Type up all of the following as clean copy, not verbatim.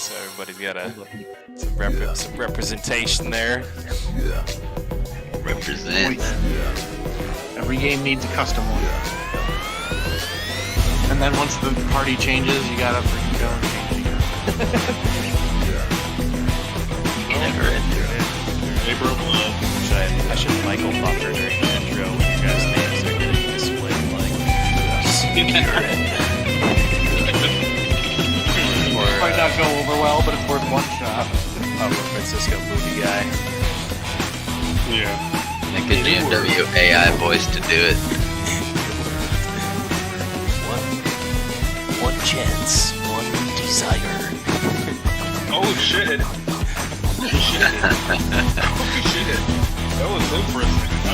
So everybody's got some representation there. Yeah. Represent. Every game needs a custom one. And then once the party changes, you gotta freaking go and change it. Never ended. I should Michael Buffer during the intro when you guys' names are getting displayed like or Might not go over well, but it's worth one shot. San Francisco movie guy. Yeah. Make a GMW AI voice to do it. One chance, one desire. Oh shit! Holy shit! Holy shit! That was so for a second. I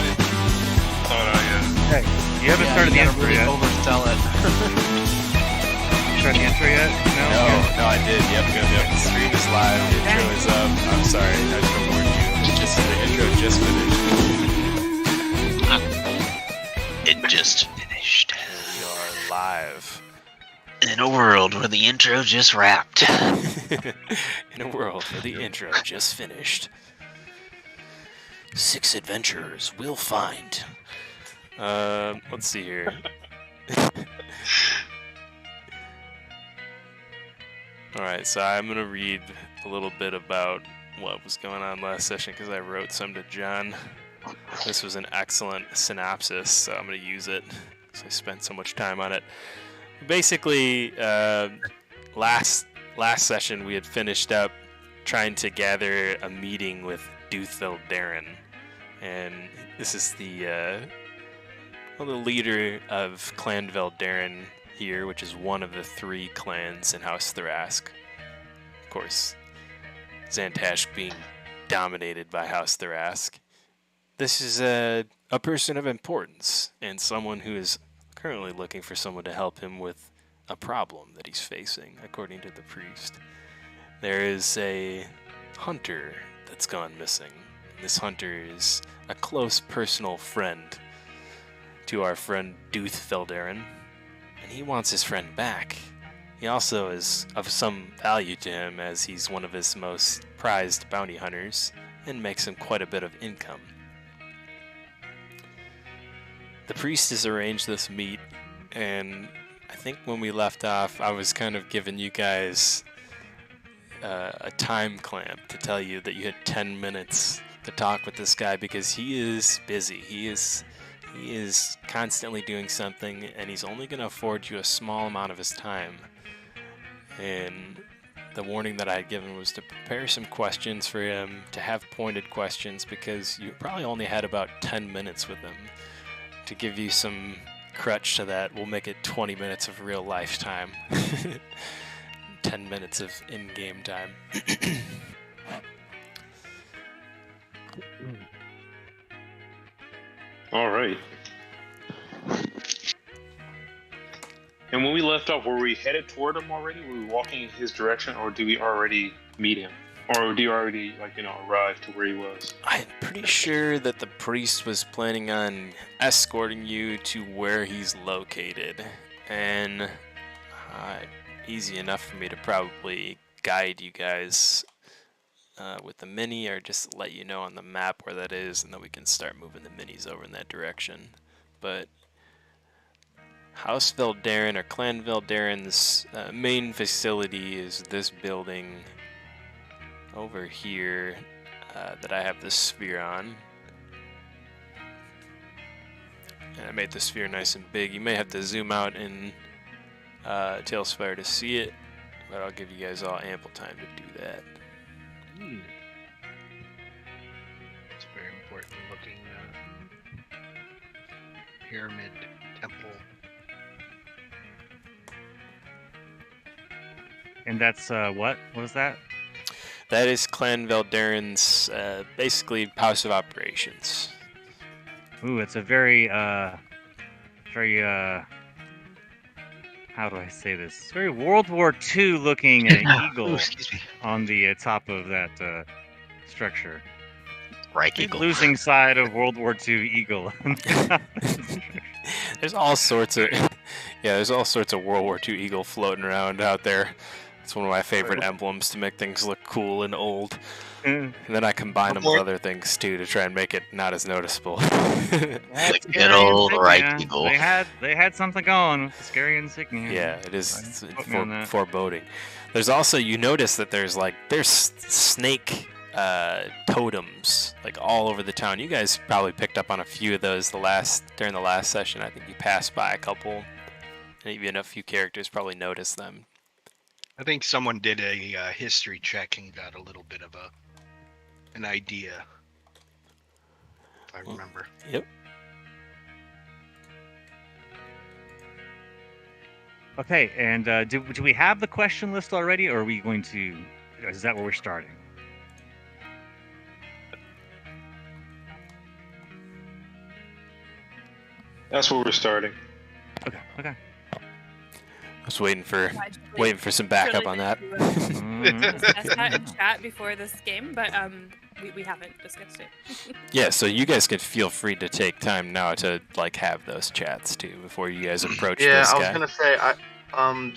thought Hey, you haven't started the intro really yet. oversell it. Started the intro yet? No, I did. Yep. The stream is live. The intro is up. I'm sorry, I should have warned you. The intro just finished. It just finished. We are live. In a world where the intro just wrapped. In a world where the intro just finished. 6 adventurers will find. Let's see here. Alright, so I'm going to read a little bit about what was going on last session because I wrote some to John. This was an excellent synopsis, so I'm going to use it because I spent so much time on it. Basically, last session we had finished up trying to gather a meeting with Doothville Darren, and this is the leader of Clanville Darren here, which is one of the 3 clans in House Thrask. Of course, Zantash being dominated by House Thrask. This is a person of importance and someone who is currently looking for someone to help him with a problem that he's facing, according to the priest. There is a hunter that's gone missing. This hunter is a close personal friend to our friend Dooth Feldarin, and he wants his friend back. He also is of some value to him as he's one of his most prized bounty hunters and makes him quite a bit of income. The priest has arranged this meet, and I think when we left off, I was kind of giving you guys a time clamp to tell you that you had 10 minutes to talk with this guy because he is busy. He is constantly doing something, and he's only going to afford you a small amount of his time. And the warning that I had given was to prepare some questions for him, to have pointed questions, because you probably only had about 10 minutes with him. To give you some crutch to that, we'll make it 20 minutes of real life time. 10 minutes of in-game time. All right. And when we left off, were we headed toward him already? Were we walking in his direction, or do we already meet him? Or do you already, arrive to where he was? I'm pretty sure that the priest was planning on escorting you to where he's located. And easy enough for me to probably guide you guys with the mini, or just let you know on the map where that is, and then we can start moving the minis over in that direction. But House Veldarin, or Clan Veldarin's main facility is this building over here that I have this sphere on. And I made the sphere nice and big. You may have to zoom out in Tailspire to see it, but I'll give you guys all ample time to do that. It's very important looking pyramid temple. And that's what? What was that? That is Clan Veldarin's basically house of operations. Ooh, it's a very how do I say this? It's very World War II looking eagle on the top of that structure. Reich Eagle. Losing side of World War II eagle. There's all sorts of World War II eagle floating around out there. It's one of my favorite emblems to make things look cool and old. Mm. And then I combine them with other things too to try and make it not as noticeable. The good old right people. They had something going with the scary insignia. Yeah, it is Put me on that. foreboding. There's also, you notice that there's snake totems like all over the town. You guys probably picked up on a few of those during the last session. I think you passed by a couple, and even a few characters probably noticed them. I think someone did a history check and got a little bit of an idea, if I remember. Yep. Okay, and do we have the question list already, or are we going to? Is that where we're starting? That's where we're starting. Okay. I was waiting for some backup on that. Discuss that in chat before this game, but we haven't discussed it. Yeah, so you guys can feel free to take time now to have those chats too before you guys approach this guy. I was gonna say,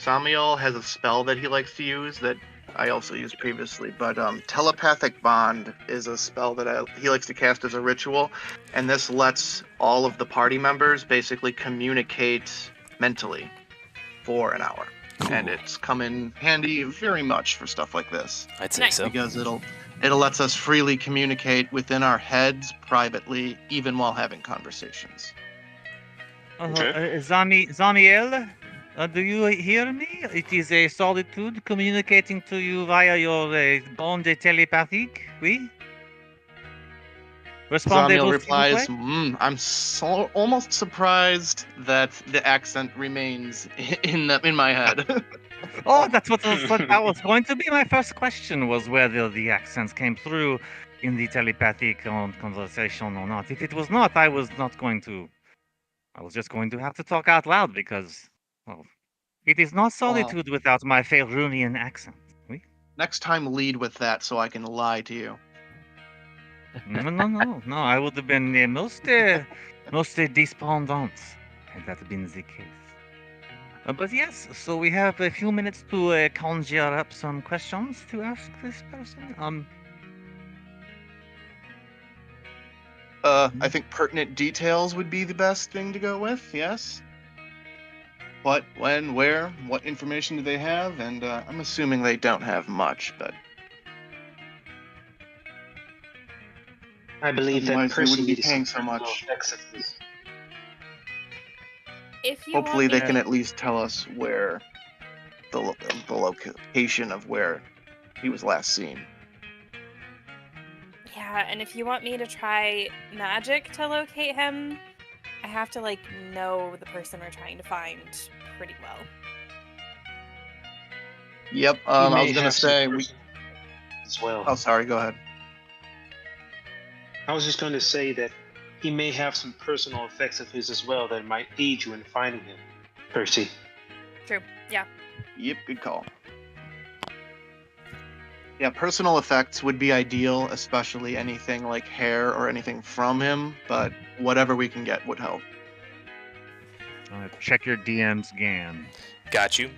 Zamiel has a spell that he likes to use that I also used previously, but telepathic bond is a spell that he likes to cast as a ritual, and this lets all of the party members basically communicate mentally for an hour. Cool. And it's come in handy very much for stuff like this. I'd say so. Because it'll lets us freely communicate within our heads privately, even while having conversations. Zamiel, do you hear me? It is a solitude communicating to you via your bond telepathique. Oui? Zamiel replies, I'm almost surprised that the accent remains in my head. Oh, that was going to be my first question, was whether the accents came through in the telepathic conversation or not. If it was not, I was just going to have to talk out loud because, well, it is not solitude without my Faerunian accent. Oui? Next time lead with that so I can lie to you. No. I would have been most despondent had that been the case. But yes, so we have a few minutes to conjure up some questions to ask this person. I think pertinent details would be the best thing to go with, yes? What, when, where, what information do they have? And I'm assuming they don't have much, but... I believe that otherwise they person wouldn't be needs paying some so much. Hopefully they can at least tell us where the location of where he was last seen. Yeah, and if you want me to try magic to locate him, I have to know the person we're trying to find pretty well. Yep, I was gonna say as well. Oh, sorry, go ahead. I was just going to say that he may have some personal effects of his as well that might aid you in finding him, Percy. True, yeah. Yep, good call. Yeah, personal effects would be ideal, especially anything like hair or anything from him, but whatever we can get would help. Check your DM's GAN. Got you.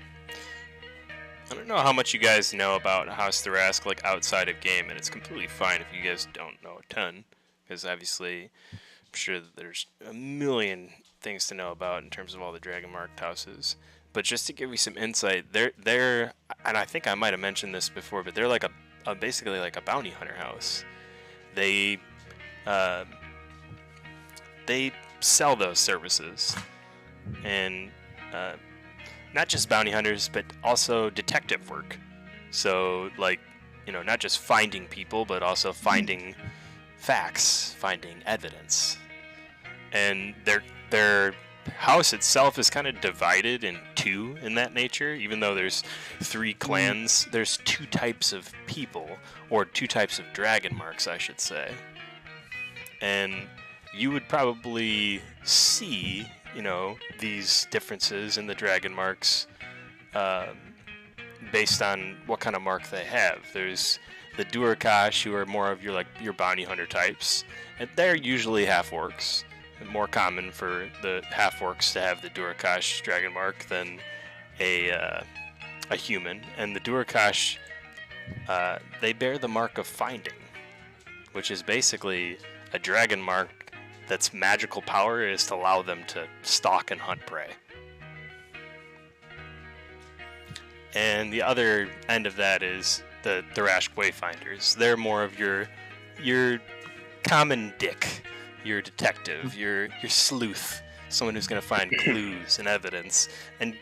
I don't know how much you guys know about House Thrask, outside of game, and it's completely fine if you guys don't know a ton, because obviously I'm sure that there's a million things to know about in terms of all the Dragon Marked houses. But just to give you some insight, they're and I think I might have mentioned this before, but they're basically like a bounty hunter house. They sell those services, and not just bounty hunters, but also detective work. So not just finding people, but also finding facts, finding evidence. And their house itself is kind of divided in two in that nature. Even though there's 3 clans, there's 2 types of people, or 2 types of dragon marks, I should say. And you would probably see, these differences in the dragon marks based on what kind of mark they have. There's the Durakash, who are more of your bounty hunter types, and they're usually half-orcs. More common for the half-orcs to have the Durakash dragon mark than a a human, and the Durakash, they bear the mark of finding, which is basically a dragon mark that's magical power is to allow them to stalk and hunt prey. And the other end of that is the Thrashk Wayfinders. They're more of your common dick, your detective, your sleuth, someone who's going to find clues and evidence and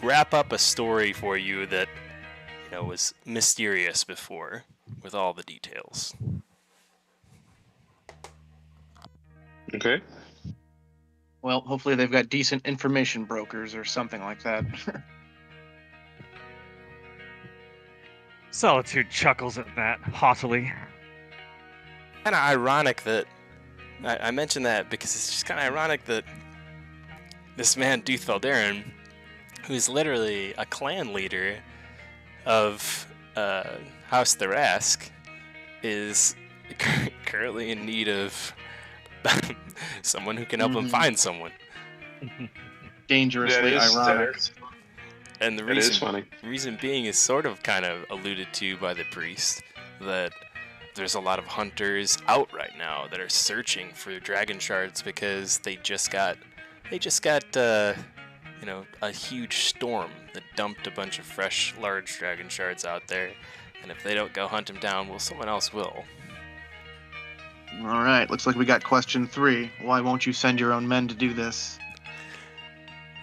wrap up a story for you that was mysterious before with all the details. Okay. Well, hopefully they've got decent information brokers or something like that. Solitude chuckles at that haughtily. Kind of ironic that I mentioned that because it's just kind of ironic that this man Duth Valdarin, who's literally a clan leader of House Thrask, is currently in need of someone who can help him find someone. Dangerously ironic. And the That is funny. reason being is sort of kind of alluded to by the priest, that there's a lot of hunters out right now that are searching for dragon shards because they just got a huge storm that dumped a bunch of fresh large dragon shards out there, and if they don't go hunt them down, well, someone else will. All right, looks like we got question 3. Why won't you send your own men to do this?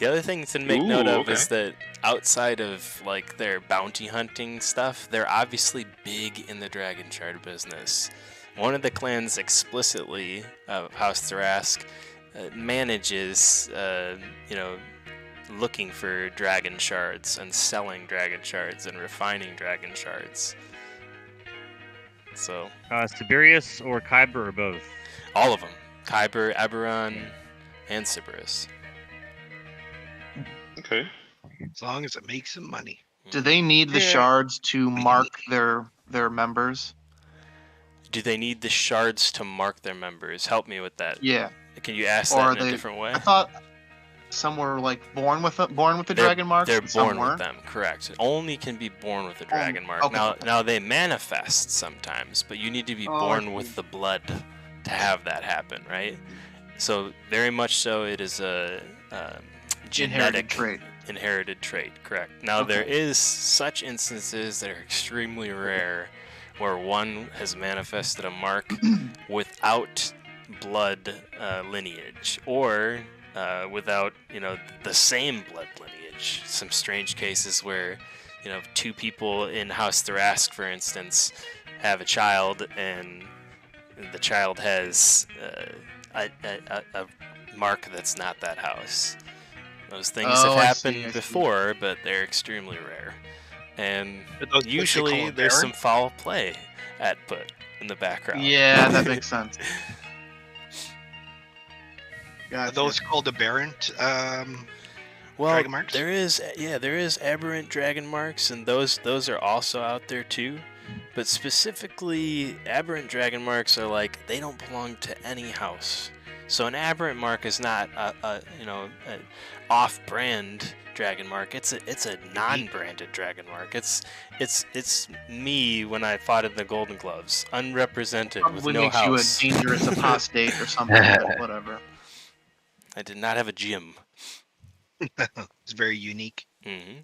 The other thing to make note of okay. is that outside of like their bounty hunting stuff, they're obviously big in the dragon shard business. One of the clans explicitly of House Thrask manages, looking for dragon shards and selling dragon shards and refining dragon shards. So Siberius or Kyber or both? all of them: Kyber, Eberron, and Sybaris. Okay. As long as it makes some money. Do they need the shards to mark their members? Do they need the shards to mark their members? Help me with that. Yeah. Can you ask Or that in a different way? I thought some were like born with the dragon marks. They're and some born with weren't. them, correct. Only can be born with a dragon mark. okay. Now they manifest sometimes, but you need to be born with the blood to have that happen, right? So very much so, it is a genetic inherited trait, correct. Now there is such instances that are extremely rare where one has manifested a mark without blood lineage, or without the same blood lineage. Some strange cases where two people in House Thrask, for instance, have a child and the child has a mark that's not that house. Those things have happened before, but they're extremely rare. And usually there's some foul play at put in the background. Yeah, that makes sense. Are those called aberrant Well, dragon marks? there is aberrant dragon marks, and those are also out there too. But specifically, aberrant dragon marks are like, they don't belong to any house. So an aberrant mark is not an off-brand dragon mark. It's a non-branded dragon mark. It's me when I fought in the Golden Gloves, unrepresented with Probably no makes house. you a dangerous apostate or something, but whatever. I did not have a gym. It's very unique. Mm-hmm.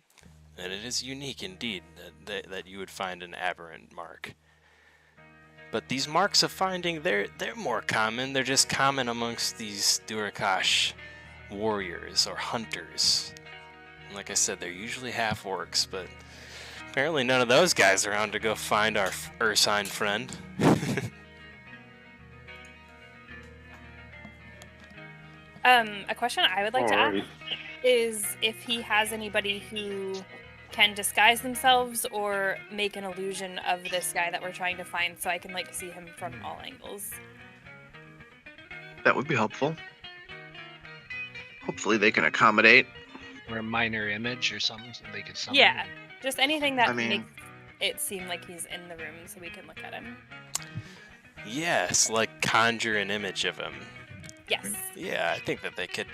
And it is unique indeed that you would find an aberrant mark. But these marks of finding, they're more common. They're just common amongst these Durakash warriors or hunters. And like I said, they're usually half orcs, but apparently none of those guys are around to go find our Ursine friend. A question I would like to ask is if he has anybody who can disguise themselves or make an illusion of this guy that we're trying to find, so I can see him from all angles. That would be helpful. Hopefully they can accommodate. Or a minor image or something so they could summon. Yeah, just anything that I mean- makes it seem like he's in the room so we can look at him. Yes, like conjure an image of him. Yes. Yeah, I think that they could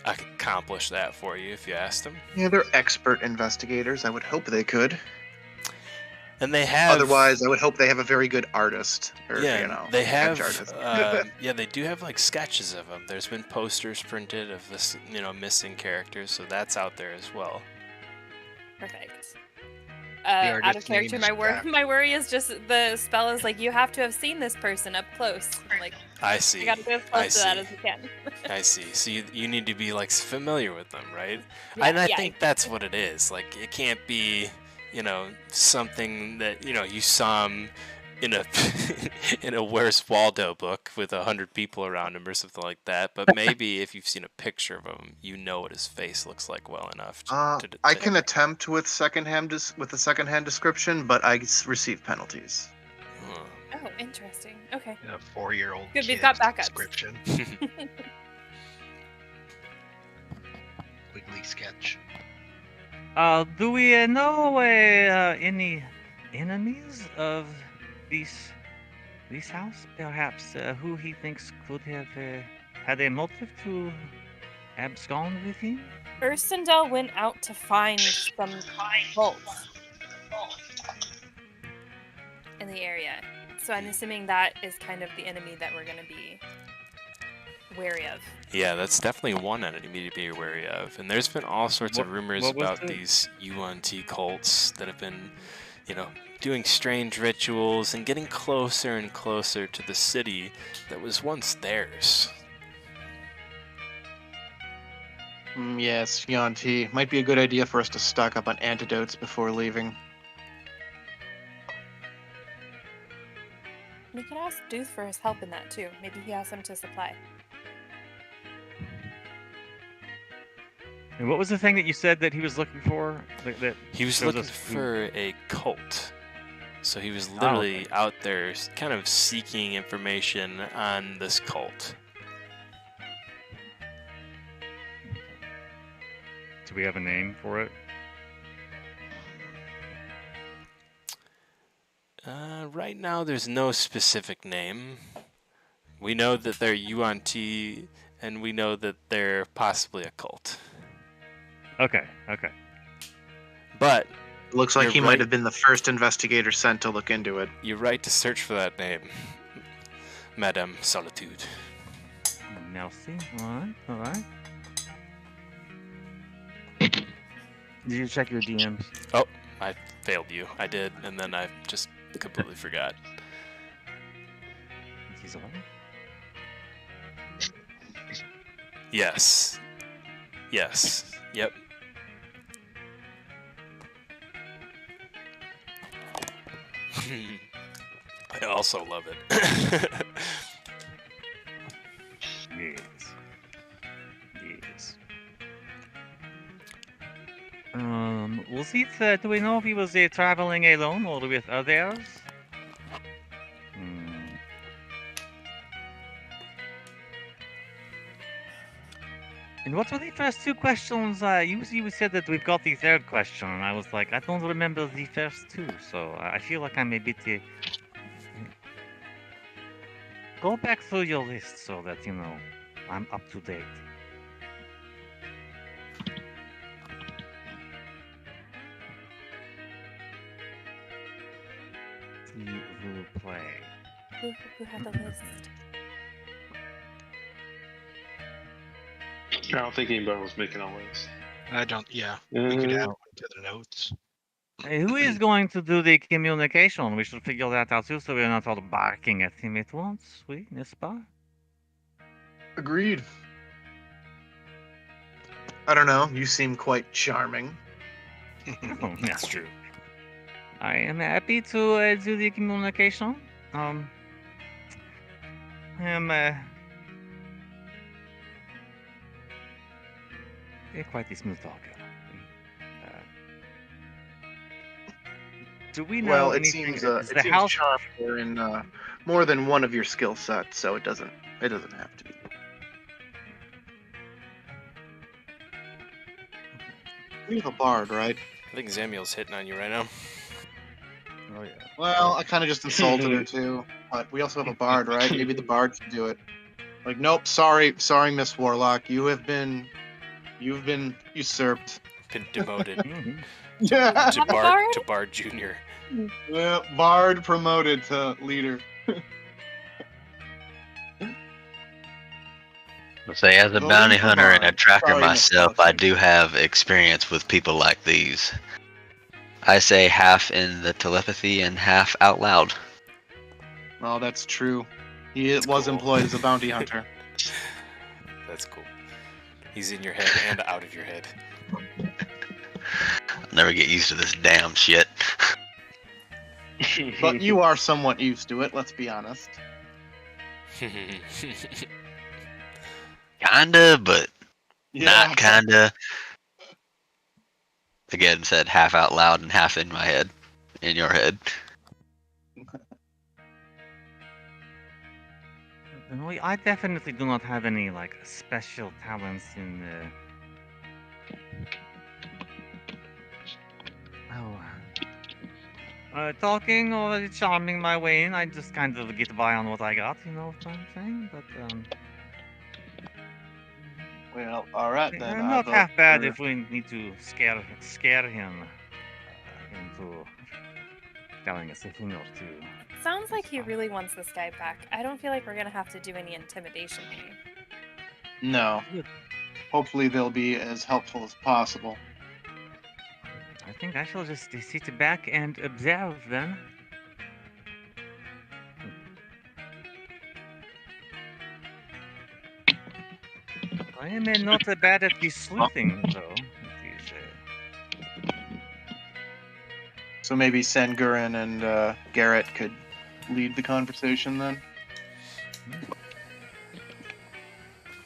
accomplish that for you if you asked them. Yeah, they're expert investigators. I would hope they could. And they have. Otherwise, I would hope they have a very good artist, or Yeah, they sketch have. artist. Yeah, they do have like sketches of them. There's been posters printed of this, missing characters, so that's out there as well. Perfect. artist's Out of character, name is my worry is just the spell is like you have to have seen this person up close. I'm like, I see. you gotta be as close to that as you can. I see. So you need to be like familiar with them, right? Yeah, and I yeah. think that's what it is. Like it can't be, something that you saw them in a in a Where's Waldo book with 100 people around him or something like that. But maybe if you've seen a picture of him, you know what his face looks like well enough. I can attempt with a secondhand description, but I receive penalties. Oh, interesting. Okay. A 4-year-old Good, we've got backups. description. Wiggly sketch. Do we know any enemies of this house? Perhaps who he thinks could have had a motive to abscond with him? Ursendel went out to find some cults in the area. So I'm assuming that is kind of the enemy that we're going to be wary of. Yeah, that's definitely one enemy to be wary of. And there's been all sorts of rumors about these UNT cults that have been, doing strange rituals and getting closer and closer to the city that was once theirs. Yes, Yuan-Ti. Might be a good idea for us to stock up on antidotes before leaving. We could ask Duth for his help in that too. Maybe he has some to supply. And what was the thing that you said that he was looking for? He was looking for a cult. So he was literally out there kind of seeking information on this cult. Do we have a name for it? Right now, there's no specific name. We know that they're UNT, and we know that they're possibly a cult. Okay. But looks like he might have been the first investigator sent to look into it. You're right to search for that name, Madame Solitude. Merci. All right. Did you check your DMs? Oh, I failed you. I did, and then I just completely forgot. He's on. Yes. Yep. I also love it. Yes. Was it, do we know if he was traveling alone or with others? And what were the first two questions? You said that we've got the third question, and I was like, I don't remember the first two, so I feel like I'm a bit... Go back through your list so that, I'm up to date. S'il vous plaît. Who had the list? I don't think anybody was making a list. I don't. Yeah, we could add one to the notes. Hey, who is going to do the communication? We should figure that out too, so we're not all barking at him at once. Oui, n'est-ce pas? Agreed. I don't know. You seem quite charming. That's true. I am happy to do the communication. I am quite a smooth talker. Do we know Well, it anything? seems The house charm are in more than one of your skill sets, so it doesn't have to be. We have a bard, right? I think Zamiel's hitting on you right now. Oh yeah. Well, I kind of just insulted her too, but we also have a bard, right? Maybe the bard can do it. Like, nope, sorry, Miss Warlock. You've been usurped. Been demoted Mhm. Yeah. to Bard Junior. Yeah, Bard promoted to leader. Say, as a Voting bounty for hunter and a Bard. tracker Sorry, Miss myself, I Buffy. do have experience with people like these. I say half in the telepathy and half out loud. Well, that's true. He That's was cool. employed as a bounty hunter. That's cool. He's in your head and out of your head. I'll never get used to this damn shit. But you are somewhat used to it, let's be honest. Kinda, but Yeah. not kinda. Again, said half out loud and half in my head. In your head. No, I definitely do not have any like special talents in. Talking or charming my way in. I just kind of get by on what I got. You know what I'm saying? But Well, all right then. I not vote half bad for- if we need to scare him into telling us a thing or two. Sounds like he really wants this guy back. I don't feel like we're gonna have to do any intimidation here. No. Hopefully they'll be as helpful as possible. I think I shall just sit back and observe then. I am not bad at the sleuthing, though. It is, So maybe Sengurin and Garrett could lead the conversation then.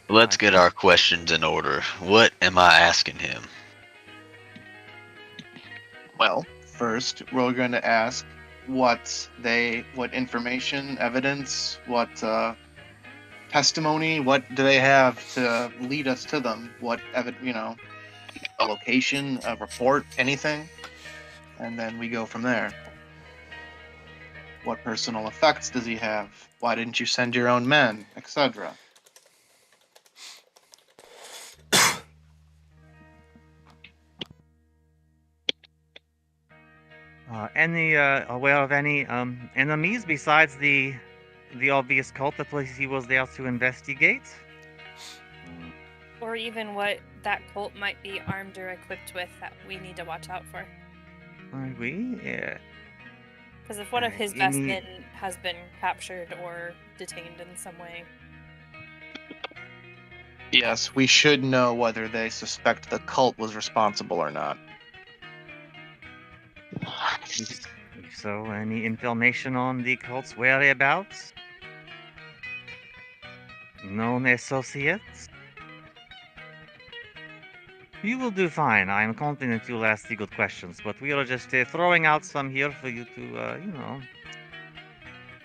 Let's get our questions in order. What am I asking him? Well, first we're going to ask what information, evidence, what testimony, what do they have to lead us to them? What a location, a report, anything, and then we go from there. What personal effects does he have? Why didn't you send your own men, etc.? Any aware of any enemies besides the obvious cult that he was there to investigate? Or even what that cult might be armed or equipped with that we need to watch out for. Yeah. Because if one of his best any- men has been captured or detained in some way. Yes, we should know whether they suspect the cult was responsible or not. If so, any information on the cult's whereabouts? Known associates? You will do fine. I am confident you'll ask the good questions, but we are just throwing out some here for you to,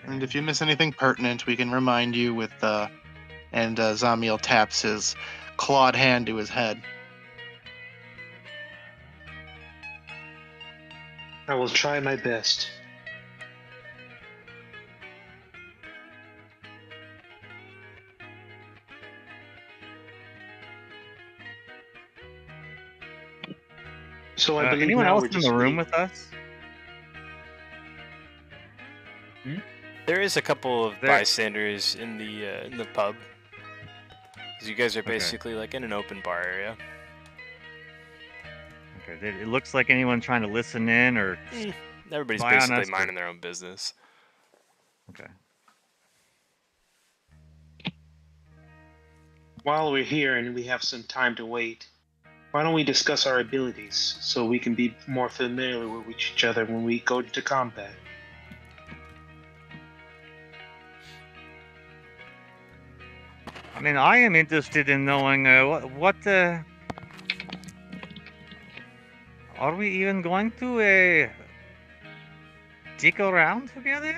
And if you miss anything pertinent, we can remind you with and Zamiel taps his clawed hand to his head. I will try my best. So I believe anyone now else we're in just the room waiting. with us? There is a couple of There- bystanders in the pub. 'Cause you guys are basically like in an open bar area. Okay, it looks like anyone trying to listen in or... Everybody's Spy on basically us or- minding their own business. Okay. While we're here and we have some time to wait, why don't we discuss our abilities so we can be more familiar with each other when we go into combat? I mean, I am interested in knowing what are we even going to dig around together?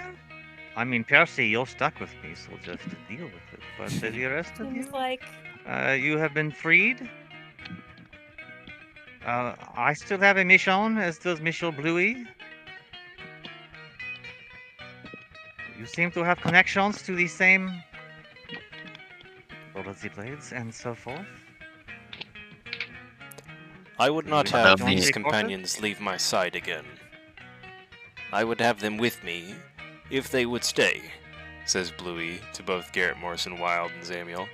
I mean, Percy, you're stuck with me, so just deal with it. But the rest of you, Seems like you have been freed. I still have a mission, as does Michel Bluey. You seem to have connections to the same for the blades and so forth. I would not We have don't these take companions leave my side again. I would have them with me if they would stay, says Bluey to both Garrett Morrison Wild and Zamiel.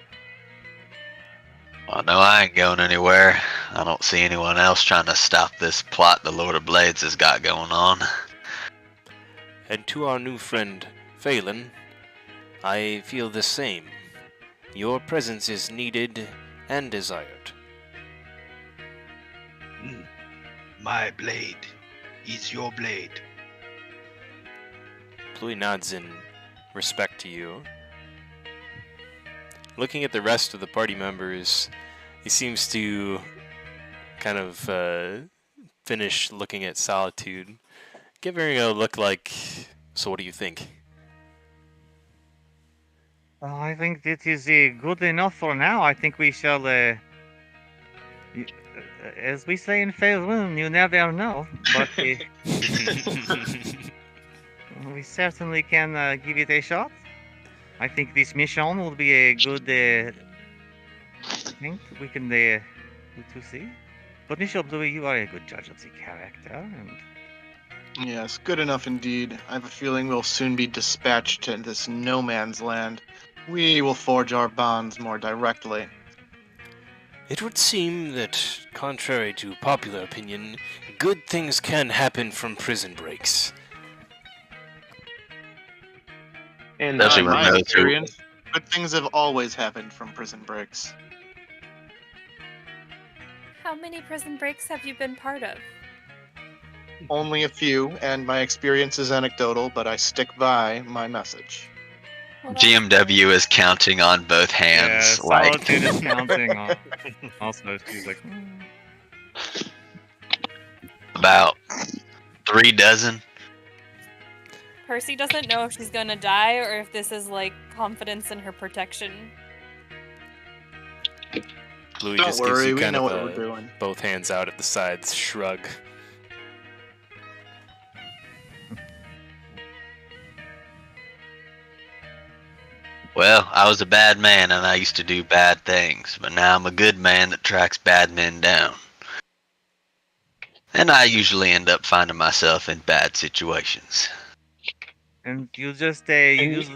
Oh, no, I ain't going anywhere. I don't see anyone else trying to stop this plot the Lord of Blades has got going on. And to our new friend, Phelan, I feel the same. Your presence is needed and desired. My blade is your blade. Bluey nods in respect to you. Looking at the rest of the party members, he seems to kind of finish looking at Solitude, giving her a look like, so what do you think? I think that is good enough for now. I think we shall, as we say in Phelan, you never know. But we certainly can give it a shot. I think this mission will be a good thing we can do to see. But Michel Bluey, you are a good judge of the character, and Yes, good enough indeed. I have a feeling we'll soon be dispatched to this no man's land. We will forge our bonds more directly. It would seem that, contrary to popular opinion, good things can happen from prison breaks. And Especially In when my those who- experience, good things have always happened from prison breaks. How many prison breaks have you been part of? Only a few, and my experience is anecdotal, but I stick by my message. Well, that's GMW is counting on both hands. Solitude is counting on. Also, she's like, About 3 dozen. Percy doesn't know if she's gonna die or if this is like confidence in her protection. Bluey Don't just gives worry, you we kind know of what we're a doing. both hands out at the sides shrug. Well, I was a bad man and I used to do bad things, but now I'm a good man that tracks bad men down. And I usually end up finding myself in bad situations. and you just use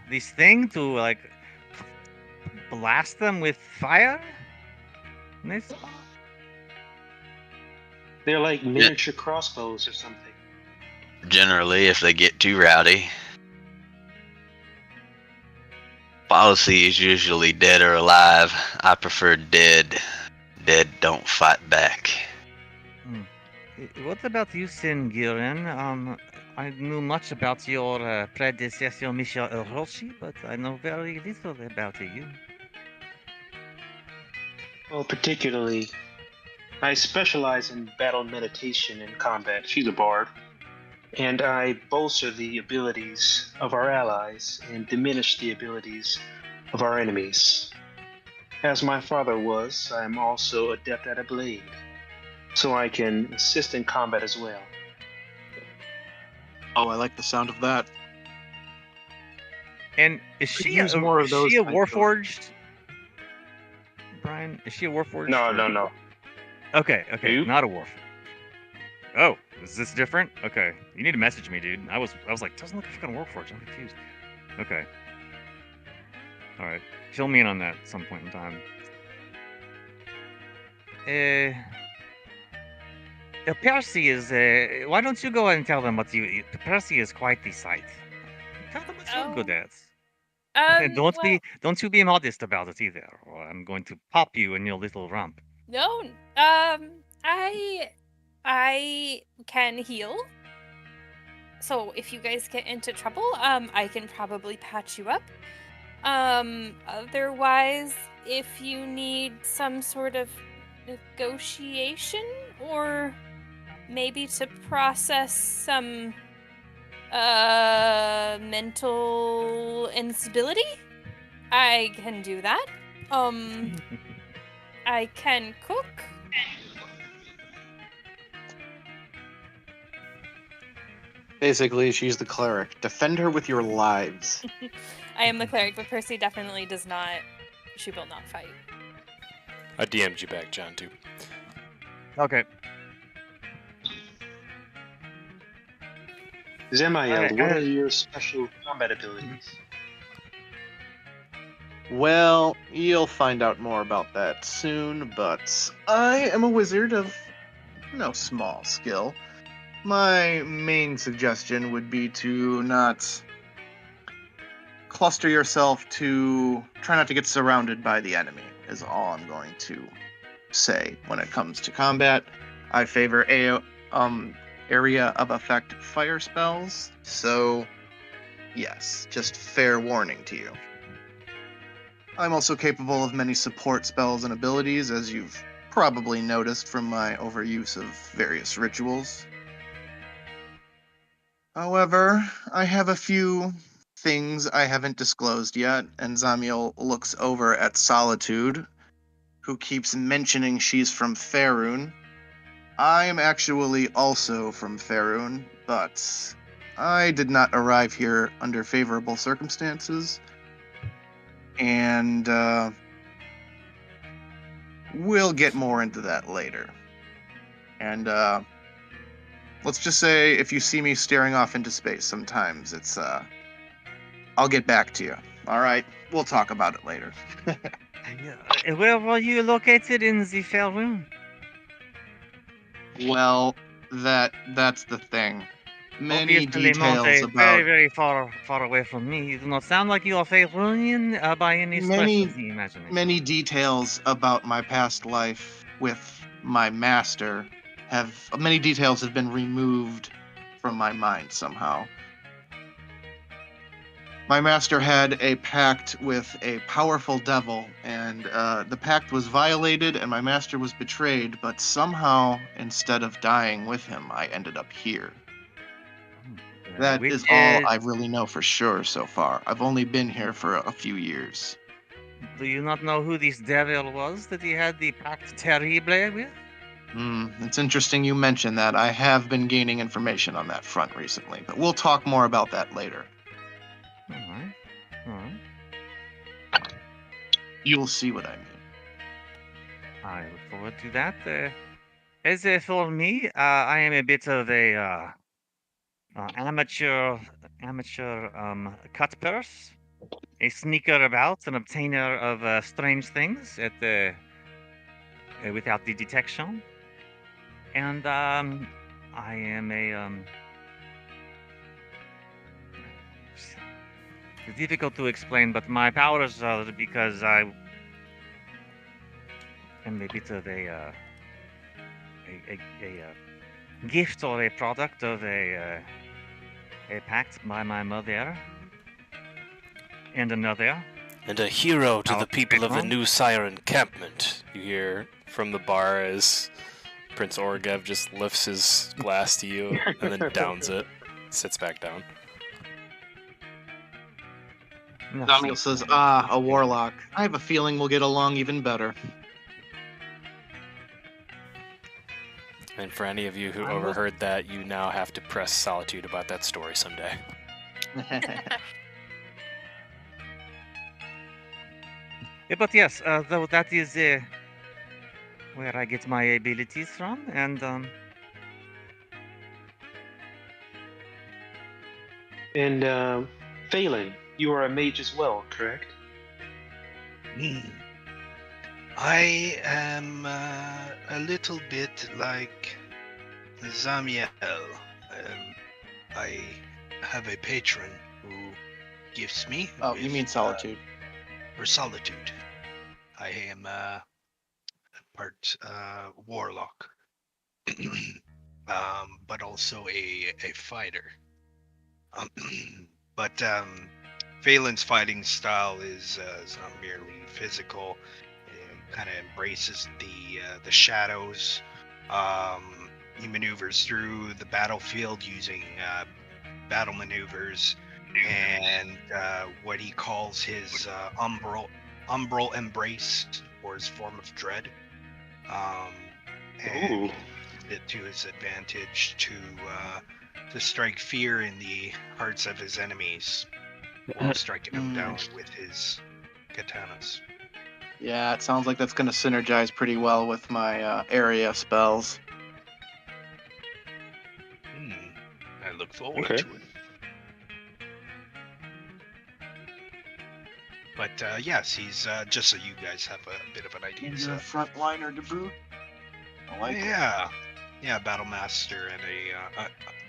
this thing to like blast them with fire. This they're like miniature crossbows or something. Generally, if they get too rowdy. Policy is usually dead or alive. I prefer dead. Dead don't fight back. What about you, Singirin? I knew much about your predecessor, Michel Roshi, but I know very little about you. Well, particularly, I specialize in battle meditation and combat. She's a bard. And I bolster the abilities of our allies and diminish the abilities of our enemies. As my father was, I am also adept at a blade, so I can assist in combat as well. Oh, I like the sound of that. And is Could she use a, more of is those she a types of- Warforged? Brian, is she a Warforged? No. Okay, Who? not a Warforged. Oh, is this different? Okay, you need to message me, dude. I was like, doesn't look like fucking Warforged. I'm confused. Okay. All right, fill me in on that at some point in time. Percy is. Why don't you go and tell them what you? Percy is quite the sight. Tell them what you're good at. And don't you be modest about it either, or I'm going to pop you in your little rump. No, I can heal. So if you guys get into trouble, I can probably patch you up. Otherwise, if you need some sort of negotiation or maybe to process some mental instability, I can do that. I can cook. Basically, she's the cleric. Defend her with your lives. I am the cleric, but Percy definitely does not she will not fight. I DM'd you back, John, too. Okay. Zamael, what I- are your special combat abilities? Well, you'll find out more about that soon, but I am a wizard of no small skill. My main suggestion would be to not cluster yourself to try not to get surrounded by the enemy, is all I'm going to say when it comes to combat. I favor area of effect fire spells, so yes, just fair warning to you. I'm also capable of many support spells and abilities, as you've probably noticed from my overuse of various rituals. However, I have a few things I haven't disclosed yet, and Zamiel looks over at Solitude, who keeps mentioning she's from Faerun. I am actually also from Faerun, but I did not arrive here under favorable circumstances, and we'll get more into that later. And let's just say if you see me staring off into space sometimes, it's I'll get back to you. All right, we'll talk about it later. Where were you located in the Faerun? Well, that's the thing. Many Obviously, details Monte, about very, very far away from me. You do not sound like you are Faerunian by any stretch of the imagination. many details about my past life with my master many details have been removed from my mind somehow. My master had a pact with a powerful devil, and the pact was violated, and my master was betrayed, but somehow, instead of dying with him, I ended up here. That is all I really know for sure so far. I've only been here for a few years. Do you not know who this devil was that he had the pact terrible with? It's interesting you mention that. I have been gaining information on that front recently, but we'll talk more about that later. Alright. You'll see what I mean. I look forward to that. As for me, I am a bit of a amateur cut purse, a sneaker about, an obtainer of strange things without the detection, and I am a It's difficult to explain, but my powers are because I am a bit of a gift or a product of a pact by my mother and another. And a hero to the people of the Bitmon? New Sire encampment. You hear from the bar as Prince Orgev just lifts his glass to you and then downs it, sits back down. Daniel says, a warlock. I have a feeling we'll get along even better. And for any of you who overheard that, you now have to press Solitude about that story someday. But yes, though that is where I get my abilities from, and And Phelan, you are a mage as well, correct? I am a little bit like Zamiel. I have a patron who gifts me. Oh, you mean Solitude. Or Solitude. I am part warlock, but also a fighter. But Phelan's fighting style is not merely physical. It kind of embraces the shadows. He maneuvers through the battlefield using battle maneuvers and what he calls his umbral embrace, or his form of dread. And Ooh. it to his advantage to strike fear in the hearts of his enemies, while striking them down with his katanas. Yeah, it sounds like that's going to synergize pretty well with my area spells. I look forward Okay. to it. But yes, he's just so you guys have a bit of an idea. He's a frontliner to boot. I like it. Yeah, Battle Master and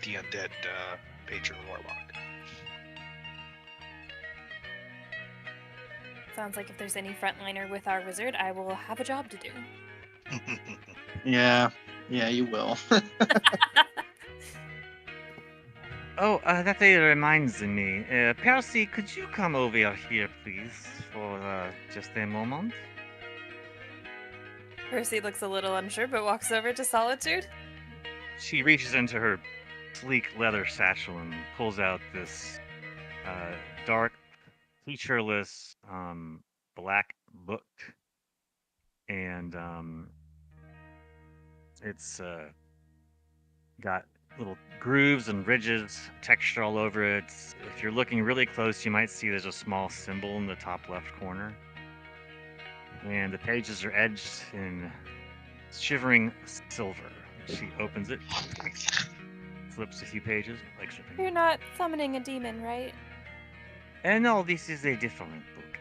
the undead patron warlock. Sounds like if there's any frontliner with our wizard, I will have a job to do. Yeah, you will. Oh, that reminds me. Percy, could you come over here, please, for just a moment? Percy looks a little unsure, but walks over to Solitude. She reaches into her sleek leather satchel and pulls out this dark, featureless, black book. And it's got little grooves and ridges, texture all over it. If you're looking really close, you might see there's a small symbol in the top left corner. And the pages are edged in shivering silver. She opens it, flips a few pages, like shipping. You're not summoning a demon, right? And no, this is a different book.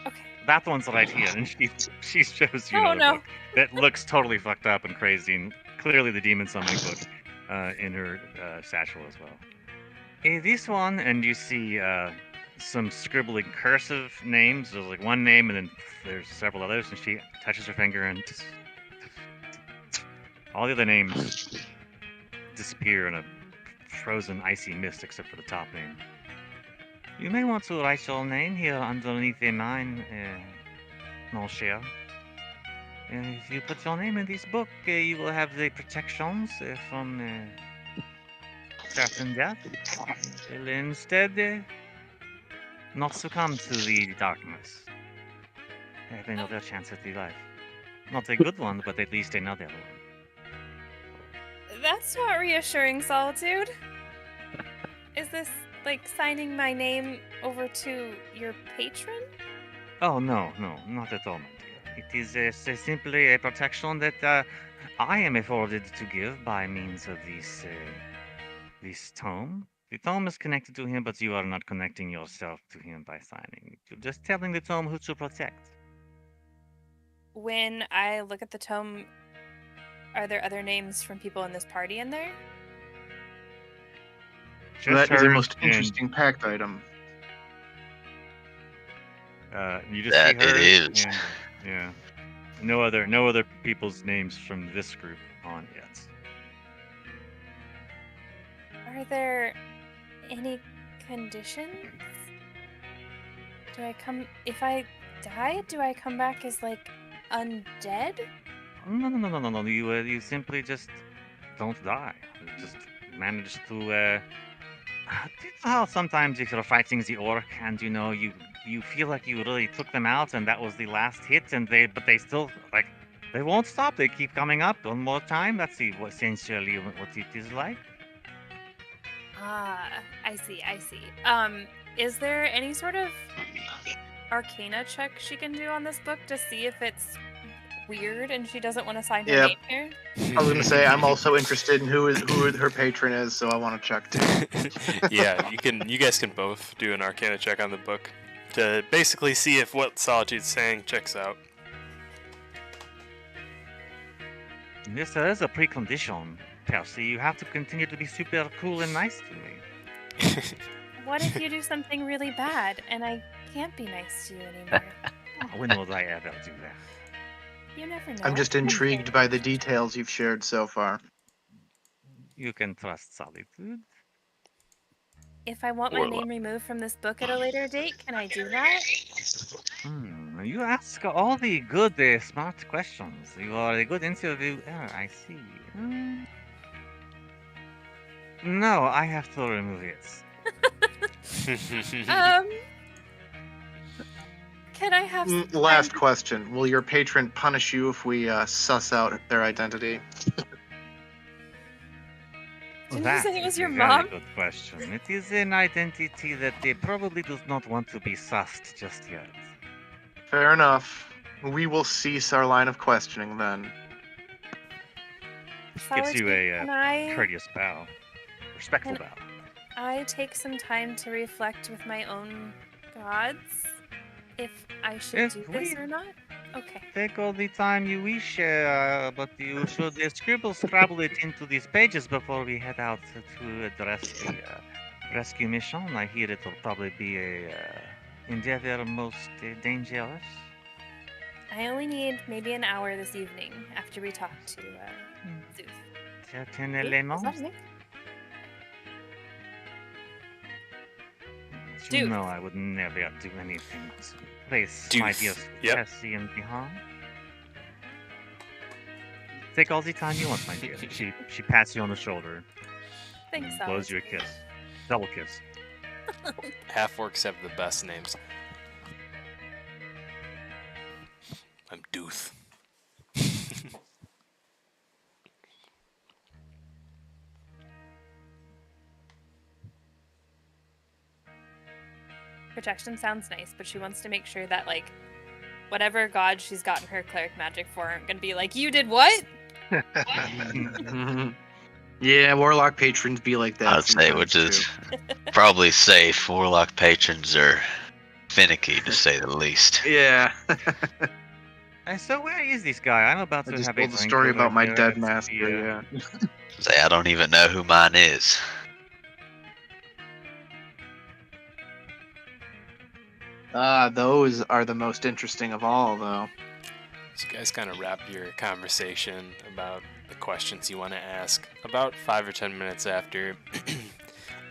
Okay. That one's right here, and she shows you Oh, another no. book that looks totally fucked up and crazy, and clearly the demon summoning book in her satchel as well. This one, and you see some scribbling cursive names. There's like one name, and then there's several others, and she touches her finger, and all the other names disappear in a frozen, icy mist, except for the top name. You may want to write your name here underneath a mine, mon cher. If you put your name in this book, you will have the protections from certain death. Will instead not succumb to the darkness. Have another chance at the life. Not a good one, but at least another one. That's not reassuring, Solitude. Is this like signing my name over to your patron? Oh, no, not at all, my dear. It is simply a protection that I am afforded to give by means of this tome. The tome is connected to him, but you are not connecting yourself to him by signing. You're just telling the tome who to protect. When I look at the tome, are there other names from people in this party in there? Just That is the hers most and, interesting pact item. You just That see it hers is. and, yeah. No other people's names from this group on yet. Are there any conditions? If I die, do I come back as like undead? No. You simply just don't die. You just manage to. You know how sometimes if you're fighting the orc and you feel like you really took them out and that was the last hit, but they still they won't stop. They keep coming up one more time. That's essentially what it is like. Ah, I see. Is there any sort of arcana check she can do on this book to see if it's weird and she doesn't want to sign her Yep. name here? I was gonna say I'm also interested in who her patron is, so I want to check too. Yeah, you guys can both do an Arcana check on the book to basically see if what Solitude's saying checks out. Yes, there is a precondition, Percy. You have to continue to be super cool and nice to me. What if you do something really bad and I can't be nice to you anymore? Oh, when will I ever do that? You never know. I'm just intrigued by the details you've shared so far. You can trust Solitude. If I want my name removed from this book at a later date, can I do that? You ask all the good, smart questions. You are a good interviewer, I see. No, I have to remove it. Can I have some Last time? question. Will your patron punish you if we suss out their identity? Didn't you say it was is your a mom? Very good question. It is an identity that they probably does not want to be sussed just yet. Fair enough. We will cease our line of questioning then. Gives you Solitude, a can I courteous bow. Respectful Can- bow. take some time to reflect with my own gods? If I should If do this we or not? Okay. take all the time you wish, but you should scrabble it into these pages before we head out to address the rescue mission. I hear it'll probably be a endeavor most dangerous. I only need maybe an hour this evening after we talk to Zeus. Certain Zeus? Is that elements. his name? You Dude. know I would never do anything to place my Deuce. dear Yep. Cassie in the harm. Take all the time you want, my dear. She pats you on the shoulder. Thanks, and blows you a Solitude. kiss. Double kiss. Half-orcs have the best names. I'm Dooth. Protection sounds nice, but she wants to make sure that, like, whatever god she's gotten her cleric magic for aren't gonna be like, you did what? Yeah, warlock patrons be like that. I'd say, sometimes, which is too. probably safe. Warlock patrons are finicky, to say the least. Yeah. So where is this guy? I'm about I to just have a told the drink story over about my here dead at the, master, yeah. Say, I don't even know who mine is. Those are the most interesting of all, though. So you guys kind of wrap your conversation about the questions you want to ask. About 5 or 10 minutes after,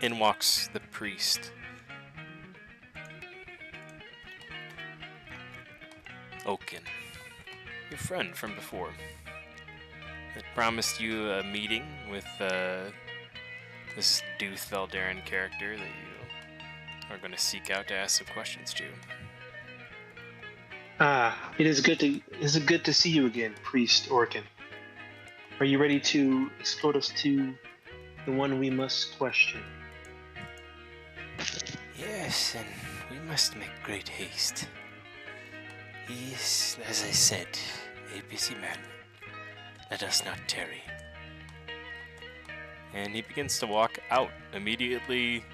in walks the priest. Oaken, your friend from before. That promised you a meeting with this Dooth Valdarin character that you are going to seek out to ask some questions to. It is good to see you again, Priest Orkin. Are you ready to escort us to the one we must question? Yes, and we must make great haste. He is, as I said, a busy man. Let us not tarry. And he begins to walk out immediately,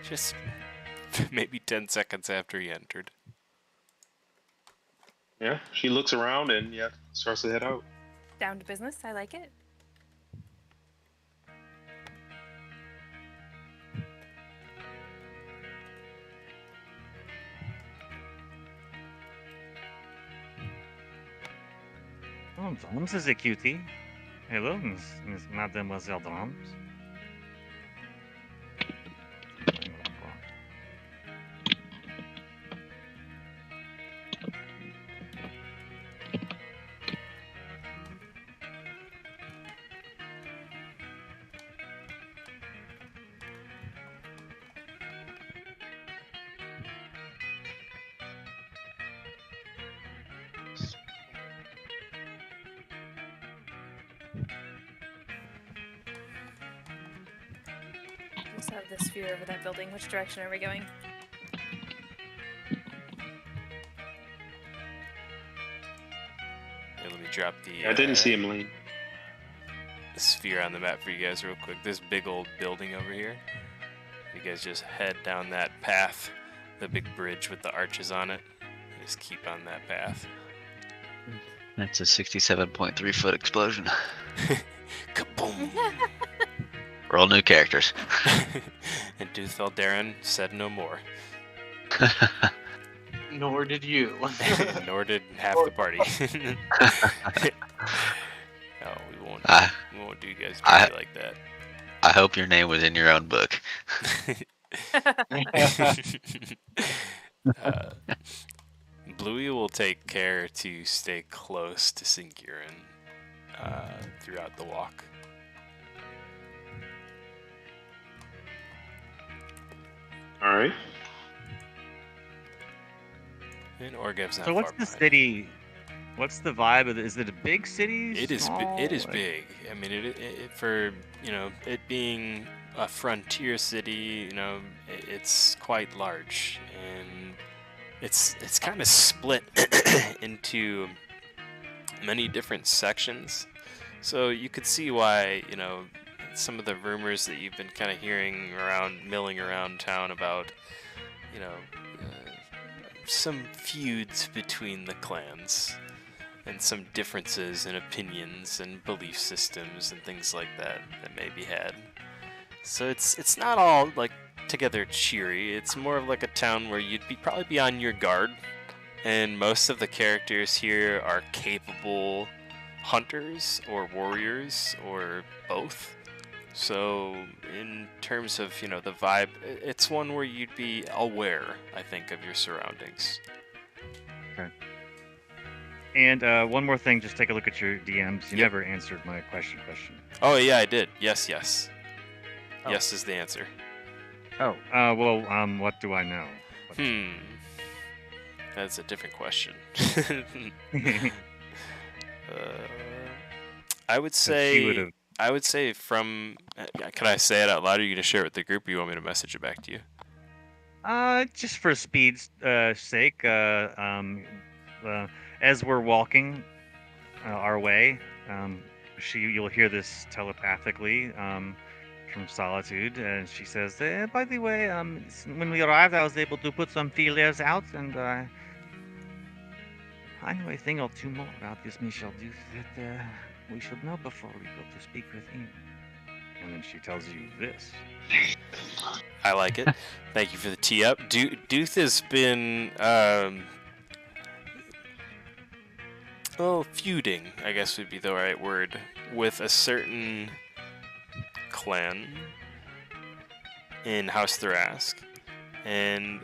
just maybe 10 seconds after he entered. Yeah, she looks around and starts to head out. Down to business, I like it. Oh, Drums is a cutie. Hello, Miss Mademoiselle Drums. Just have this view over that building. Which direction are we going? Here, let me drop the I didn't see him lean. sphere on the map for you guys real quick. This big old building over here. You guys just head down that path, the big bridge with the arches on it. Just keep on that path. That's a 67.3 foot explosion. Kaboom! We're all new characters. And Dooth Valdarin said no more. Nor did you. Nor did half the party. No, we won't do you guys dirty like that. I hope your name was in your own book. Bluey will take care to stay close to Sinkirin throughout the walk. All right. And Orgev's not So what's far the behind. city? What's the vibe of it? Is it a big city? It is. Small? It is Like- big. I mean, it for it being a frontier city. It's quite large, and it's kind of split into many different sections. So you could see why, some of the rumors that you've been kind of hearing milling around town about, some feuds between the clans and some differences in opinions and belief systems and things like that may be had. So it's not all like together cheery. It's more of like a town where you'd probably be on your guard, and most of the characters here are capable hunters or warriors or both. So in terms of, the vibe, it's one where you'd be aware, I think, of your surroundings. Okay. And one more thing, just take a look at your DMs. You Yep. never answered my question. Oh yeah, I did. Yes. Oh. Yes is the answer. Oh, what do I know? That's a different question. I would say from. Can I say it out loud? Or are you gonna share it with the group, or you want me to message it back to you? Just for speed's sake, as we're walking our way, you'll hear this telepathically from Solitude, and she says, "By the way, when we arrived, I was able to put some feelers out, and I know a thing or two more about this Michel Duke that we should know before we go to speak with him." And then she tells you this. I like it. Thank you for the tee up. Duth has been feuding, I guess would be the right word, with a certain clan in House Thrask, and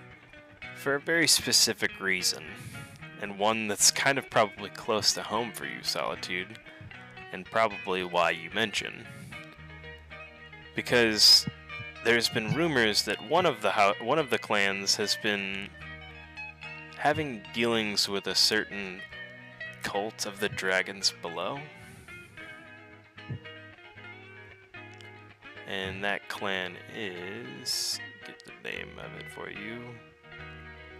for a very specific reason, and one that's kind of probably close to home for you, Solitude, and probably why you mention. Because there's been rumors that one of the clans has been having dealings with a certain cult of the dragons below. And that clan is, get the name of it for you,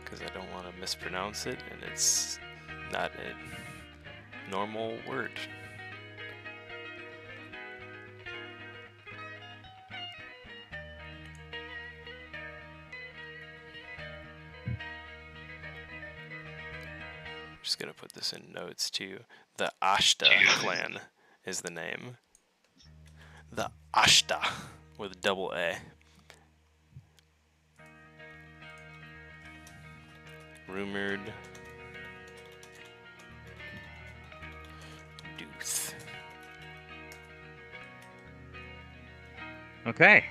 because I don't want to mispronounce it, and it's not a normal word. Just gonna put this in notes too. The Ashta clan is the name. The Ashta with a double A. Rumored Duth. Okay.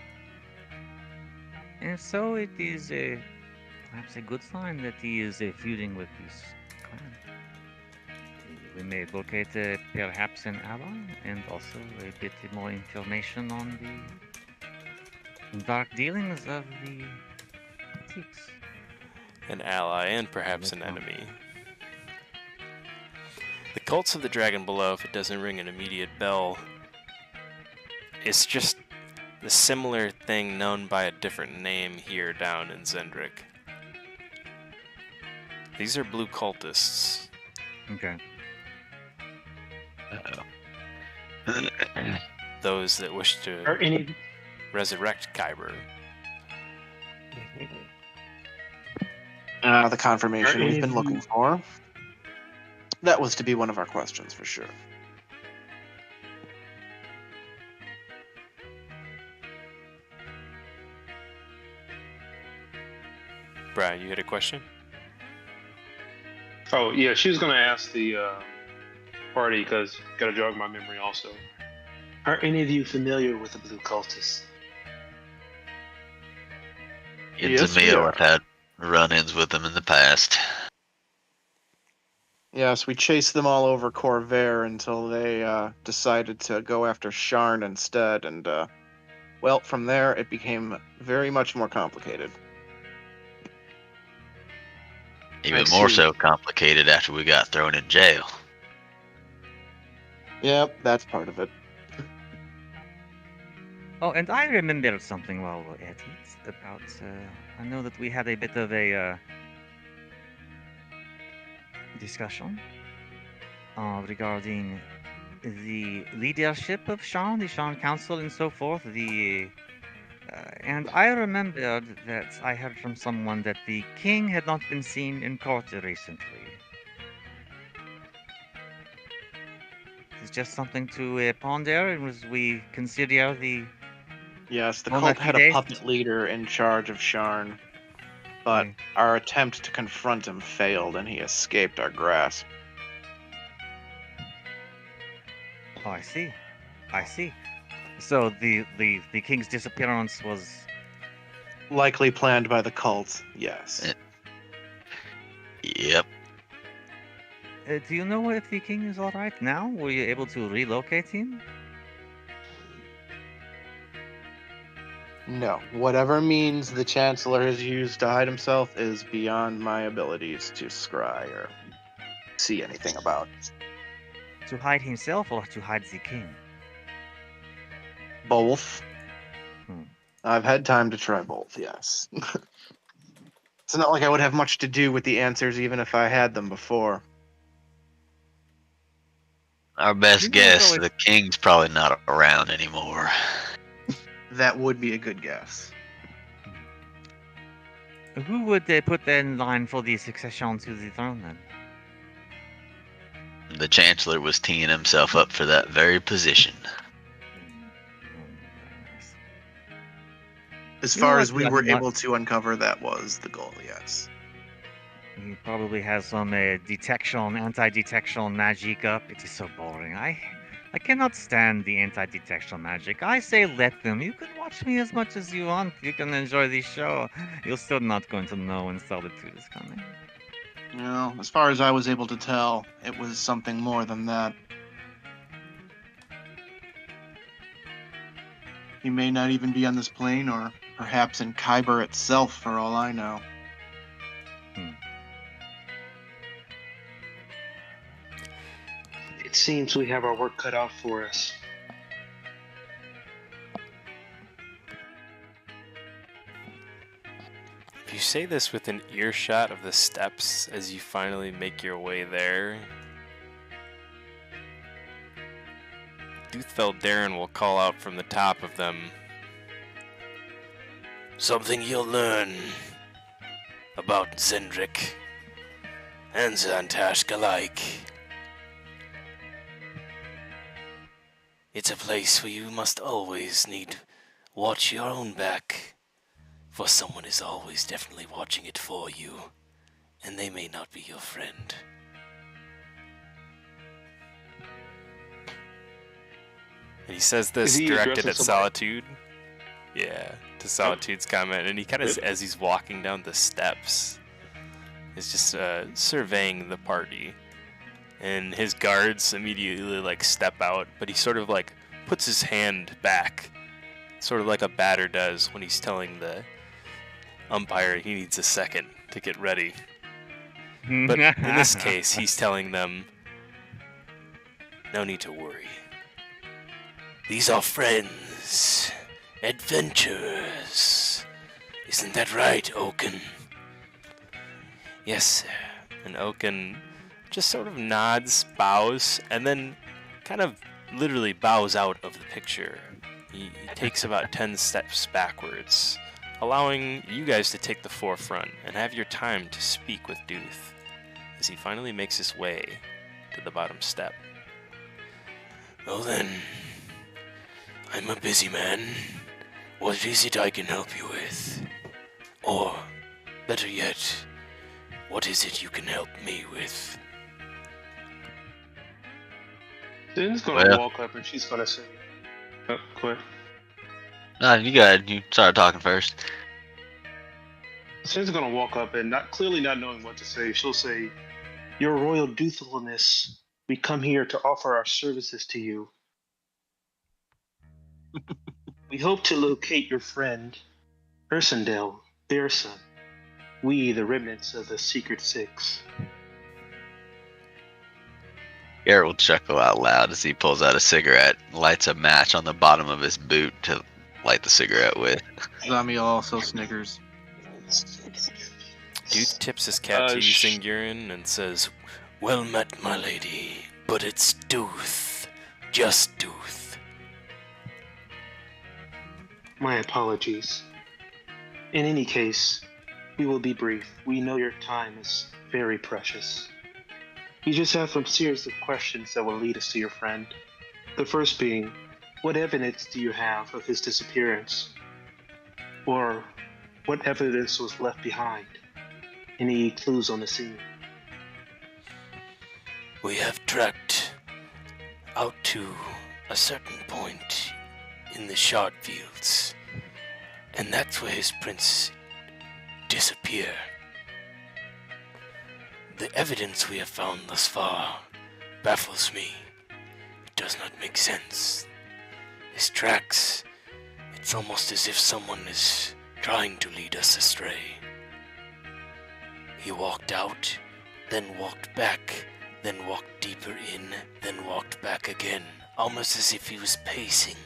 And so it is perhaps a good sign that he is feuding with this clan. We may locate perhaps an ally, and also a bit more information on the dark dealings of the Antiques. An ally and perhaps an enemy. The cults of the dragon below, if it doesn't ring an immediate bell, it's just the similar thing known by a different name here down in Zendrick. These are blue cultists. Okay. Those that wish to resurrect Kyber. The confirmation we've been looking for. That was to be one of our questions for sure. Brian, you had a question? Oh yeah, she was gonna ask the party because gotta jog my memory also. Are any of you familiar with the blue cultists? It's a meal. I've had run-ins with them in the past. Yes, we chased them all over Corvair until they decided to go after Sharn instead, and well, from there it became very much more complicated. Even more so complicated after we got thrown in jail. Yep, that's part of it. Oh, and I remembered something while we're at it about. I know that we had a bit of a discussion regarding the leadership of Sean, the Sean Council, and so forth. And I remembered that I heard from someone that the king had not been seen in court recently. It's just something to ponder as we consider the Yes, the monarchy cult had a days. puppet leader in charge of Sharn, but Okay. our attempt to confront him failed and he escaped our grasp. Oh, I see. I see. So the king's disappearance was Likely planned by the cult, yes. Yep. do you know if the king is all right now? Were you able to relocate him? No, whatever means the Chancellor has used to hide himself is beyond my abilities to scry or see anything about. To hide himself or to hide the king? Both. Hmm. I've had time to try both, yes. It's not like I would have much to do with the answers even if I had them before. Our best You know, guess, though, the king's probably not around anymore. That would be a good guess. who would they put in line for the succession to the throne then? The Chancellor was teeing himself up for that very position. As You know far what, as we I were mean, able to uncover, that was the goal, yes. He probably has some detection, anti-detection magic up. It is so boring. I cannot stand the anti-detection magic. I say let them. You can watch me as much as you want. You can enjoy the show. You're still not going to know when Solitude is coming. No, as far as I was able to tell, it was something more than that. He may not even be on this plane, or perhaps in Kyber itself, for all I know. It seems we have our work cut out for us. If you say this with an earshot of the steps as you finally make your way there, Doothfell Darren will call out from the top of them. Something you'll learn about Zendrick and Xantashk alike. It's a place where you must always need watch your own back, for someone is always definitely watching it for you, and they may not be your friend. And he says this Is he directed addressing at somebody? Solitude. Yeah, to Solitude's comment, and he kind of, as he's walking down the steps, is just surveying the party. And his guards immediately like step out, but he sort of like puts his hand back, sort of like a batter does when he's telling the umpire he needs a second to get ready. But in this case, he's telling them, no need to worry. These are friends, adventurers. Isn't that right, Oaken? Yes, sir. And Oaken just sort of nods, bows, and then kind of literally bows out of the picture. He takes about 10 steps backwards, allowing you guys to take the forefront and have your time to speak with Dooth as he finally makes his way to the bottom step. Well then, I'm a busy man. What is it I can help you with? Or, better yet, what is it you can help me with? Sin's gonna walk up and she's gonna say, "Oh, go ahead." No, you go ahead. You started talking first. Sin's gonna walk up and clearly not knowing what to say, she'll say, "Your Royal Duthfulness, we come here to offer our services to you. We hope to locate your friend, Ursendale, their son. We, the remnants of the Secret Six." Garrett will chuckle out loud as he pulls out a cigarette, lights a match on the bottom of his boot to light the cigarette with. Zamiel also sniggers. Dude tips his cap to you, Singurin, and says, Well met, my lady, but it's Dooth. Just Dooth. My apologies. In any case, we will be brief. We know your time is very precious. We just have some series of questions that will lead us to your friend. The first being, what evidence do you have of his disappearance? Or what evidence was left behind? Any clues on the scene? We have tracked out to a certain point in the shard fields, and that's where his prints disappear. The evidence we have found thus far baffles me. It does not make sense. His tracks, it's almost as if someone is trying to lead us astray. He walked out, then walked back, then walked deeper in, then walked back again, almost as if he was pacing.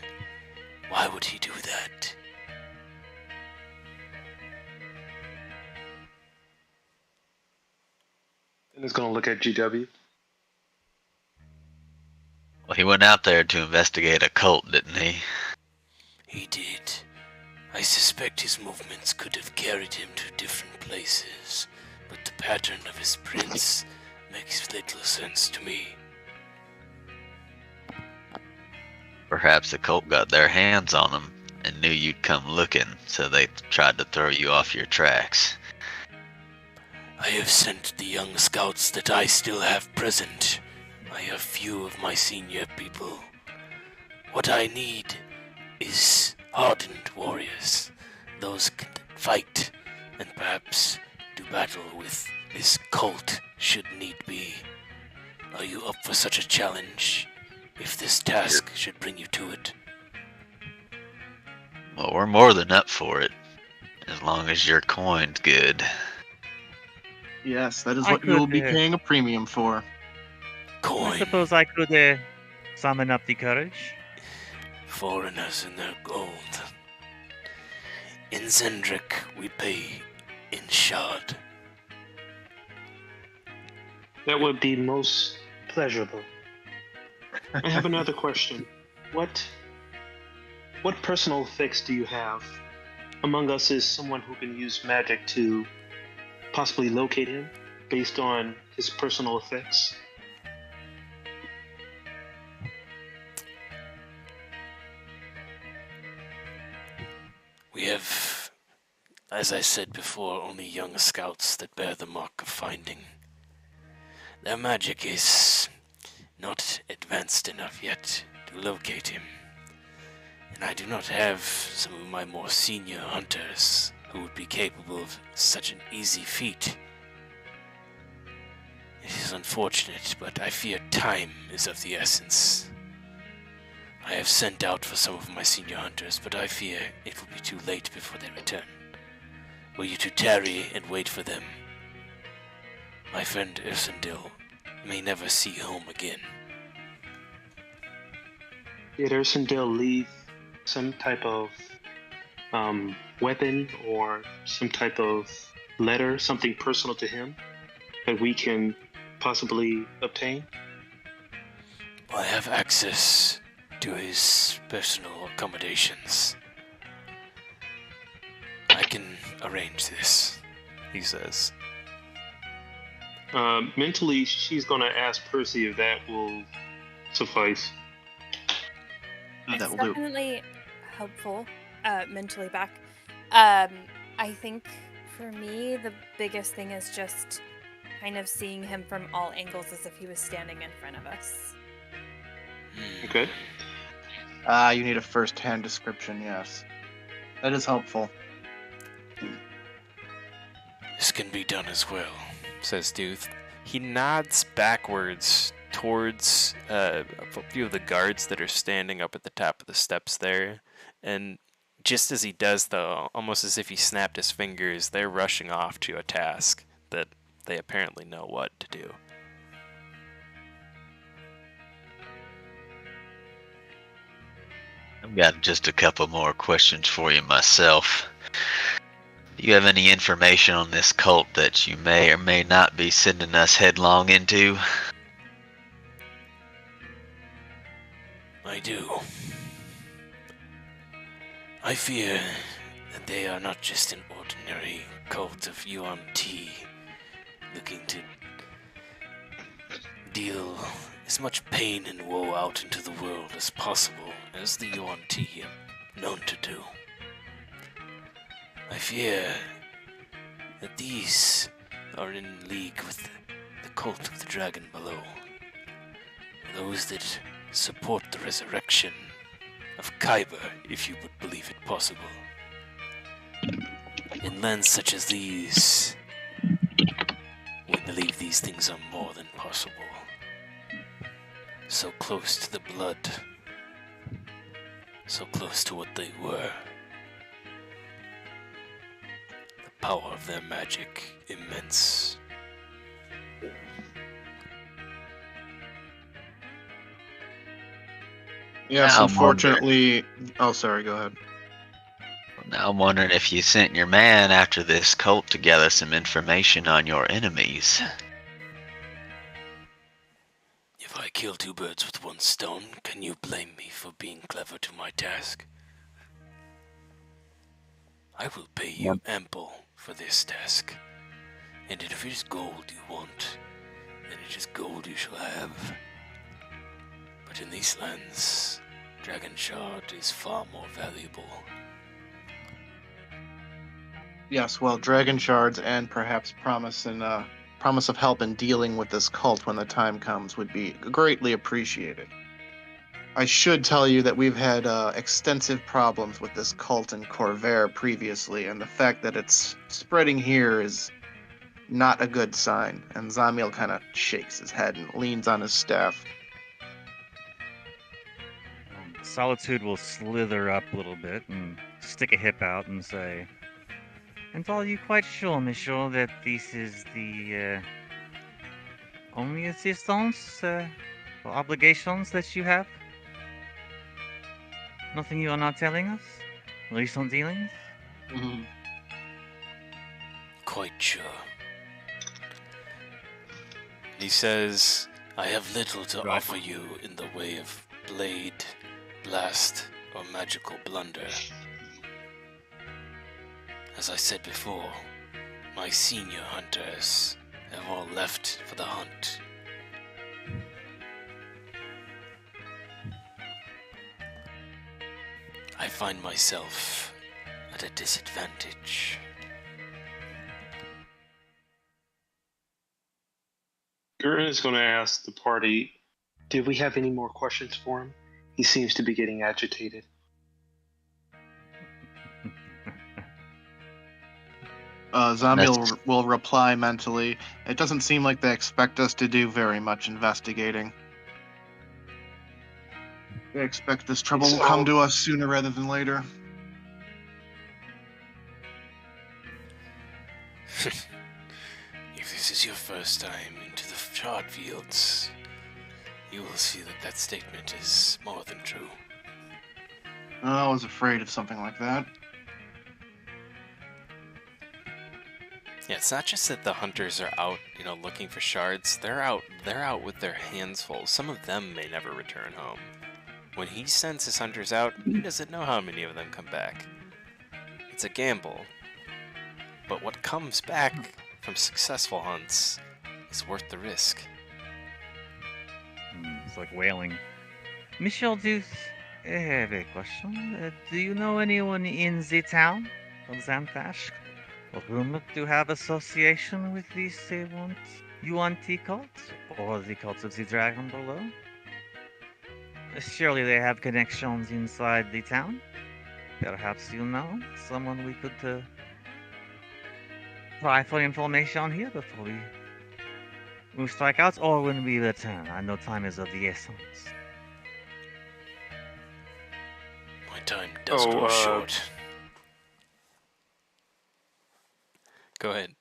Why would he do that? And is going to look at GW. Well, he went out there to investigate a cult, didn't he? He did. I suspect his movements could have carried him to different places, but the pattern of his prints makes little sense to me. Perhaps the cult got their hands on him and knew you'd come looking, so they tried to throw you off your tracks. I have sent the young scouts that I still have present. I have few of my senior people. What I need is hardened warriors, those who can fight and perhaps do battle with this cult should need be. Are you up for such a challenge, if this task should bring you to it? Well, we're more than up for it, as long as your coin's good. Yes, that is I what you will be could, paying a premium for. Coin. I suppose I could summon up the courage. Foreigners and their gold. In Zendrick, we pay in shard. That would be most pleasurable. I have another question. What personal effects do you have? Among us is someone who can use magic to possibly locate him based on his personal effects. We have, as I said before, only young scouts that bear the mark of finding. Their magic is not advanced enough yet to locate him. And I do not have some of my more senior hunters who would be capable of such an easy feat. It is unfortunate, but I fear time is of the essence. I have sent out for some of my senior hunters, but I fear it will be too late before they return. Were you to tarry and wait for them, my friend Ursendil may never see home again. Did Ursendil leave some type of weapon or some type of letter, something personal to him that we can possibly obtain? I have access to his personal accommodations. I can arrange this, he says. Mentally, she's going to ask Percy if that will suffice. It's That will do. definitely helpful, mentally back. I think for me, the biggest thing is just kind of seeing him from all angles as if he was standing in front of us. Okay. You need a first-hand description, yes. That is helpful. This can be done as well, says Dooth. He nods backwards towards a few of the guards that are standing up at the top of the steps there. And just as he does, though, almost as if he snapped his fingers, they're rushing off to a task that they apparently know what to do. I've got just a couple more questions for you myself. Do you have any information on this cult that you may or may not be sending us headlong into? I do. I fear that they are not just an ordinary cult of UNT looking to deal as much pain and woe out into the world as possible, as the UNT are known to do. I fear that these are in league with the cult of the dragon below. Those that support the resurrection of Kyber, if you would believe it possible. In lands such as these, we believe these things are more than possible. So close to the blood, so close to what they were. The power of their magic, immense. Yes, Now I'm unfortunately. Oh, sorry. Go ahead. Now I'm wondering if you sent your man after this cult to gather some information on your enemies. If I kill two birds with one stone, can you blame me for being clever to my task? I will pay you ample for this task, and if it is gold you want, then it is gold you shall have. But in these lands, Dragon Shard is far more valuable. Yes, well, dragon shards and perhaps promise of help in dealing with this cult when the time comes would be greatly appreciated. I should tell you that we've had extensive problems with this cult in Corvair previously, and the fact that it's spreading here is not a good sign. And Zamiel kind of shakes his head and leans on his staff. Solitude will slither up a little bit and stick a hip out and say, "And are you quite sure, monsieur, that this is the only assistance or obligations that you have? Nothing you are not telling us? Recent dealings?" Mhm. Quite sure. He says, I have little to offer you in the way of blade, blast, or magical blunder. As I said before, my senior hunters have all left for the hunt. I find myself at a disadvantage. Gurren is going to ask the party, Did we have any more questions for him? He seems to be getting agitated. Zamiel will reply mentally. It doesn't seem like they expect us to do very much investigating. They expect this trouble will come to us sooner rather than later. If this is your first time into the Shard Fields, you will see that that statement is more than true. I was afraid of something like that. Yeah, it's not just that the hunters are out, looking for shards. They're out with their hands full. Some of them may never return home. When he sends his hunters out, he doesn't know how many of them come back. It's a gamble. But what comes back from successful hunts is worth the risk. It's like wailing. Michel Deuce, I have a question. Do you know anyone in the town of Xanthash rumored to have association with this UNT cult or the cult of the dragon below? Surely they have connections inside the town. Perhaps you know someone we could try for information here before we strike out, or when we return. I know time is of the essence. My time does grow short. Go ahead.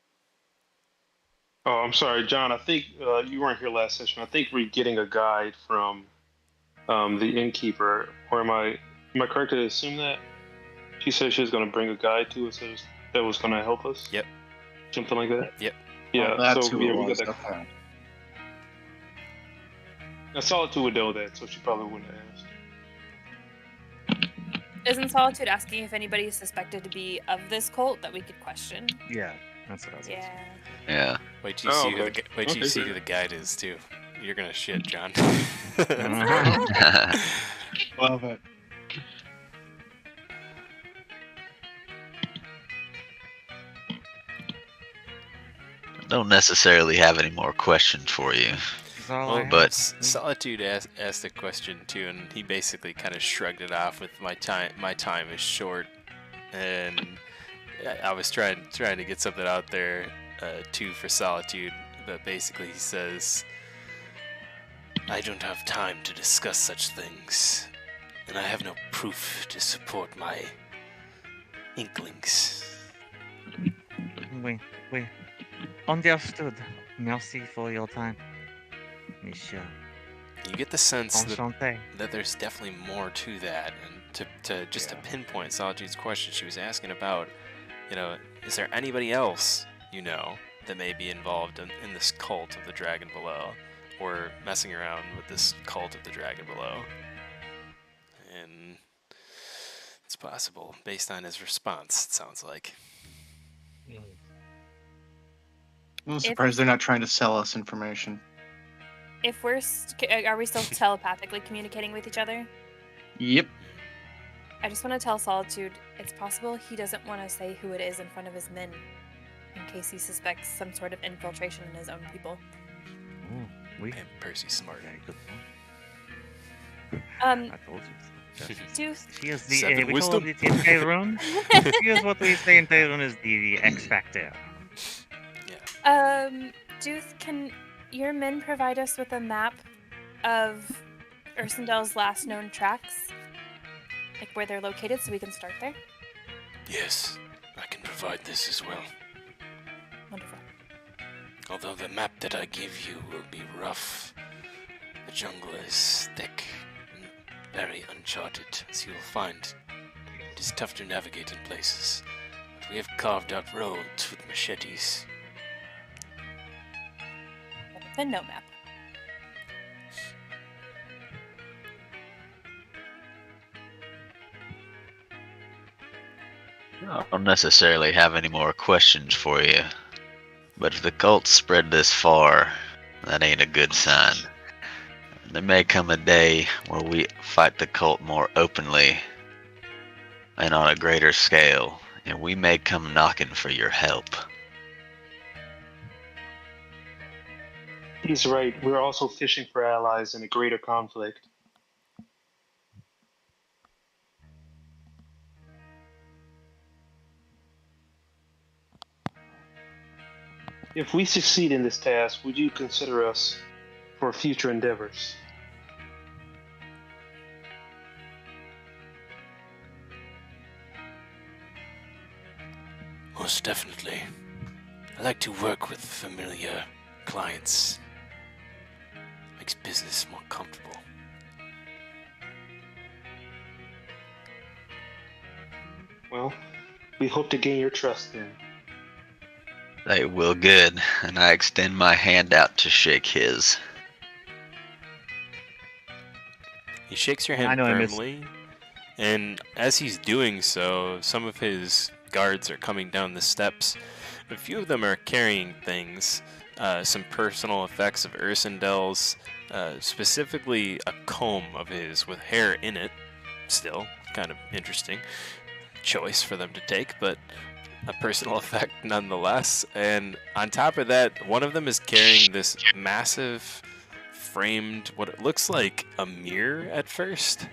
Oh, I'm sorry, John. I think you weren't here last session. I think we're getting a guide from the innkeeper. Or am I correct to assume that? She said she was going to bring a guide to us that was gonna help us. Yep. Something like that. Yep. Yeah. Oh, that's so who yeah, it we was. got that. Okay. Now Solitude would know that, so she probably wouldn't have asked. Isn't Solitude asking if anybody is suspected to be of this cult that we could question? Yeah, that's what I was asking. Yeah. Yeah. Wait till you Oh, see okay. wait till you Okay, see fair. who the guide is too. You're gonna shit, John. Love it. Don't necessarily have any more questions for you. That's all I Well, have. but- Solitude asked a question too, and he basically kind of shrugged it off with my time is short, and I was trying to get something out there too for Solitude, but basically he says, I don't have time to discuss such things, and I have no proof to support my inklings. We understood. Merci for your time, Monsieur. You get the sense Enchanté. that there's definitely more to that, and to pinpoint Solitude's question, she was asking about, is there anybody else that may be involved in this cult of the Dragon Below, or messing around with this cult of the Dragon Below? And it's possible, based on his response, it sounds like. I'm surprised they're not trying to sell us information. If we're, are we still telepathically communicating with each other? Yep. I just want to tell Solitude it's possible he doesn't want to say who it is in front of his men, in case he suspects some sort of infiltration in his own people. We Man, Percy's smart. very good point. Um, I told you. Deuce, She is the Seven we wisdom. call it in Tyrone. Here's what we say in Tyrone is the X factor. Deuce, can your men provide us with a map of Ursindel's last known tracks? Like where they're located so we can start there? Yes, I can provide this as well. Wonderful. Although the map that I give you will be rough, the jungle is thick and very uncharted, as you will find. It is tough to navigate in places, but we have carved out roads with machetes. Then no map. I don't necessarily have any more questions for you, but if the cult spread this far, that ain't a good sign. There may come a day where we fight the cult more openly and on a greater scale, and we may come knocking for your help. He's right. We're also fishing for allies in a greater conflict. If we succeed in this task, would you consider us for future endeavors? Most definitely. I like to work with familiar clients. Makes business more comfortable. Well, we hope to gain your trust then. They will good, and I extend my hand out to shake his. He shakes your I hand know I missed- firmly, and as he's doing so, some of his guards are coming down the steps. A few of them are carrying things, some personal effects of Ursindel's, specifically a comb of his with hair in it. Still, kind of interesting choice for them to take, but a personal effect nonetheless. And on top of that, one of them is carrying this massive framed, what it looks like a mirror at first,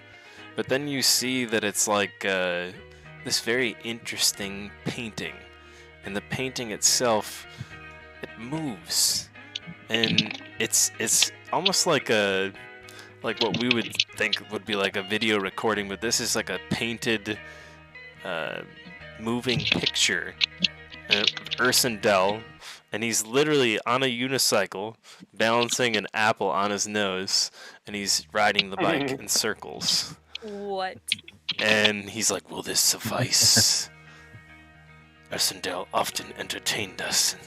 but then you see that it's like this very interesting painting, and the painting itself, it moves, and it's almost like what we would think would be like a video recording, but this is like a painted moving picture of Ursindel, and he's literally on a unicycle balancing an apple on his nose, and he's riding the bike in circles. What? And he's like, will this suffice? Ursendale often entertained us in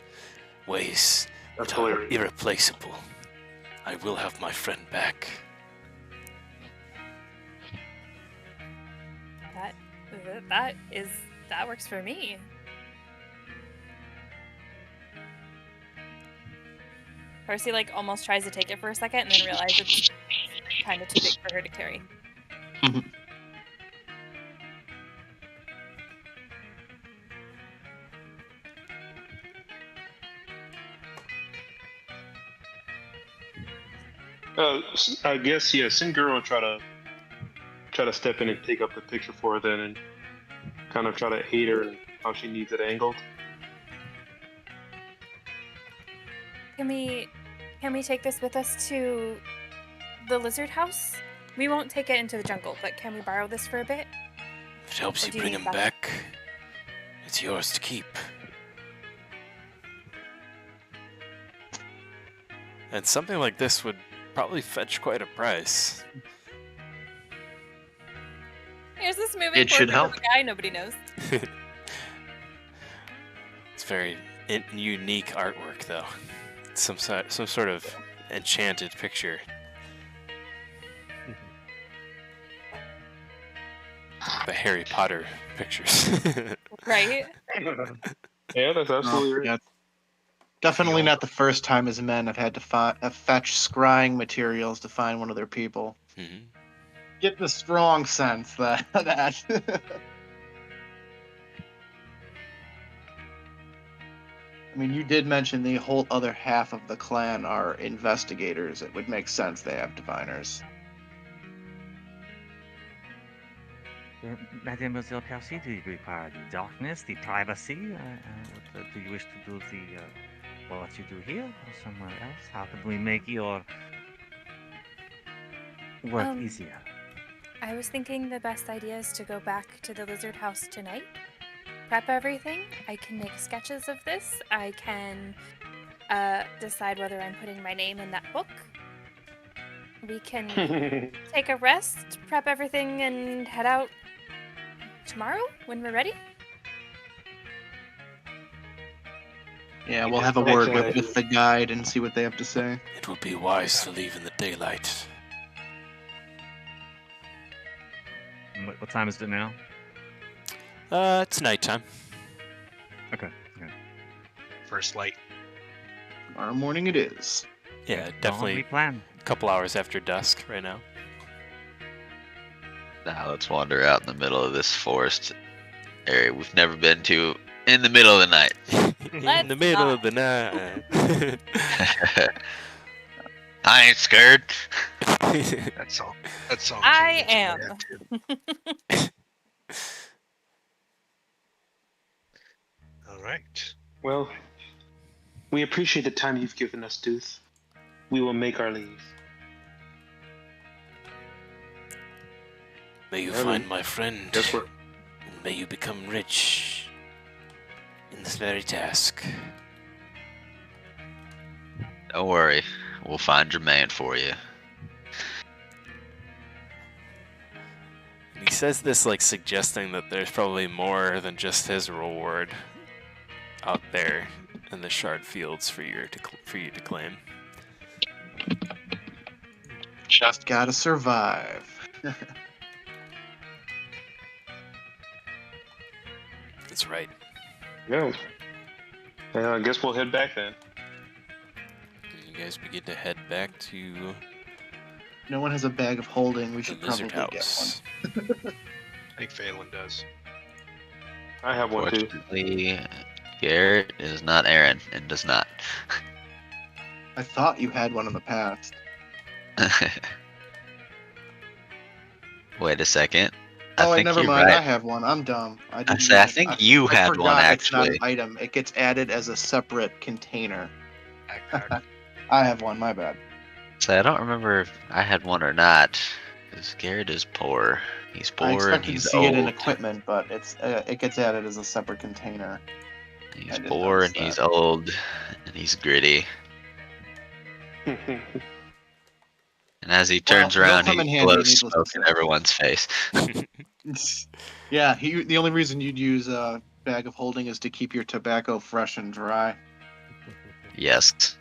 ways That's that are hilarious. irreplaceable. I will have my friend back. That works for me. Percy like almost tries to take it for a second and then realizes it's kind of too big for her to carry. I guess send girl and try to step in and take up the picture for her then, and kind of try to aid her in how she needs it angled. Can we take this with us to the lizard house? We won't take it into the jungle, but can we borrow this for a bit? If it helps Or you do you bring need him that? back, it's yours to keep. And something like this would probably fetch quite a price. Here's this moving It should portrait of help. a guy nobody knows. It's very unique artwork, though. It's some sort of enchanted picture. The Harry Potter pictures. Right? Yeah, that's absolutely right. Yeah. Definitely not the first time as men have had to fetch scrying materials to find one of their people. Mhm. Get the strong sense that I mean, you did mention the whole other half of the clan are investigators. It would make sense they have diviners. Mademoiselle Percy, do you require the darkness, the privacy? Do you wish to do what you do here or somewhere else? How can we make your work easier? I was thinking the best idea is to go back to the lizard house tonight. Prep everything. I can make sketches of this. I can decide whether I'm putting my name in that book. We can take a rest, prep everything, and head out tomorrow when we're ready. Yeah, we'll have a word with the guide and see what they have to say. It would be wise to leave in the daylight. What time is it now? It's nighttime. Okay. First light. Tomorrow morning it is. Yeah, We definitely plan. a couple hours after dusk right now. Now let's wander out in the middle of this forest area we've never been to in the middle of the night. In the middle of the night. I ain't scared. That's all. That's all. I am. All right. Well, we appreciate the time you've given us, Duth. We will make our leave. May you Yeah, find man. my friend. Guess what? And may you become rich in this very task. Don't worry, we'll find your man for you. He says this like suggesting that there's probably more than just his reward out there in the shard fields for you to claim. Just gotta survive. That's right. Yeah. I guess we'll head back then. And you guys begin to head back to No one has a bag of holding. We the should lizard probably house. get one. I think Phelan does. I have one too. Fortunately, Garrett is not Aaron and does not. I thought you had one in the past. Wait a second. Oh, think never you're mind. I right. have one. I'm dumb. I think you had one forgot it's not actually. an item. It gets added as a separate container. Backpack. I have one. My bad. So I don't remember if I had one or not. Because Garrett is poor. He's I poor and expected to he's see old. it in equipment, but it gets added as a separate container. He's I didn't poor notice and he's that. old and he's gritty. And as he turns Well, they'll around, come in he handy, blows needless to smoke in say. everyone's face. Yeah, the only reason you'd use bag of holding is to keep your tobacco fresh and dry. Yes.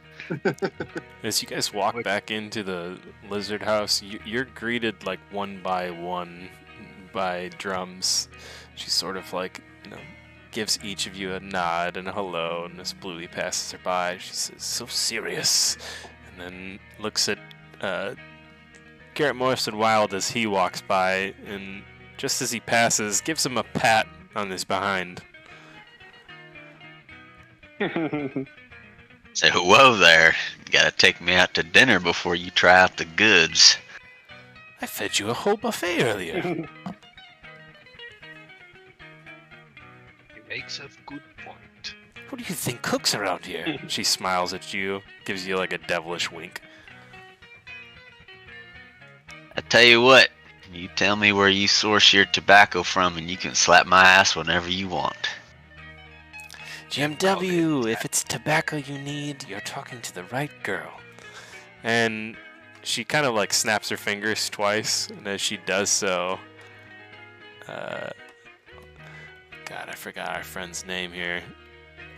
As you guys walk back into the lizard house, you're greeted like one by Drums. She sort of like, gives each of you a nod and a hello, and as Bluey passes her by, she says, "So serious," and then looks at Garrett Morrison Wild as he walks by, and just as he passes, gives him a pat on his behind. Say, whoa there. You gotta take me out to dinner before you try out the goods. I fed you a whole buffet earlier. He makes a good point. Who do you think cooks around here? She smiles at you, gives you like a devilish wink. I tell you what, you tell me where you source your tobacco from and you can slap my ass whenever you want. GMW, if it's tobacco you need, you're talking to the right girl. And she kind of like snaps her fingers twice, and as she does so, God, I forgot our friend's name here.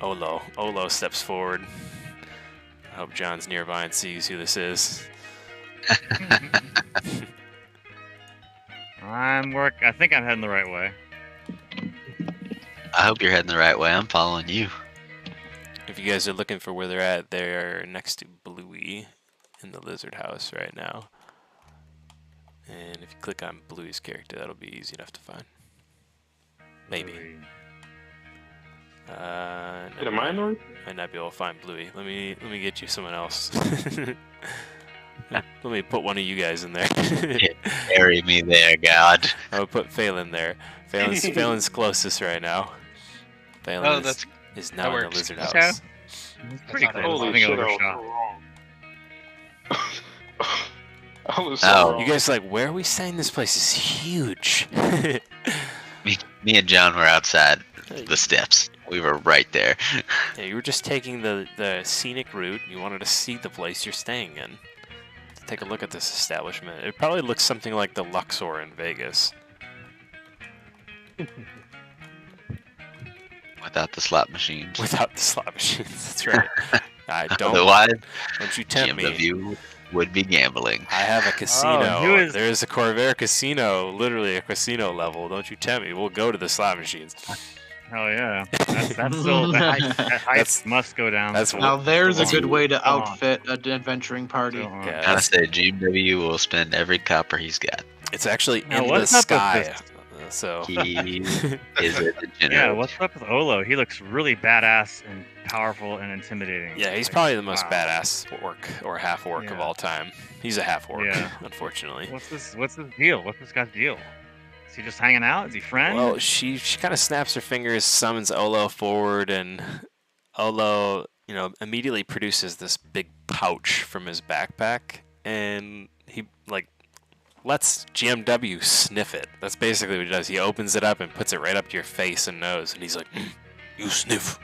Olo. Olo steps forward. I hope John's nearby and sees who this is. I think I'm heading the right way. I hope you're heading the right way. I'm following you. If you guys are looking for where they're at, they're next to Bluey in the lizard house right now. And if you click on Bluey's character, that'll be easy enough to find. Maybe. Am I in the right? Might not be able to find Bluey. Let me get you someone else. Let me put one of you guys in there. Carry me there, God. I'll put Phelan there. Phelan's closest right now. Phelan is now in the lizard house. Okay. It's pretty close. Holy I think shit, I was overshot. so wrong. I was so wrong. You guys like, where are we saying this place is huge? Me and John were outside the steps. We were right there. Yeah, you were just taking the scenic route. You wanted to see the place you're staying in. Take a look at this establishment. It probably looks something like the Luxor in Vegas. Without the slot machines. Without the slot machines, that's right. Otherwise, don't you tempt me. GMW would be gambling. I have a casino. There is a Corvair casino, literally a casino level. Don't you tempt me. We'll go to the slot machines. Hell yeah. That's still that must go down. Now there's a good way to outfit an adventuring party. I say GMW will spend every copper he's got. It's actually Now, in the what's up with sky. this? So He is a degenerate. Yeah, what's up with Olo? He looks really badass and powerful and intimidating. yeah, he's Like, probably the most wow. badass orc or half orc of Yeah. all time. He's a half orc, Yeah. unfortunately. What's his deal? What's this guy's deal? Is he just hanging out? Is he friend? Well, she kind of snaps her fingers, summons Olo forward, and Olo, immediately produces this big pouch from his backpack, and he lets GMW sniff it. That's basically what he does. He opens it up and puts it right up to your face and nose, and he's like, "You sniff."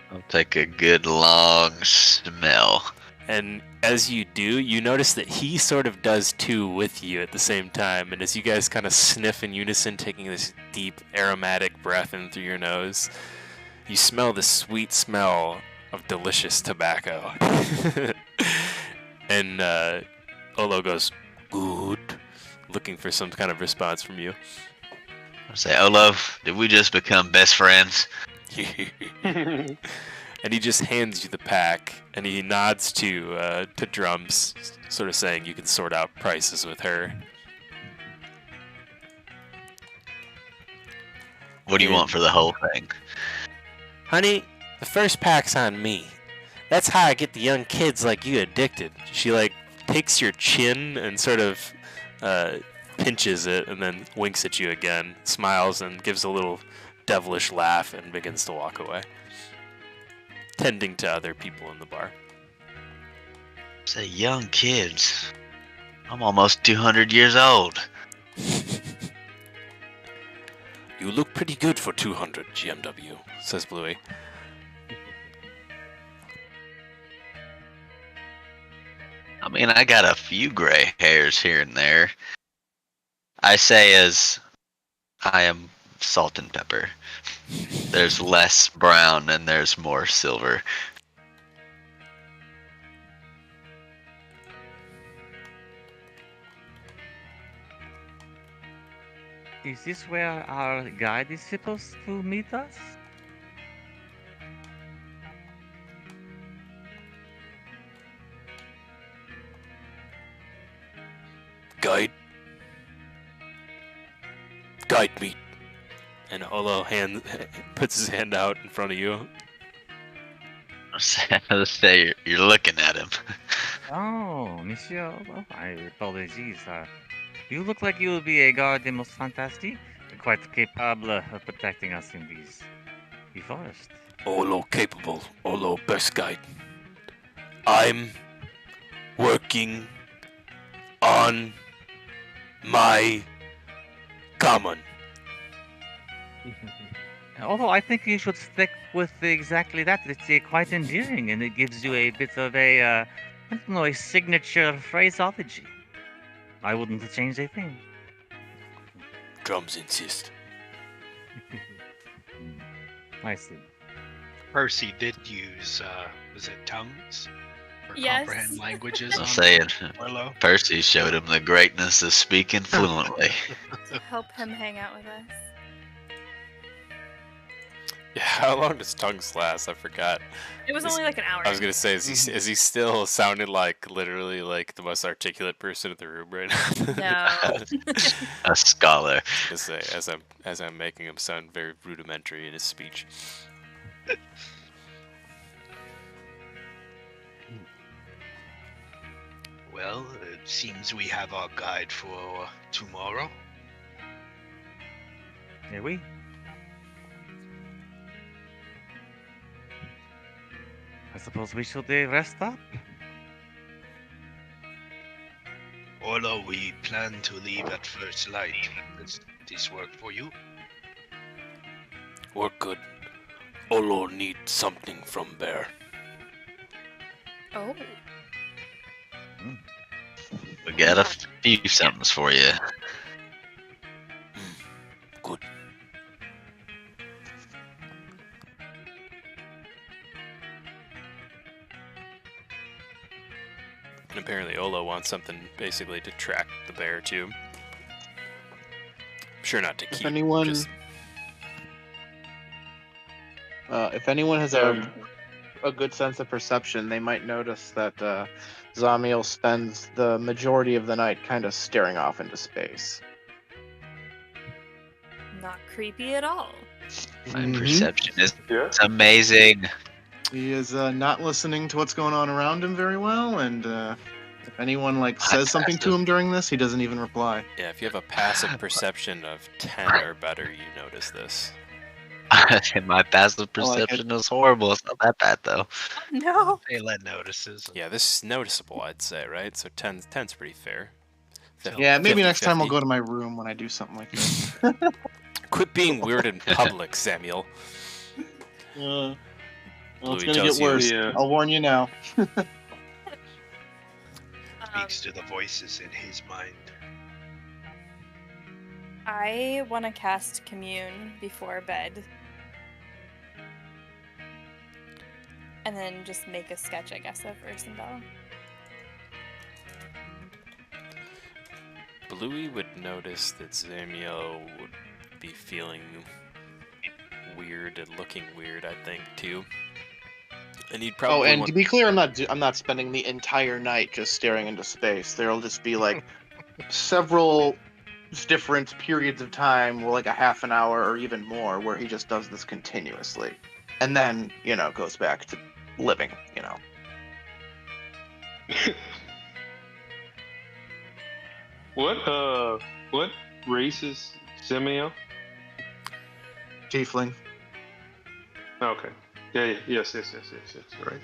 I'll take a good long smell. And as you do, you notice that he sort of does too with you at the same time. And as you guys kind of sniff in unison, taking this deep aromatic breath in through your nose, you smell the sweet smell of delicious tobacco. And Olo goes, "Good," looking for some kind of response from you. I say, Olo, did we just become best friends? And he just hands you the pack, and he nods to Drums, sort of saying you can sort out prices with her. What do you want for the whole thing? Honey, the first pack's on me. That's how I get the young kids like you addicted. She takes your chin and sort of pinches it, and then winks at you again, smiles, and gives a little devilish laugh, and begins to walk away, tending to other people in the bar. Say, young kids. I'm almost 200 years old. You look pretty good for 200, GMW, Says Bluey. I mean, I got a few gray hairs here and there. I say as I am salt and pepper. There's less brown and there's more silver. Is this where our guide is supposed to meet us? Guide me. And Olo puts his hand out in front of you. Say you're looking at him. Oh, Monsieur, well, I apologies. You look like you will be a guard de most fantastique, quite capable of protecting us in the forest. Olo capable. Olo best guide. I'm working on my common. Although I think you should stick with exactly that. It's quite endearing, and it gives you a bit of a, I don't know, a signature phraseology. I wouldn't change a thing. Drums insist. I see. Percy did use, was it tongues? Or Yes. comprehend languages I'm on saying, Orlo? Percy showed him the greatness of speaking fluently. To help him hang out with us. Yeah, how long does tongues last? I forgot. It was only like an hour. I was gonna say, is he still sounding like literally like the most articulate person in the room right now? No. A scholar. I was gonna say, as I'm making him sound very rudimentary in his speech. Well, it seems we have our guide for tomorrow. Here we. I suppose we should rest up. Orlo, we plan to leave at first light. Does this work for you? We're good. Olo needs something from Bear. Oh. We got a few somethings for you. Good. And apparently Olo wants something basically to track the bear too. I'm sure not to If keep. anyone, Just... if anyone has a good sense of perception, they might notice that Zamiel spends the majority of the night kind of staring off into space. Not creepy at all. My perception is Yeah. it's amazing. He is not listening to what's going on around him very well, and if anyone says something to him during this, he doesn't even reply. Yeah, if you have a passive perception of 10 or better, you notice this. My passive perception is horrible. It's not that bad though. No. Phelan notices. Yeah, this is noticeable, I'd say, right? So 10's pretty fair. Yeah, maybe next time I'll 50-50. go to my room when I do something like this. Quit being weird in public, Samuel. Well, it's Bluey gonna tells get worse. you. I'll warn you now. Speaks to the voices in his mind. I want to cast Commune before bed. And then just make a sketch, I guess, of Ursendal. Bluey would notice that Samuel would be feeling weird and looking weird, I think, too. And he'd probably Oh, and want... to be clear, I'm not spending the entire night just staring into space. There'll just be several different periods of time, like a half an hour or even more, where he just does this continuously, and then goes back to living. What race is Simeo? Tiefling. Okay. Yeah. Yes. Right.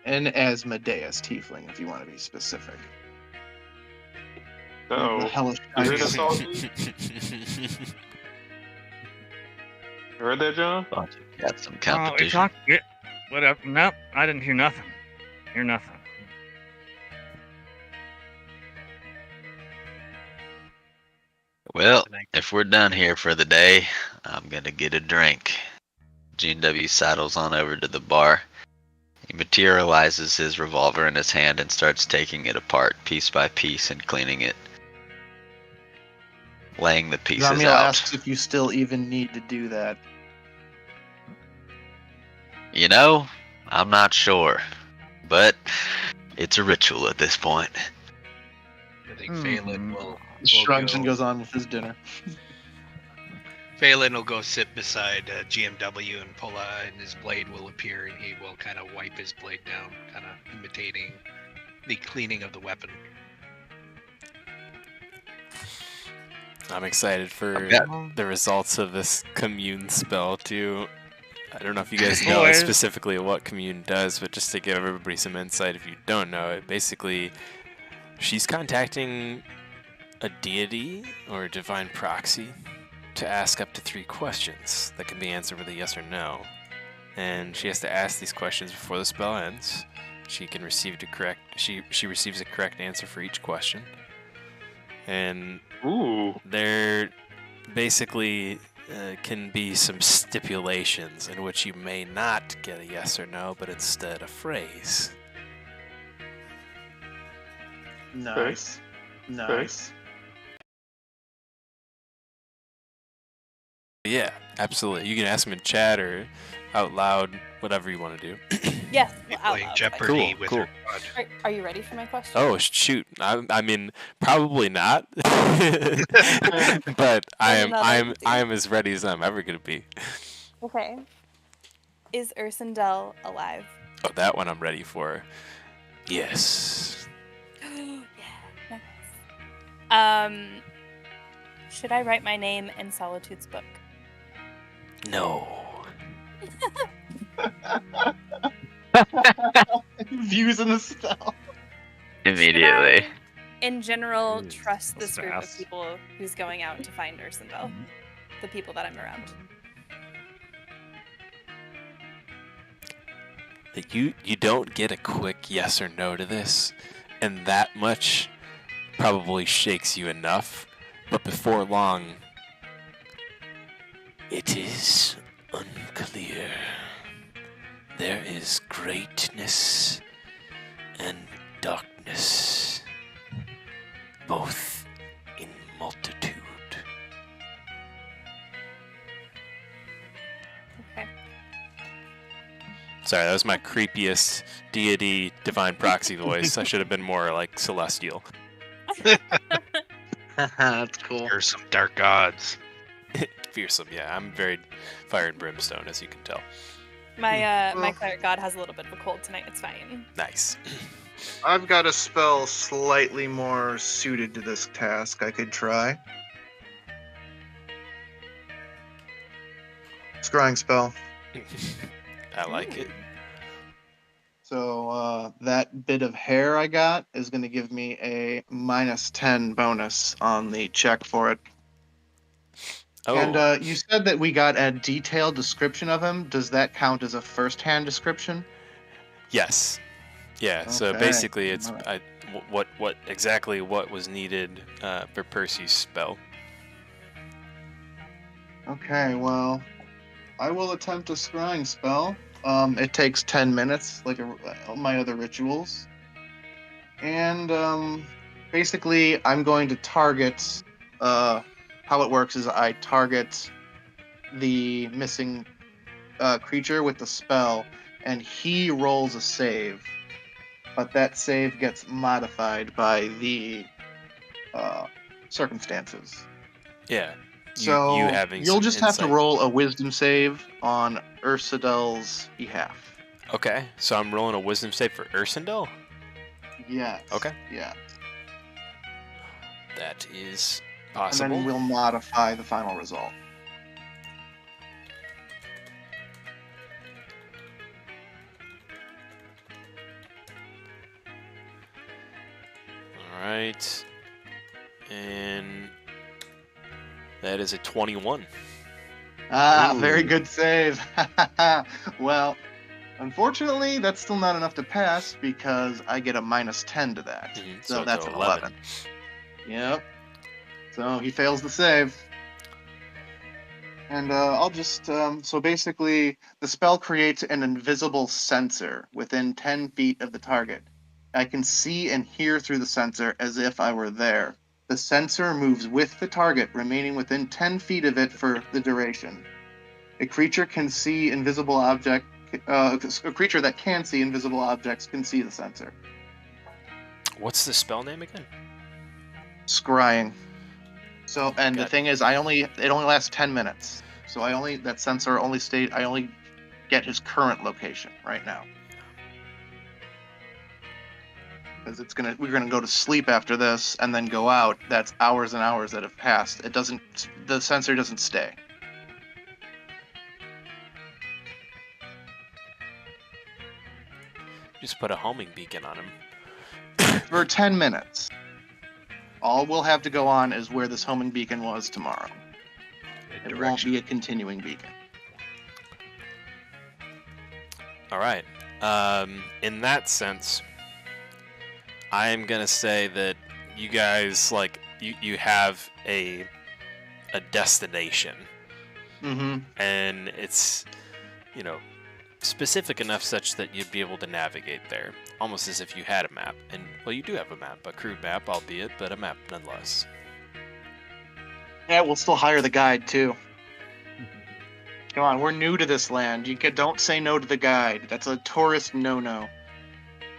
And Asmodeus Tiefling, if you want to be specific. Oh. The hellish Is it a eyes. salty? You heard that, John? Thought you got some Oh, competition. Whatever. Nope, I didn't hear nothing. Hear nothing. Well, if we're done here for the day, I'm gonna get a drink. G&W sidles on over to the bar. He materializes his revolver in his hand and starts taking it apart piece by piece and cleaning it. Laying the pieces Zamiel out. asks if you still even need to do that. You know, I'm not sure. But it's a ritual at this point. I think Phelan will Shrugs go. and goes on with his dinner. Phelan will go sit beside GMW and pull and his blade will appear and he will kind of wipe his blade down, kind of imitating the cleaning of the weapon. I'm excited for the results of this commune spell too. I don't know if you guys know specifically what commune does, but just to give everybody some insight, if you don't know it, basically she's contacting a deity or a divine proxy to ask up to 3 questions that can be answered with a yes or no. And she has to ask these questions before the spell ends. She can receive she receives a correct answer for each question. And there basically can be some stipulations in which you may not get a yes or no, but instead a phrase. Nice. Nice. Yeah, absolutely. You can ask them in chat or out loud, whatever you want to do. Yes, playing Jeopardy with her god. Are you ready for my question? Oh shoot! I mean, probably not, but I am as ready as I'm ever gonna be. Okay. Is Ursindel alive? Oh, that one I'm ready for. Yes. Yeah, nice. Should I write my name in Solitude's book? No. Views in the spell. Immediately. Should I, in general, trust this group of people who's going out to find Ursindel? The people that I'm around. That you don't get a quick yes or no to this, and that much probably shakes you enough, but before long, it is unclear. There is greatness and darkness, both in multitude. Okay. Sorry, that was my creepiest deity divine proxy voice. I should have been more like celestial. That's cool. There's some dark gods. Fearsome, yeah. I'm very fire and brimstone, as you can tell. My cleric god has a little bit of a cold tonight. It's fine. Nice. I've got a spell slightly more suited to this task I could try. Scrying spell. I like it. So that bit of hair I got is going to give me a -10 bonus on the check for it. Oh. And you said that we got a detailed description of him. Does that count as a first-hand description? Yes. Yeah. So Okay. basically, it's what exactly what was needed for Percy's spell. Okay. Well, I will attempt a scrying spell. It takes 10 minutes, like my other rituals. And basically, I'm going to target. How it works is I target the missing creature with the spell, and he rolls a save. But that save gets modified by the circumstances. Yeah. So having you'll some just have to insight. roll a wisdom save on Ursidel's behalf. Okay. So I'm rolling a wisdom save for Ursindel? Yes. Okay. Yeah. That is And possible. then we'll modify the final result. All right. And that is a 21. Ah, Ooh. very good save. Well, unfortunately, that's still not enough to pass because I get a -10 to that. Mhm, So so that's it's an 11. Yep. So he fails the save. And I'll just, so basically, the spell creates an invisible sensor within 10 feet of the target. I can see and hear through the sensor as if I were there. The sensor moves with the target, remaining within 10 feet of it for the duration. A creature can see invisible object. A creature that can see invisible objects can see the sensor. What's the spell name again? Scrying. So, and the Got thing is, it only lasts 10 minutes. So that sensor only I only get his current location right now. Because we're gonna go to sleep after this and then go out. That's hours and hours that have passed. The sensor doesn't stay. Just put a homing beacon on him. For 10 minutes. All we'll have to go on is where this homing beacon was tomorrow. It won't be a continuing beacon. All right. In that sense, I am gonna say that you guys you have a destination, and it's specific enough such that you'd be able to navigate there, almost as if you had a map. And well, you do have a map, a crude map, albeit, but a map nonetheless. Yeah, we'll still hire the guide too. Come on, we're new to this land. Don't say no to the guide. That's a tourist no-no.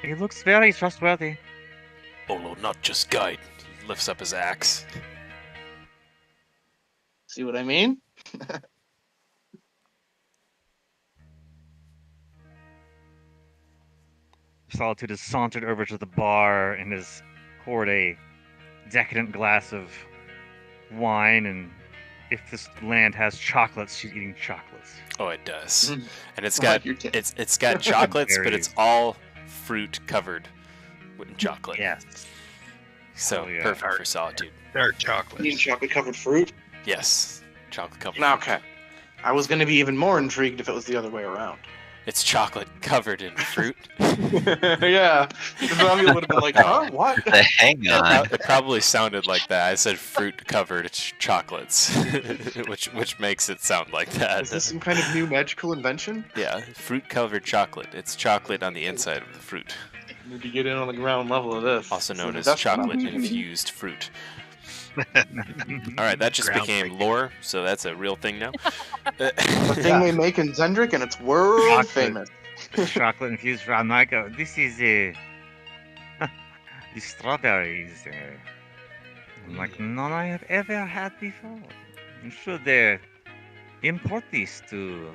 He looks very trustworthy. Oh no, not just guide. He lifts up his axe. See what I mean? Solitude has sauntered over to the bar and has poured a decadent glass of wine, and if this land has chocolates, she's eating chocolates. Oh, it does. And it's got chocolates, but it's Berries. all fruit covered with chocolate. Yes. So perfect for Solitude. Dark chocolate. You mean chocolate-covered fruit? Yes, chocolate covered. Okay. I was going to be even more intrigued if it was the other way around. It's chocolate covered in fruit. Yeah. Zombie would have been like, huh? What? Hang on. It probably sounded like that. I said fruit covered chocolates, which makes it sound like that. Is this some kind of new magical invention? Yeah, fruit covered chocolate. It's chocolate on the inside of the fruit. Need to get in on the ground level of this. Also known as That's chocolate not- infused fruit. All right, that just became lore, so that's a real thing now. The thing they make in Zendrick, and it's world Chocolate. famous. Chocolate infused from Michael. This is the strawberries. Like none I have ever had before. You should import these to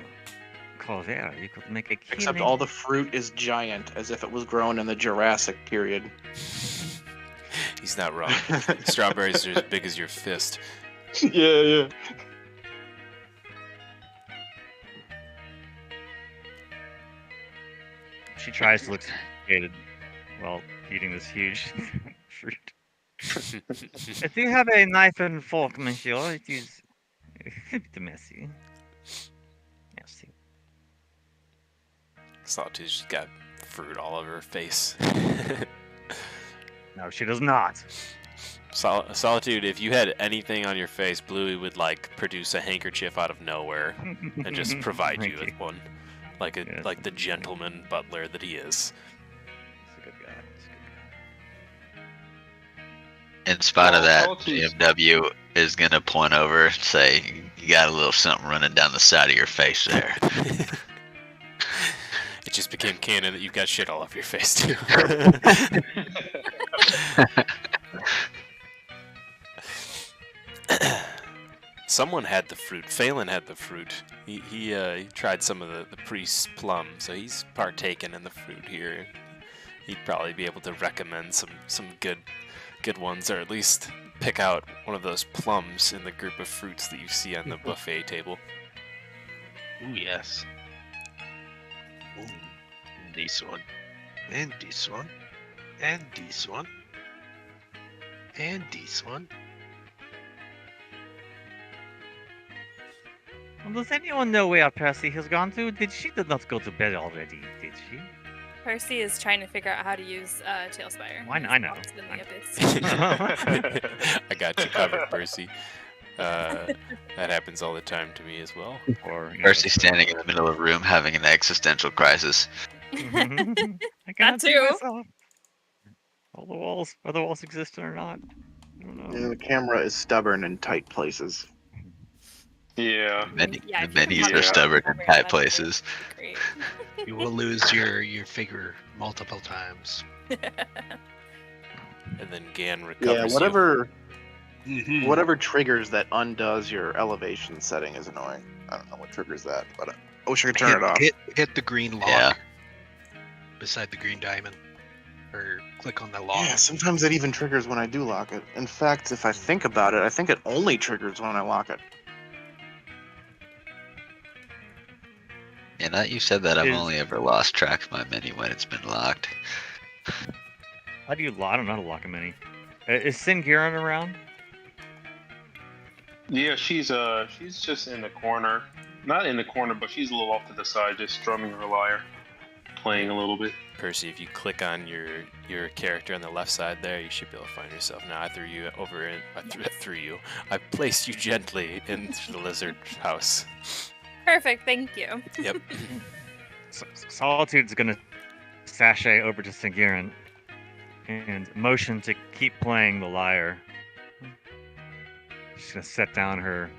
Colvera. You could make a killing. Except all the fruit is giant, as if it was grown in the Jurassic period. He's not wrong. Strawberries are as big as your fist. Yeah. She tries to look sophisticated while eating this huge fruit. If you have a knife and fork, monsieur, it is a bit messy. Merci. Solitude's just got fruit all over her face. No, she does not. Solitude, if you had anything on your face, Bluey would produce a handkerchief out of nowhere and just provide you with one, like the gentleman butler that he is. He's a good guy. In spite of that, Solitude's- BMW is gonna point over and say, "You got a little something running down the side of your face there." It just became canon that you've got shit all over your face too. Someone had the fruit. Phelan had the fruit. He tried some of the priest's plum, so he's partaken in the fruit here. He'd probably be able to recommend some good ones, or at least pick out one of those plums in the group of fruits that you see on the buffet table. Ooh, yes. Ooh, this one. And this one. And this one. And this one. Well, does anyone know where Percy has gone to? She did not go to bed already, did she? Percy is trying to figure out how to use Tailspire. I He's know. lost in the abyss. I got you covered, Percy. That happens all the time to me as well. Or Percy standing in the middle of a room having an existential crisis. I That cannot see too. myself. All the walls, whether walls exist or not. I don't know. Yeah, the camera is stubborn in tight places. Yeah. Many, Yeah, the if you can minis pop are it stubborn in over, tight that'd places. be great. You will lose your figure multiple times. And then Gan Yeah, recovers whatever triggers that undoes your elevation setting is annoying. I don't know what triggers that, but I wish I could turn it off. Hit the green lock Yeah. beside the green diamond, or click on the lock. Yeah, sometimes it even triggers when I do lock it. In fact, if I think about it, I think it only triggers when I lock it. Yeah, now that you said that, I've Is- only ever lost track of my mini when it's been locked. How do you lock? I don't know how to lock a mini. Is Singiran around? Yeah, she's just in the corner. Not in the corner, but she's a little off to the side, just strumming her lyre, playing a little bit. Percy, if you click on your character on the left side there, you should be able to find yourself. Now I threw you over in. I threw you. I placed you gently into the lizard house. Perfect, thank you. Yep. Solitude's gonna sashay over to Singiran and motion to keep playing the lyre. She's gonna set down her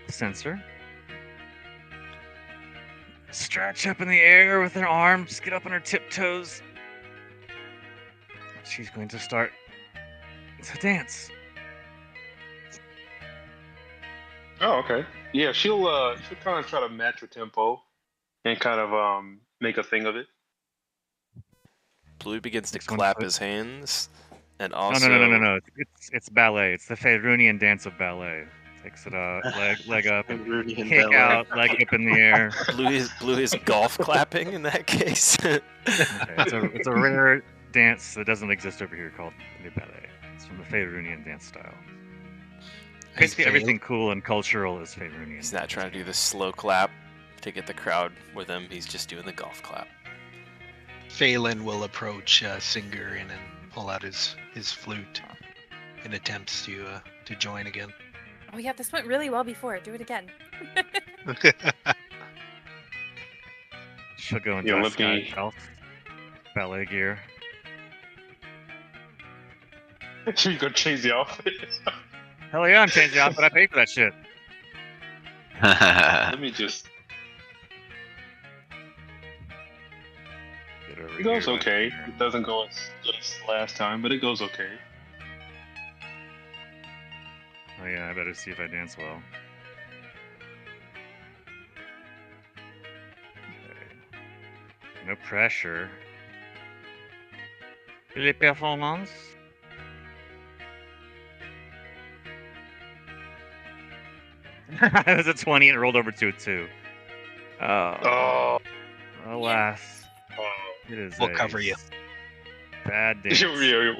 sensor. Stretch up in the air with her arms, get up on her tiptoes. She's going to start to dance. Oh, okay. Yeah, she'll kind of try to match her tempo and kind of make a thing of it. Blue begins to Next one, clap foot. his hands, and also No. It's ballet. It's the Faerunian dance of ballet. Takes it leg up, Faerunian kick ballet. out, leg up in the air. Blue is golf clapping in that case. Okay, it's a rare dance that doesn't exist over here called the ballet. It's from the Faerunian dance style. Basically, everything cool and cultural is Faerunian. He's not trying to do the slow clap to get the crowd with him. He's just doing the golf clap. Phelan will approach Singer and pull out his flute in attempts to join again. Oh yeah, this went really well before. Do it again. She'll go into Yeah, a let sky me- elf ballet gear. She's gonna change the outfit. Hell yeah, I'm changing the outfit. I paid for that shit. Let me just. Get over It goes here. okay. It doesn't go as good as last time, but it goes okay. Oh yeah, I better see if I dance well. Okay. No pressure. Les performances. It was a 20 and it rolled over to a 2. Oh. Alas. Oh. It is We'll a cover you. Bad dance. Yeah,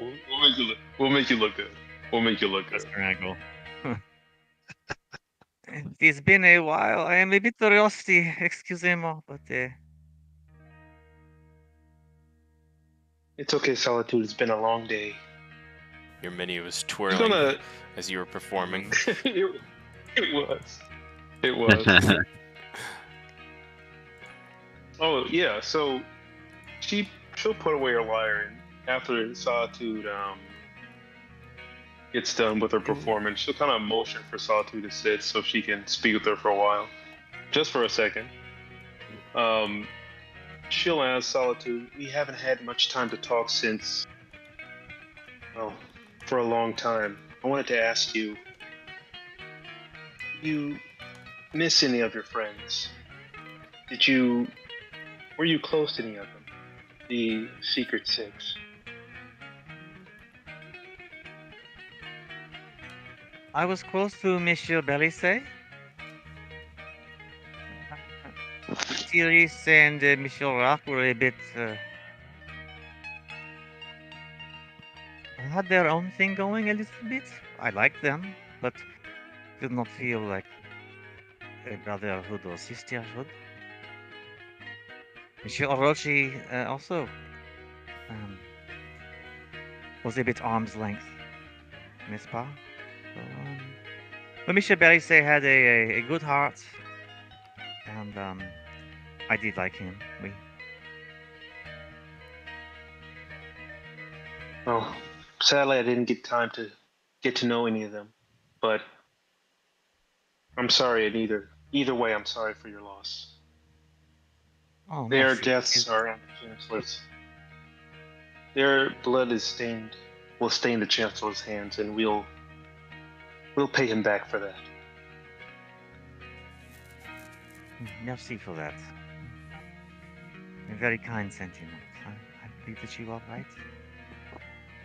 we'll make you look good. We'll make you look good. Mr. Angle. It's been a while. I am a bit rusty. Excusez-moi, but It's okay, Solitude. It's been a long day. Your mini was You're twirling gonna. as you were performing. It was. It was. Oh yeah, so she'll put away her lyre, and after Solitude gets done with her performance, she'll kind of motion for Solitude to sit so she can speak with her for a while, just for a second. She'll ask Solitude, "We haven't had much time to talk since, well, for a long time. I wanted to ask you, you miss any of your friends? Were you close to any of them? The Secret Six?" I was close to Monsieur Belisay. Thierry and Monsieur Rock were a bit had their own thing going a little bit. I liked them, but did not feel like a brotherhood or sisterhood. Monsieur Orochi also was a bit arm's length, n'est-ce pas? So, but Monsieur Berisset had a good heart, and I did like him. Well, sadly, I didn't get time to get to know any of them, but I'm sorry in either way. I'm sorry for your loss. Oh, Their merci. deaths are on the Chancellor's. Their blood is stained. Will stain the Chancellor's hands, and we'll pay him back for that. Merci for that. A very kind sentiment. I believe that you are right.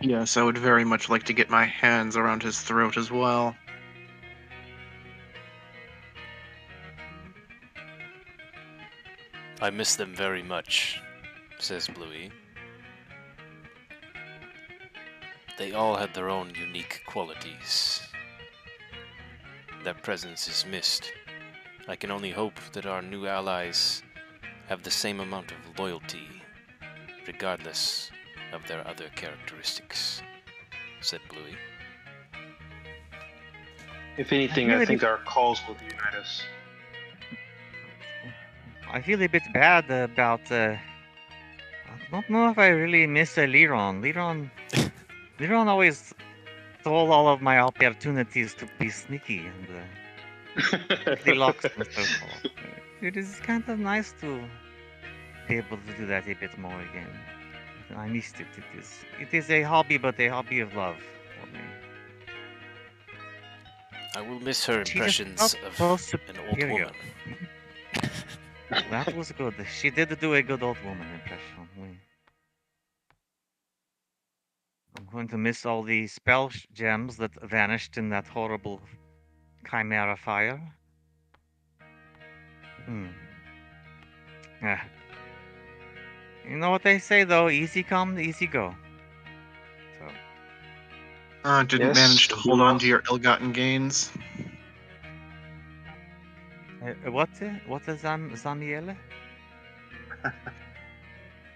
Yes, I would very much like to get my hands around his throat as well. I miss them very much, says Bluey. They all had their own unique qualities. Their presence is missed. I can only hope that our new allies have the same amount of loyalty, regardless of their other characteristics, said Bluey. If anything, I think our calls will unite us. I feel a bit bad about. I don't know if I really miss Liron. Liron always stole all of my opportunities to be sneaky and the locks and so forth. It is kind of nice to be able to do that a bit more again. I missed it. It is a hobby, but a hobby of love for me. I will miss her She just impressions felt of so an old superior. woman. That was good. She did do a good old woman impression. I'm going to miss all the spell gems that vanished in that horrible chimera fire. You know what they say though, easy come, easy go. So. Didn't manage to hold on to your ill-gotten gains. What is Zamiel?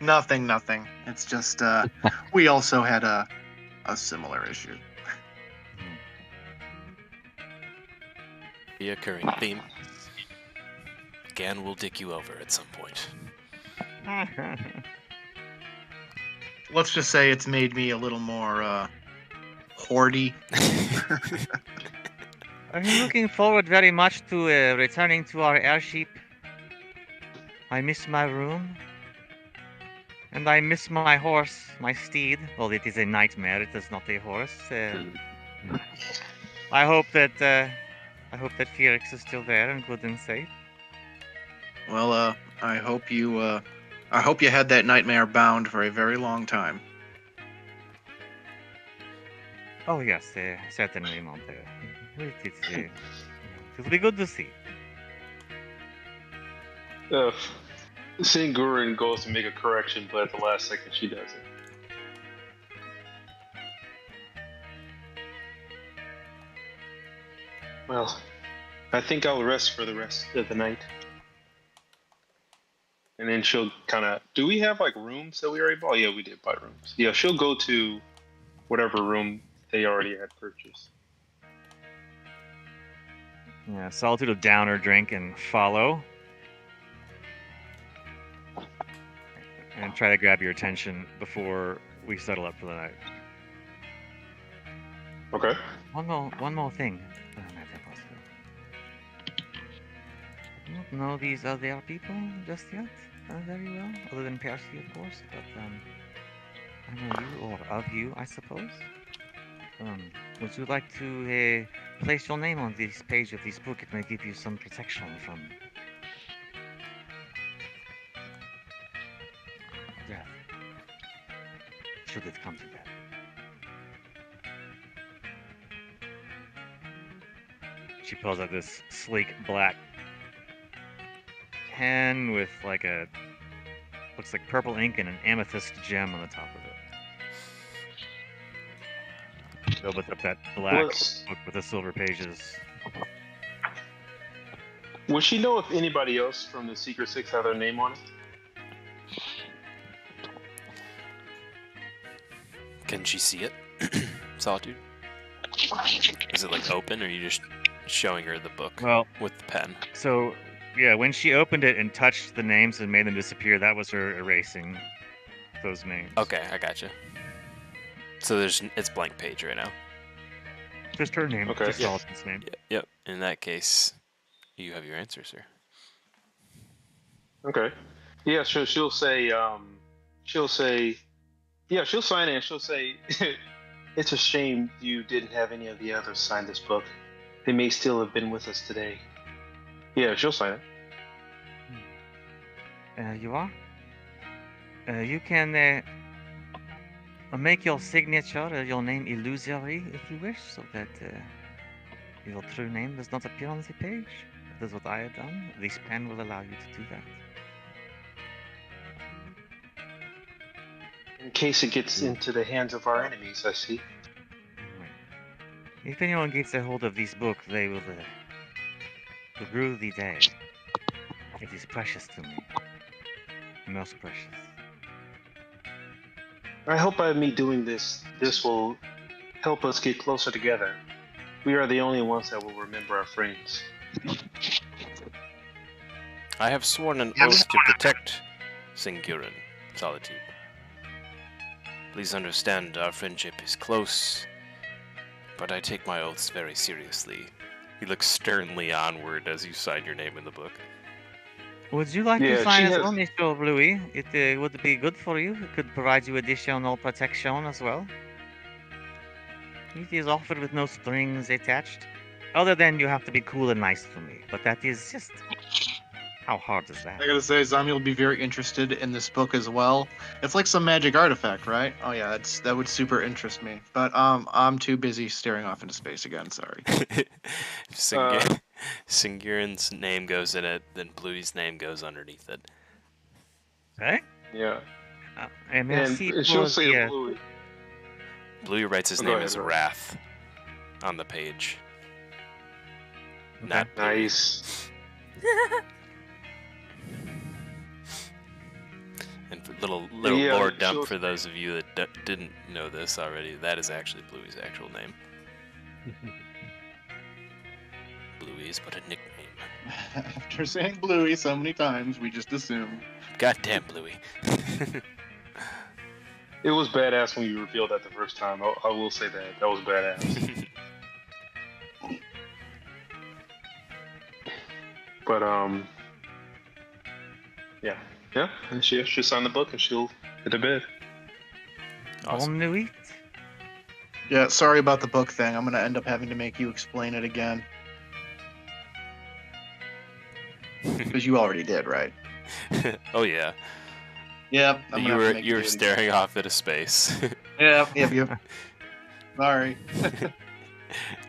Nothing. It's just, we also had a similar issue. Reoccurring theme. Gan will dick you over at some point. Let's just say it's made me a little more, hoardy. Are you looking forward very much to returning to our airship? I miss my room. And I miss my horse, my steed. Well, it is a nightmare. It is not a horse. I hope that Felix is still there and good and safe. Well, I hope you had that nightmare bound for a very long time. Oh yes, certainly not. It'll be good to see. Seeing Gurren goes to make a correction, but at the last second she does it. Well, I think I'll rest for the rest of the night. And then she'll kind of... Do we have, like, rooms that we already bought? Yeah, we did buy rooms. Yeah, she'll go to whatever room they already had purchased. Yeah, Solitude will down her drink and follow. And try to grab your attention before we settle up for the night. Okay. One more thing. I don't know these other people just yet very well, other than Percy, of course, but I know you, or of you, I suppose. Would you like to place your name on this page of this book? It may give you some protection from death. Should it come to that. She pulls out this sleek black pen with like looks like purple ink and an amethyst gem on the top of it. She opens up that black book with the silver pages. Would she know if anybody else from the Secret Six had their name on it? she see it? Solitude? Is it like open, or are you just showing her the book with the pen? So, yeah, when she opened it and touched the names and made them disappear, that was her erasing those names. Okay, I gotcha. So it's blank page right now. Just her name. Okay. Just Solitude's name. Yep. In that case, you have your answer, sir. Okay. Yeah, she'll say, yeah, she'll sign it and she'll say, it's a shame you didn't have any of the others sign this book. They may still have been with us today. Yeah, she'll sign it. You are? You can make your signature, your name illusory, if you wish, so that your true name does not appear on the page. That is what I have done. This pen will allow you to do that. In case it gets into the hands of our enemies, I see. If anyone gets a hold of this book, they will rue the day. It is precious to me. Most precious. I hope by me doing this will help us get closer together. We are the only ones that will remember our friends. I have sworn an oath to protect Singurin, Solitude. Please understand our friendship is close, but I take my oaths very seriously. He looks sternly onward as you sign your name in the book. Would you like to sign as well, Mr. Bluey? It would be good for you. It could provide you additional protection as well. It is offered with no strings attached. Other than you have to be cool and nice to me. But that is just... How hard is that? I gotta say, Zami will be very interested in this book as well. It's like some magic artifact, right? Oh yeah, that would super interest me. But I'm too busy staring off into space again. Sorry. Singurin's name goes in it, then Bluey's name goes underneath it. Okay. Yeah. And she'll say Bluey. Bluey writes his name as Wrath on the page. Okay. Not Bluey. Nice. And little lore dump for those of you that didn't know this already, that is actually Bluey's actual name. Bluey is but a nickname. After saying Bluey so many times, we just assume. Goddamn Bluey. It was badass when you revealed that the first time. I will say that. That was badass. But, yeah. Yeah, and she'll sign the book and she'll hit to bed. Awesome. Bonne nuit. Yeah, sorry about the book thing. I'm gonna end up having to make you explain it again. Because you already did, right? Oh yeah. Yep. You were staring off into space. Yep. Sorry.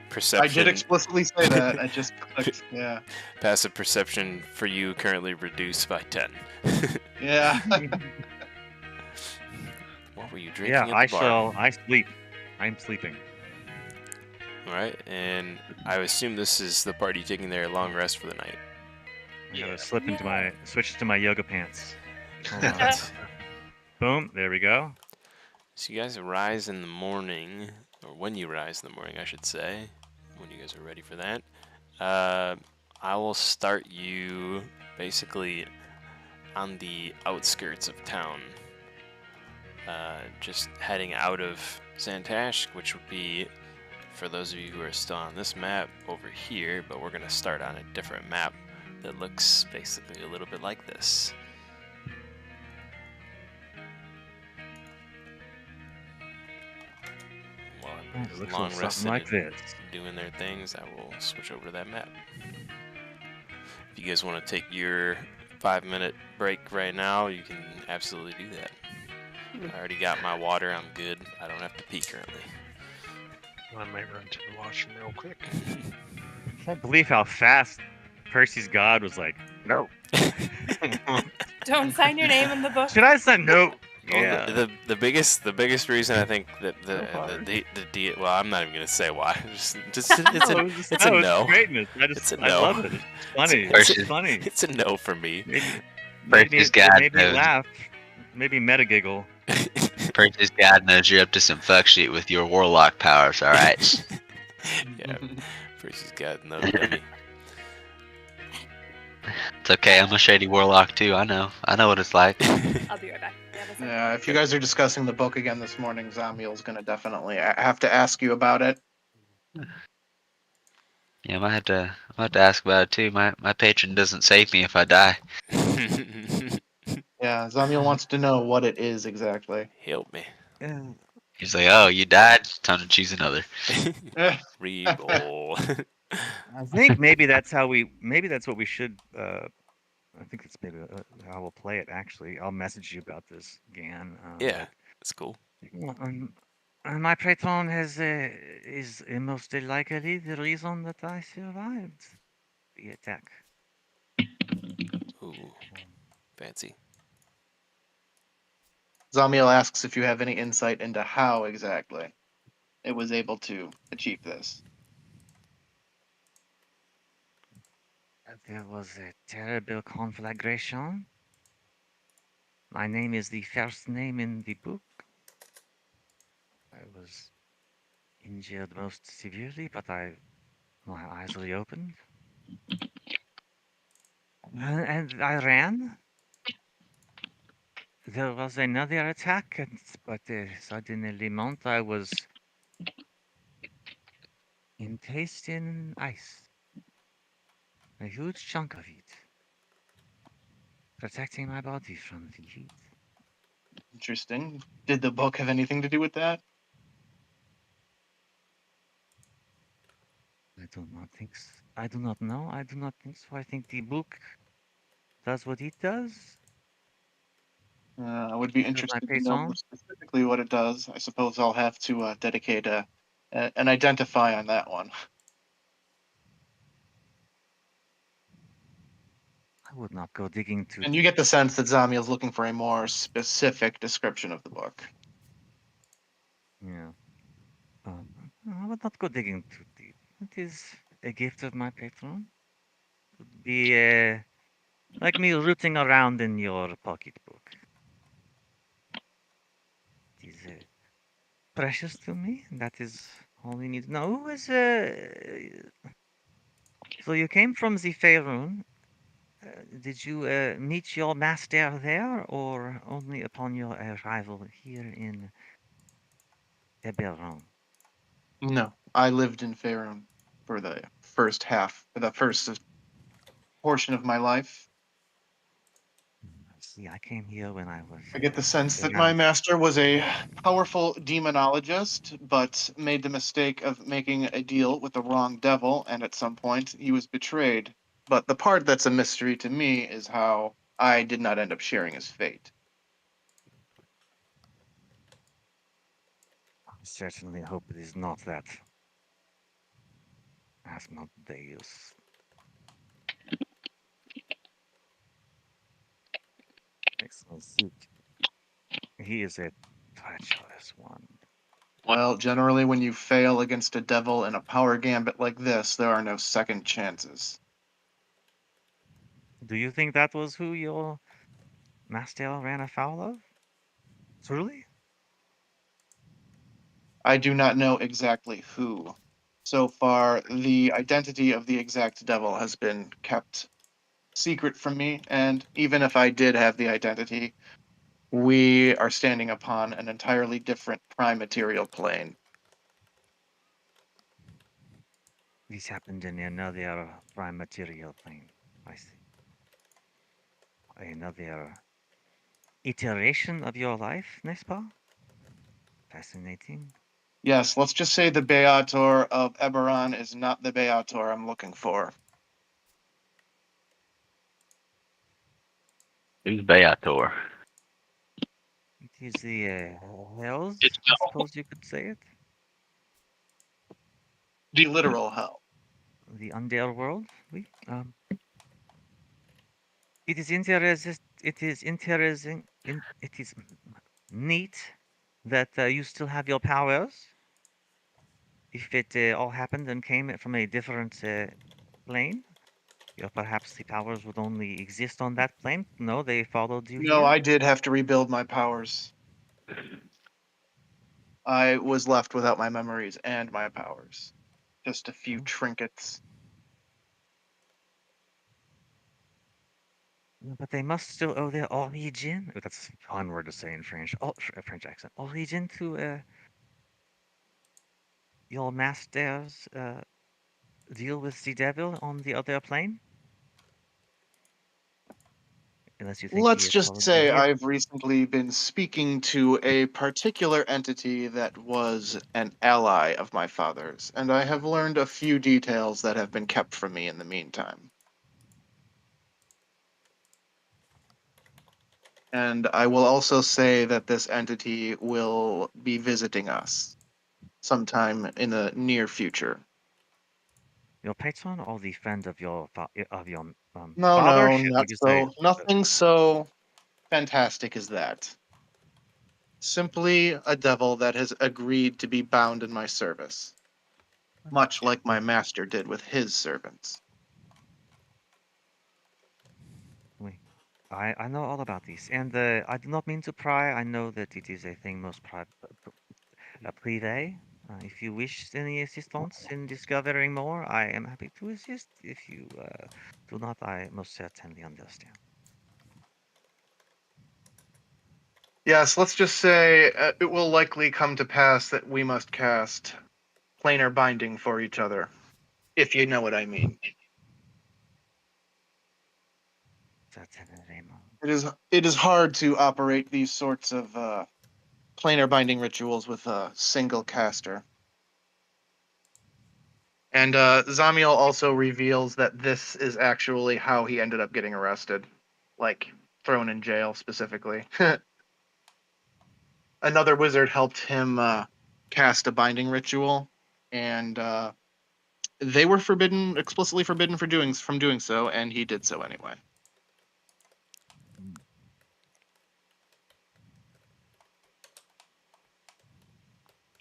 Perception. I did explicitly say that. I just clicked. Yeah. Passive perception for you currently reduced by 10. Yeah. What were you drinking? Yeah, at the bar? I sleep. I'm sleeping. All right, and I assume this is the party taking their long rest for the night. I gotta switch to my yoga pants. Hold on. Uh, Boom, there we go. So you guys rise in the morning, or when you rise in the morning, I should say, when you guys are ready for that. I will start you basically on the outskirts of town. Just heading out of Santash, which would be, for those of you who are still on this map, over here, but we're going to start on a different map that looks basically a little bit like this. While It looks long something rested like and this. doing their things, I will switch over to that map. If you guys want to take your 5-minute break right now, you can absolutely do that. I already got my water, I'm good. I don't have to pee currently. I might run to the washroom real quick. I can't believe how fast Percy's god was like, no. Don't sign your name in the book. Should I sign no? Well, Yeah. the biggest reason I think that the well, I'm not even gonna say why. It's a no. Greatness. It's a I no. love it. It's funny. It's It's funny. It's a no for me. Maybe Percy's god made me knows. laugh. Maybe meta giggle. Percy's God knows you're up to some fuck shit with your warlock powers, alright? Yeah, Percy's got no dummy. It's okay, I'm a shady warlock too, I know. I know what it's like. I'll be right back. Yeah, that's okay. Yeah, if you guys are discussing the book again this morning, Zamiel's gonna definitely have to ask you about it. Yeah, I might have to ask about it too. My patron doesn't save me if I die. Yeah, Zamiel wants to know what it is exactly. Help me. He's like, oh, you died? Time to choose another. Reroll. I think maybe that's how we. Maybe that's what we should. I think it's maybe how we'll play it. Actually, I'll message you about this, Gan. Yeah, that's cool. My patron is most likely the reason that I survived the attack. Ooh, fancy. Zamiel asks if you have any insight into how exactly it was able to achieve this. There was a terrible conflagration. My name is the first name in the book. I was injured most severely, but my eyes reopened. And I ran. There was another attack, but suddenly I was encased in ice. A huge chunk of it, protecting my body from the heat. Interesting. Did the book have anything to do with that? I do not think so. I do not know. I do not think so. I think the book does what it does. I would be Because my interested to know more patron. specifically what it does. I suppose I'll have to dedicate an identify on that one. I would not go digging too And you deep. get the sense that Zamiel's looking for a more specific description of the book. Yeah. I would not go digging too deep. It is a gift of my patron. It would be like me rooting around in your pocketbook. It is precious to me. That is all we need to know. Who is so you came from the Faerun. Did you meet your master there, or only upon your arrival here in Eberron? No, I lived in Faerun for the first portion of my life. See, I came here when I was I get the sense that my around. master was a powerful demonologist, but made the mistake of making a deal with the wrong devil, and at some point he was betrayed. But the part that's a mystery to me is how I did not end up sharing his fate. I certainly hope it is not that Asmodeus. Excellent suit. He is a treacherous one. Well, generally, when you fail against a devil in a power gambit like this, there are no second chances. Do you think that was who your master ran afoul of? Truly? I do not know exactly who. So far, the identity of the exact devil has been kept secret from me, and even if I did have the identity, we are standing upon an entirely different prime material plane. This happened in another prime material plane. I see. Another iteration of your life, n'est-ce pas? Fascinating. Yes, let's just say the Beator of Eberron is not the Beator I'm looking for. Who's Beator? It is the hells, It's I suppose you could say it. the literal hell. The underworld. It is interesting. It is interesting. It is neat that you still have your powers. If it all happened and came from a different plane, perhaps the powers would only exist on that plane. No, they followed you No, here. I did have to rebuild my powers. I was left without my memories and my powers. Just a few Oh. trinkets. But they must still owe their origin. Oh, that's a fun word to say in French. Oh, French accent. Origin to your master's deal with the devil on the other plane? Unless you think he Let's is just probably say here. I've recently been speaking to a particular entity that was an ally of my father's, and I have learned a few details that have been kept from me in the meantime. And I will also say that this entity will be visiting us sometime in the near future. Your patron or the friend of your No, father? no, Should we not just say so. Nothing so fantastic as that. Simply a devil that has agreed to be bound in my service, much like my master did with his servants. I know all about this, and I do not mean to pry. I know that it is a thing most privé. If you wish any assistance in discovering more, I am happy to assist. If you do not, I most certainly understand. Yes, let's just say it will likely come to pass that we must cast planar binding for each other, if you know what I mean. Certainly. It is hard to operate these sorts of planar binding rituals with a single caster. And Zamiel also reveals that this is actually how he ended up getting arrested, like thrown in jail specifically. Another wizard helped him cast a binding ritual, and they were explicitly forbidden from doing so, and he did so anyway.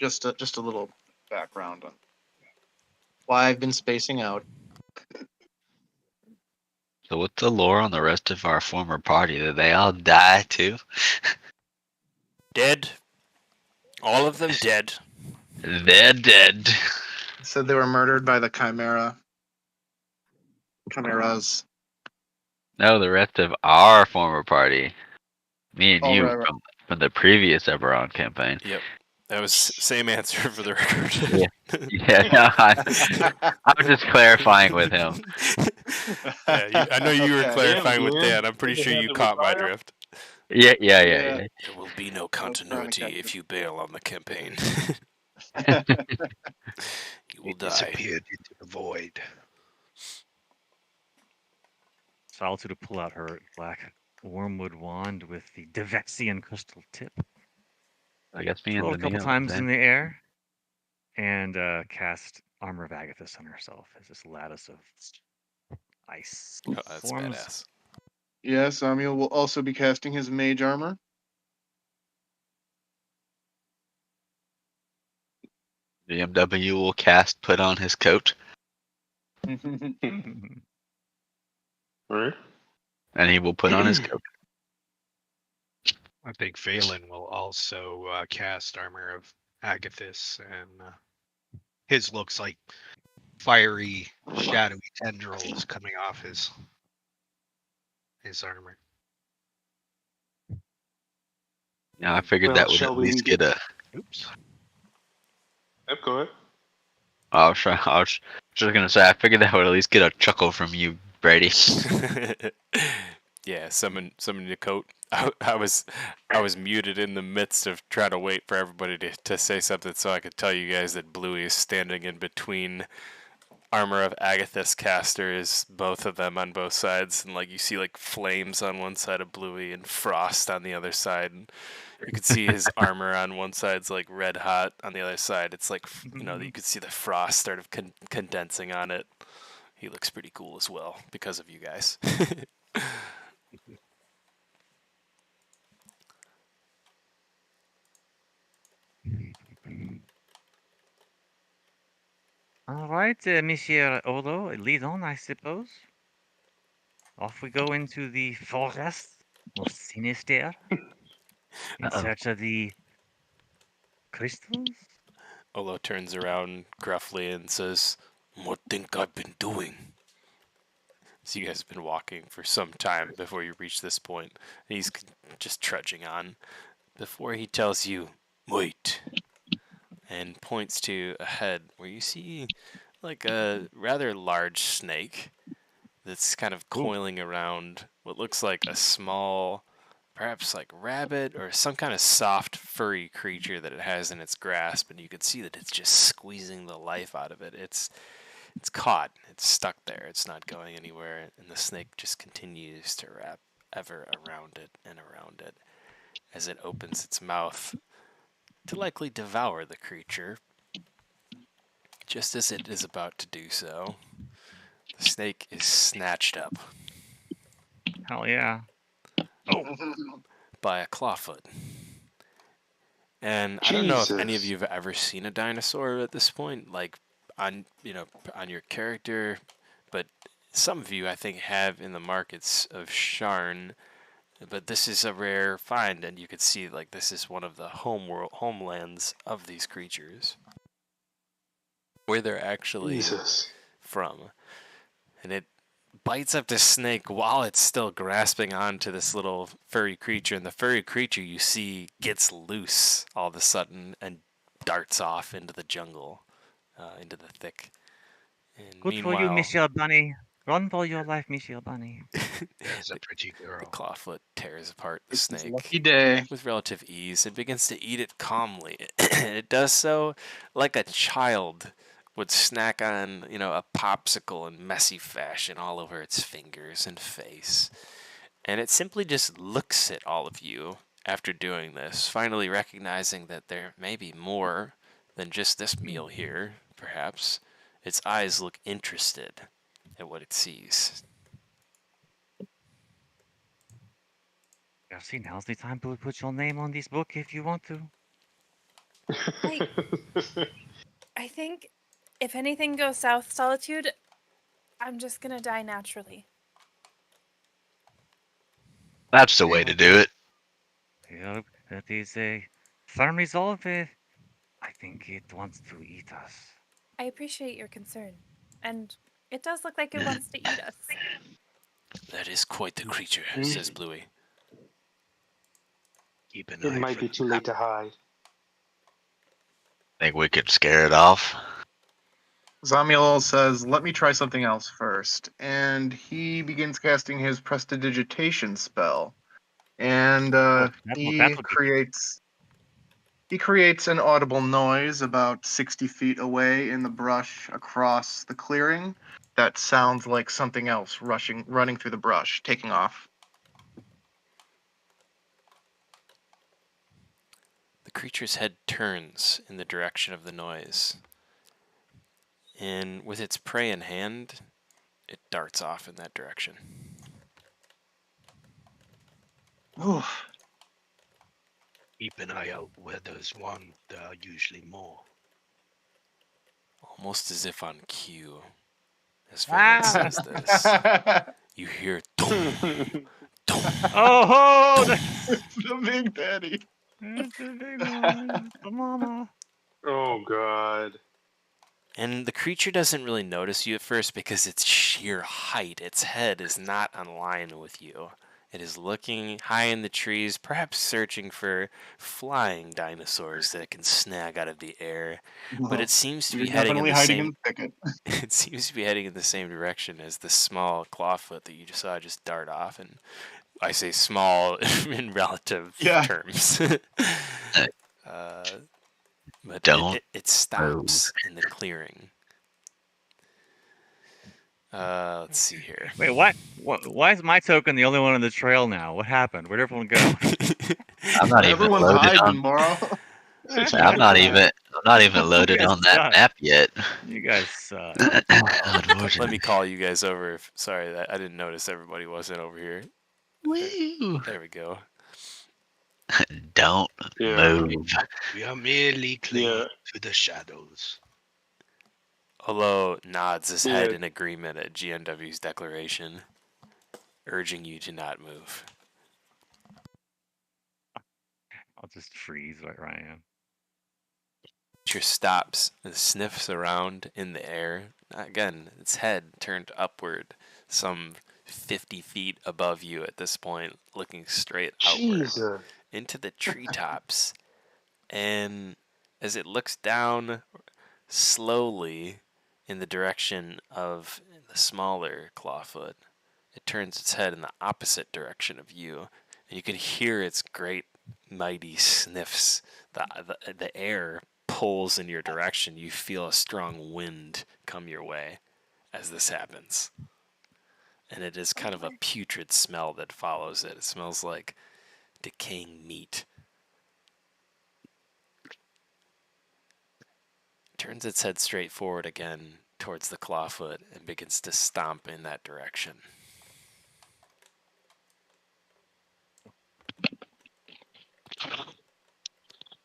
Just a little background on why I've been spacing out. So what's the lore on the rest of our former party? Did they all die too? Dead. All of them dead. They're dead. Said they were murdered by the chimeras. No, the rest of our former party. Me and Oh, you right. from the previous Eberron campaign. Yep. That was same answer for the record. Yeah, no, I was just clarifying with him. Yeah, I know you were Okay. clarifying with man. Dan. I'm pretty They sure had you to caught my retire. drift. Yeah. There will be no I was trying to continuity catch if it. you bail on the campaign. You will It die. disappeared into the void. Solitude to pull out her black wormwood wand with the Devexian crystal tip. I guess me Throw and it a couple the times in the air, and cast Armor of Agathis on herself as this lattice of ice Oh, that's forms. badass. Yeah, Samuel will also be casting his mage armor. BMW will cast put on his coat, Right? and he will put on his coat. I think Phelan will also cast Armor of Agathis, and his looks like fiery, shadowy tendrils coming off his armor. Now I figured Well, that would shall at we least begin? get a. Oops. Yep, go ahead. I was just gonna say I figured that would at least get a chuckle from you, Brady. Yeah, summon your coat. I was muted in the midst of trying to wait for everybody to say something so I could tell you guys that Bluey is standing in between Armor of Agathis casters, both of them on both sides, and like you see like flames on one side of Bluey and frost on the other side. And you could see his armor on one side's like red hot, on the other side it's like you could see the frost sort of condensing on it. He looks pretty cool as well because of you guys. All right, Monsieur Odo, lead on, I suppose. Off we go into the forest, most sinister, in Uh-oh. search of the Crystals? Olo turns around gruffly and says, What think I've been doing? so you guys have been walking for some time before you reach this point. And he's just trudging on. Before he tells you, Wait. and points to a head where you see like a rather large snake that's kind of coiling around what looks like a small, perhaps like rabbit or some kind of soft, furry creature that it has in its grasp, and you can see that it's just squeezing the life out of it. It's caught. It's stuck there. It's not going anywhere, and the snake just continues to wrap ever around it and around it as it opens its mouth to likely devour the creature. Just as it is about to do so, the snake is snatched up Hell yeah. by a clawfoot. And I don't know if any of Jesus. you have ever seen a dinosaur at this point, like on on your character, but some of you I think have in the markets of Sharn. But this is a rare find, and you could see like this is one of the homelands of these creatures, where they're actually Jesus. from. And it bites up this snake while it's still grasping onto this little furry creature, and the furry creature you see gets loose all of a sudden and darts off into the jungle, into the thick. And Good for you, meanwhile, Michelle Bunny. Run for your life, Michelle Bunny. There's a pretty the girl. clawfoot tears apart the It's his snake lucky day. with relative ease and begins to eat it calmly. It does so like a child would snack on, a popsicle in messy fashion all over its fingers and face. And it simply just looks at all of you after doing this, finally recognizing that there may be more than just this meal here, perhaps. Its eyes look interested at what it sees. Yeah, see, now's the time to put your name on this book if you want to. I think if anything goes south, Solitude, I'm just gonna die naturally. That's the way to do it. Yep, that is a firm resolve. I think it wants to eat us. I appreciate your concern. And it does look like it wants to eat us. That is quite the creature. Says Bluey. Keep an It eye might for be the too late to hide. Think we could scare it off? Zamiel says, "Let me try something else first," and he begins casting his prestidigitation spell, and That he would be creates an audible noise about 60 feet away in the brush across the clearing. That sounds like something else running through the brush, taking off. The creature's head turns in the direction of the noise, and with its prey in hand, it darts off in that direction. Oof. Keep an eye out where there's one. There are usually more. Almost as if on cue, as Ferdinand says this, you hear dum, dum. Oh, It's the Big Daddy. that's the big one. The mama. Oh God. And the creature doesn't really notice you at first because its sheer height, its head is not on line with you. It is looking high in the trees, perhaps searching for flying dinosaurs that it can snag out of the air. But it seems to You're be heading in definitely the hiding same. in the thicket. It seems to be heading in the same direction as the small clawfoot that you just saw just dart off. And I say small in relative Yeah. terms. But Don't it stops in the clearing. Let's see here. Wait, what? Why is my token the only one on the trail now? What happened? Where'd everyone go? I'm not even Everyone's loaded hiding, on. Morrow. I'm not even loaded guys on that suck. map yet. You guys suck. Let Unfortunately. me call you guys over. Sorry, that I didn't notice everybody wasn't over here. Woo. There we go. Don't Yeah. move. We are merely clinging Yeah. to the shadows. Olo nods his head Yeah. in agreement at GNW's declaration, urging you to not move. I'll just freeze right where I am. creature stops and sniffs around in the air. Again, its head turned upward, some 50 feet above you at this point, looking straight outward Jesus. into the treetops. And as it looks down slowly in the direction of the smaller clawfoot, it turns its head in the opposite direction of you, and you can hear its great, mighty sniffs. The air pulls in your direction. You feel a strong wind come your way as this happens. And it is kind of a putrid smell that follows it. It smells like decaying meat. Turns its head straight forward again towards the clawfoot and begins to stomp in that direction.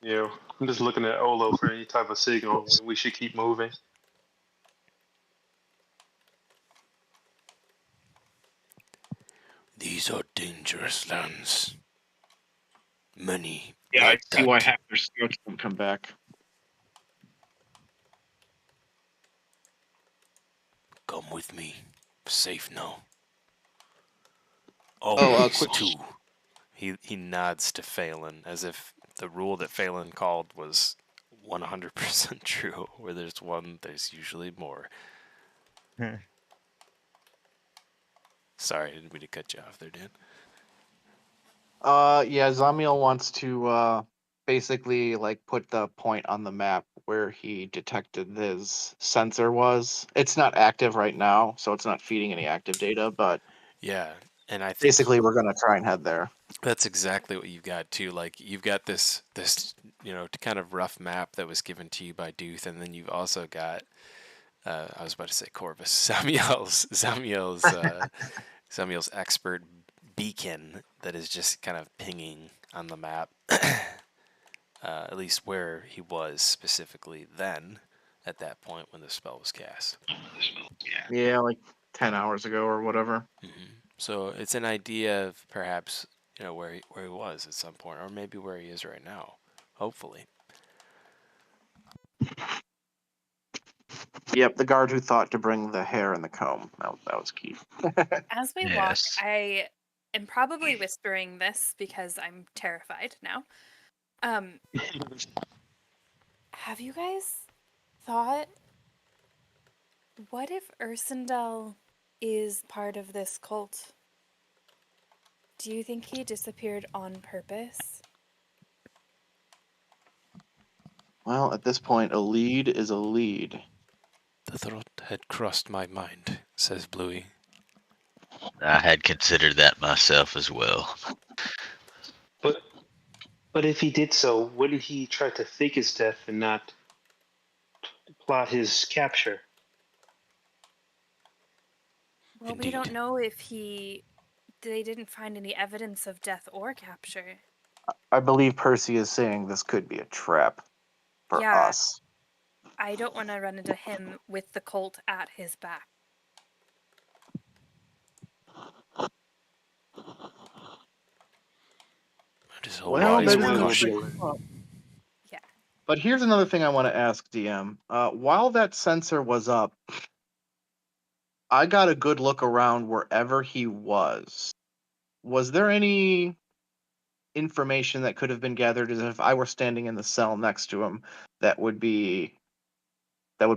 Yeah, I'm just looking at Olo for any type of signal when we should keep moving. These are dangerous lands. Many Yeah, I like see why that. half their scouts don't come back. Come with me. Safe now. Oh, Always quick. too. He nods to Phelan as if the rule that Phelan called was 100% true. Where there's one, there's usually more. Sorry, I didn't mean to cut you off there, Dan. Yeah, Zamiel wants to basically like put the point on the map where he detected his sensor was. It's not active right now, so it's not feeding any active data, but Yeah, and I think basically we're gonna try and head there. that's exactly what you've got too. Like you've got this kind of rough map that was given to you by Duth, and then you've also got I was about to say Corvus Samuel's expert beacon that is just kind of pinging on the map, at least where he was specifically then at that point when the spell was cast. Yeah, like 10 hours ago or whatever. So it's an idea of perhaps where he was at some point, or maybe where he is right now. Hopefully. Yep, the guard who thought to bring the hair and the comb. That was key. As we walk, I am probably whispering this because I'm terrified now. Have you guys thought, what if Ursendel is part of this cult? Do you think he disappeared on purpose? Well, at this point, a lead is a lead. The thought had crossed my mind, says Bluey. I had considered that myself as well. But if he did so, wouldn't he try to fake his death and not plot his capture? Well, Indeed. we don't know if they didn't find any evidence of death or capture. I believe Percy is saying this could be a trap for us. I don't want to run into him with the cult at his back. That is a Well, wise that is precaution. Yeah. But here's another thing I want to ask DM. While that sensor was up, I got a good look around wherever he was. Was there any information that could have been gathered as if I were standing in the cell next to him that would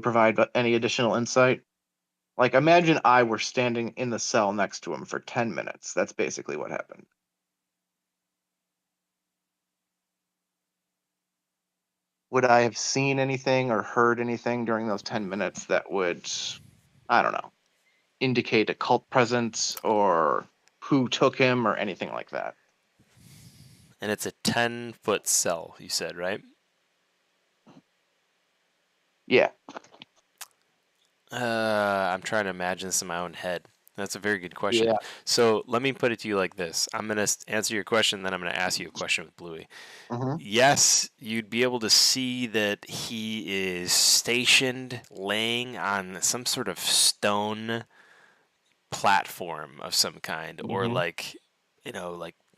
provide any additional insight? Like, imagine I were standing in the cell next to him for 10 minutes. That's basically what happened. Would I have seen anything or heard anything during those 10 minutes that would, I don't know, indicate a cult presence or who took him or anything like that? And it's a 10-foot cell, you said, right? Yeah. I'm trying to imagine this in my own head. That's a very good question. Yeah. So let me put it to you like this. I'm going to answer your question, then I'm going to ask you a question with Bluey. Mhm. Yes, you'd be able to see that he is stationed laying on some sort of stone platform of some kind, or Mhm. like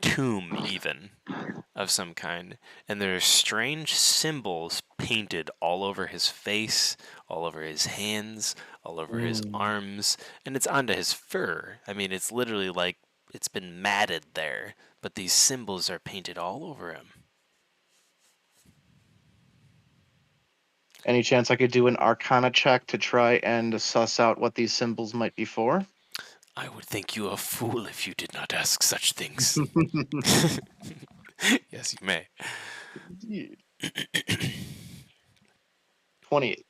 tomb, even, of some kind. And there are strange symbols painted all over his face, all over his hands, all over his arms, and it's onto his fur. I mean, it's literally like it's been matted there, but these symbols are painted all over him. Any chance I could do an Arcana check to try and suss out what these symbols might be for? I would think you a fool if you did not ask such things. Yes, you may. Indeed. 28.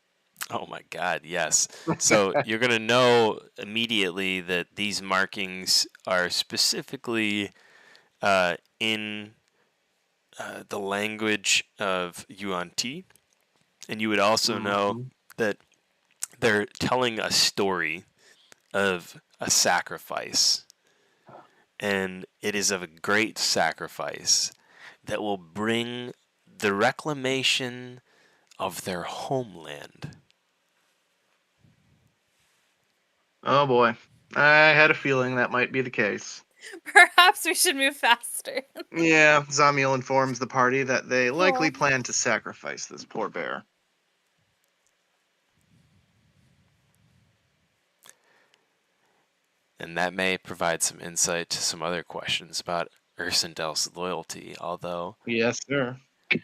Oh my God, yes. So you're going to know immediately that these markings are specifically in the language of Yuan Ti. And you would also know that they're telling a story of a sacrifice. And it is of a great sacrifice that will bring the reclamation of their homeland. Oh boy. I had a feeling that might be the case. Perhaps we should move faster. Yeah, Zamiel informs the party that they likely plan to sacrifice this poor bear. And that may provide some insight to some other questions about Ursindel's loyalty, although Yes, sir.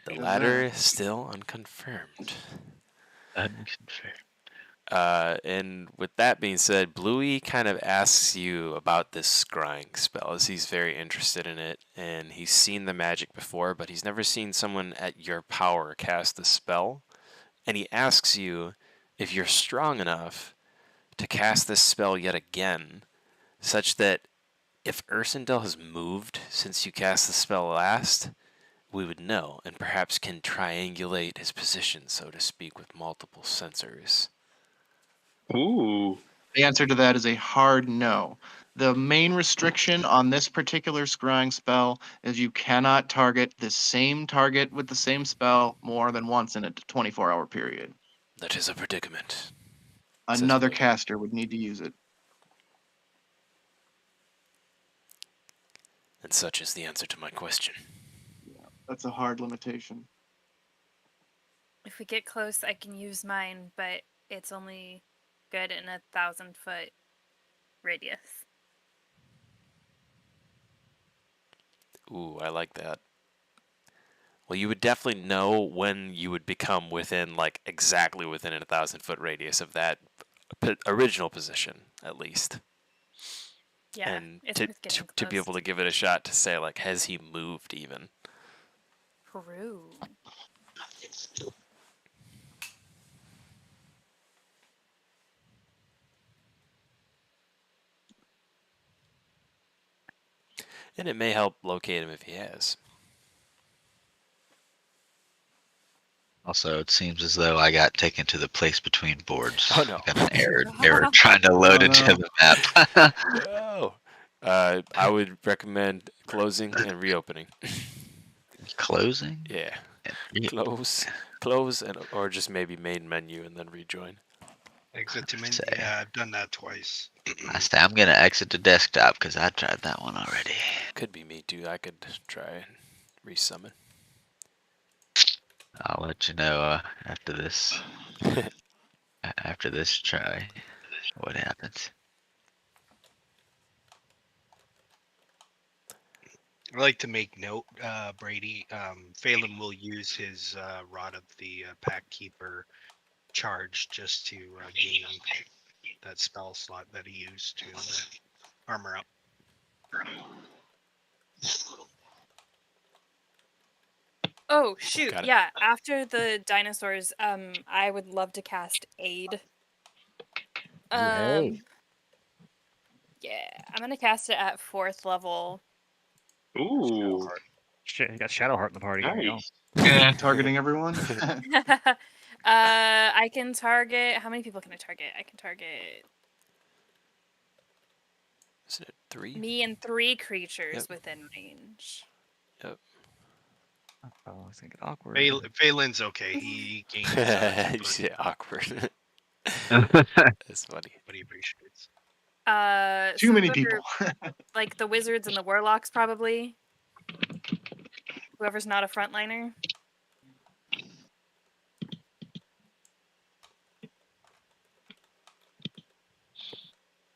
the latter is still unconfirmed. Unconfirmed. And with that being said, Bluey kind of asks you about this scrying spell, as he's very interested in it, and he's seen the magic before, but he's never seen someone at your power cast the spell. And he asks you if you're strong enough to cast this spell yet again, such that if Ursindel has moved since you cast the spell last, we would know, and perhaps can triangulate his position, so to speak, with multiple sensors. Ooh. The answer to that is a hard no. The main restriction on this particular scrying spell is you cannot target the same target with the same spell more than once in a 24-hour period. That is a predicament. Another caster would need to use it. And such is the answer to my question. That's a hard limitation. If we get close, I can use mine, but it's only good in 1,000-foot radius. Ooh, I like that. Well, you would definitely know when you would become within, like, exactly within a 1,000-foot radius of that original position, at least. Yeah, And it's to getting be able to give it a shot to say, like, has he moved even? True. And it may help locate him if he has. Also, it seems as though I got taken to the place between boards. Oh, no. I got an error trying to load Oh, into no. the map. No. I would recommend closing and reopening. Closing? Yeah. Yeah. Close, or just maybe main menu and then rejoin. Exit to menu. Say. Yeah, I've done that twice. I say I'm gonna exit the desktop because I tried that one already. Could be me too. I could try and resummon. I'll let you know after this. After this try, what happens? I like to make note, Brady. Phelan will use his Rod of the Pack Keeper charge just to gain that spell slot that he used to armor up. Oh shoot! Got it. Yeah, after the dinosaurs, I would love to cast Aid. Yeah, I'm gonna cast it at 4th level. Ooh. Shit, you got Shadowheart in the party. There you go. Nice. Targeting everyone? I can target. How many people can I target? I can target Is it 3? me and 3 creatures Yep. within range. Yep. Oh, it's gonna get awkward. Phelan's okay. He gains dodge, Yeah, awkward. That's funny. but he appreciates. Too so many whoever- people. like the wizards and the warlocks, probably. Whoever's not a frontliner.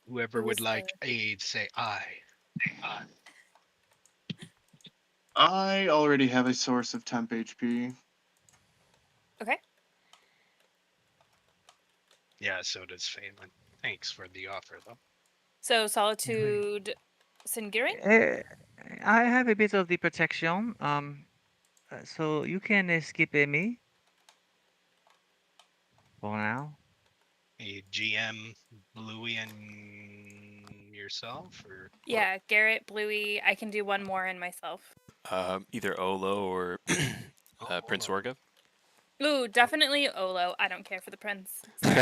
Whoever Who would was like aid, say I. I already have a source of temp HP. Okay. Yeah, so does Phelan. Thanks for the offer, though. So Solitude Singirin? I have a bit of the protection. So you can skip me for now. A GM, Louie, and yourself, or Yeah, Garrett, Bluey. I can do one more and myself. Either Olo or Prince Olo. Orga. Ooh, definitely Olo. I don't care for the prince. Sorry.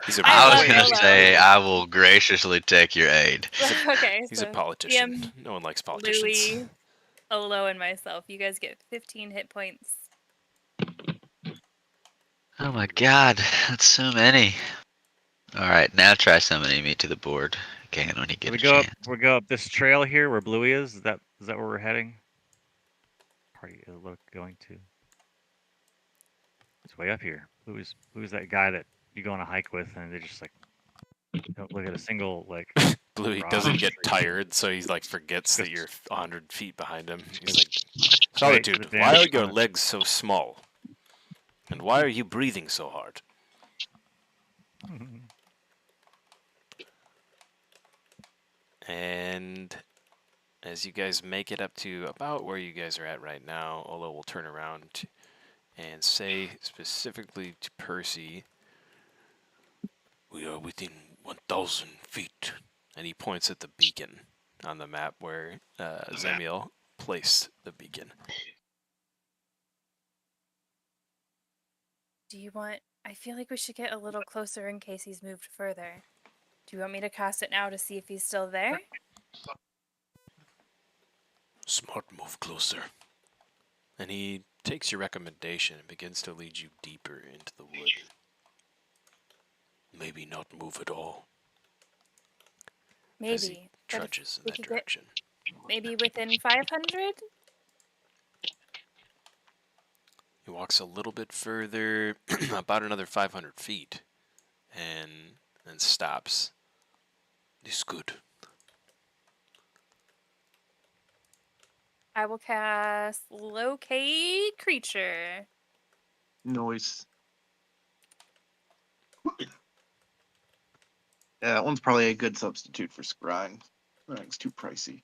He's a I I was love gonna Olo. say I will graciously take your aid. Okay, He's so a politician. DM, No one likes politicians. Louie, Olo, and myself. You guys get 15 hit points. Oh my god, that's so many. Alright, now try summoning me to the board again when you get a chance. We go up this trail here where Bluey is. Is that where we're heading? Party is going to. It's way up here. Who's that guy that you go on a hike with and they just like don't look at a single like Bluey rock doesn't or get tree. tired, so he like forgets that you're 100 feet behind him. He's like, Wait, Solitude, the why are damage your on it. legs so small? And why are you breathing so hard? And as you guys make it up to about where you guys are at right now, Olo will turn around and say specifically to Percy, "We are within 1,000 feet." And he points at the beacon on the map where Zemiel placed the beacon. Do you want... I feel like we should get a little closer in case he's moved further. Do you want me to cast it now to see if he's still there? Smart move closer. And he takes your recommendation and begins to lead you deeper into the wood. Maybe not move at all. As he Maybe. But if trudges in we that could get direction. maybe within 500? He walks a little bit further, about another 500 feet, and then stops. This good. I will cast Locate Creature. Noise. Yeah, that one's probably a good substitute for Scrying. Scrying's too pricey.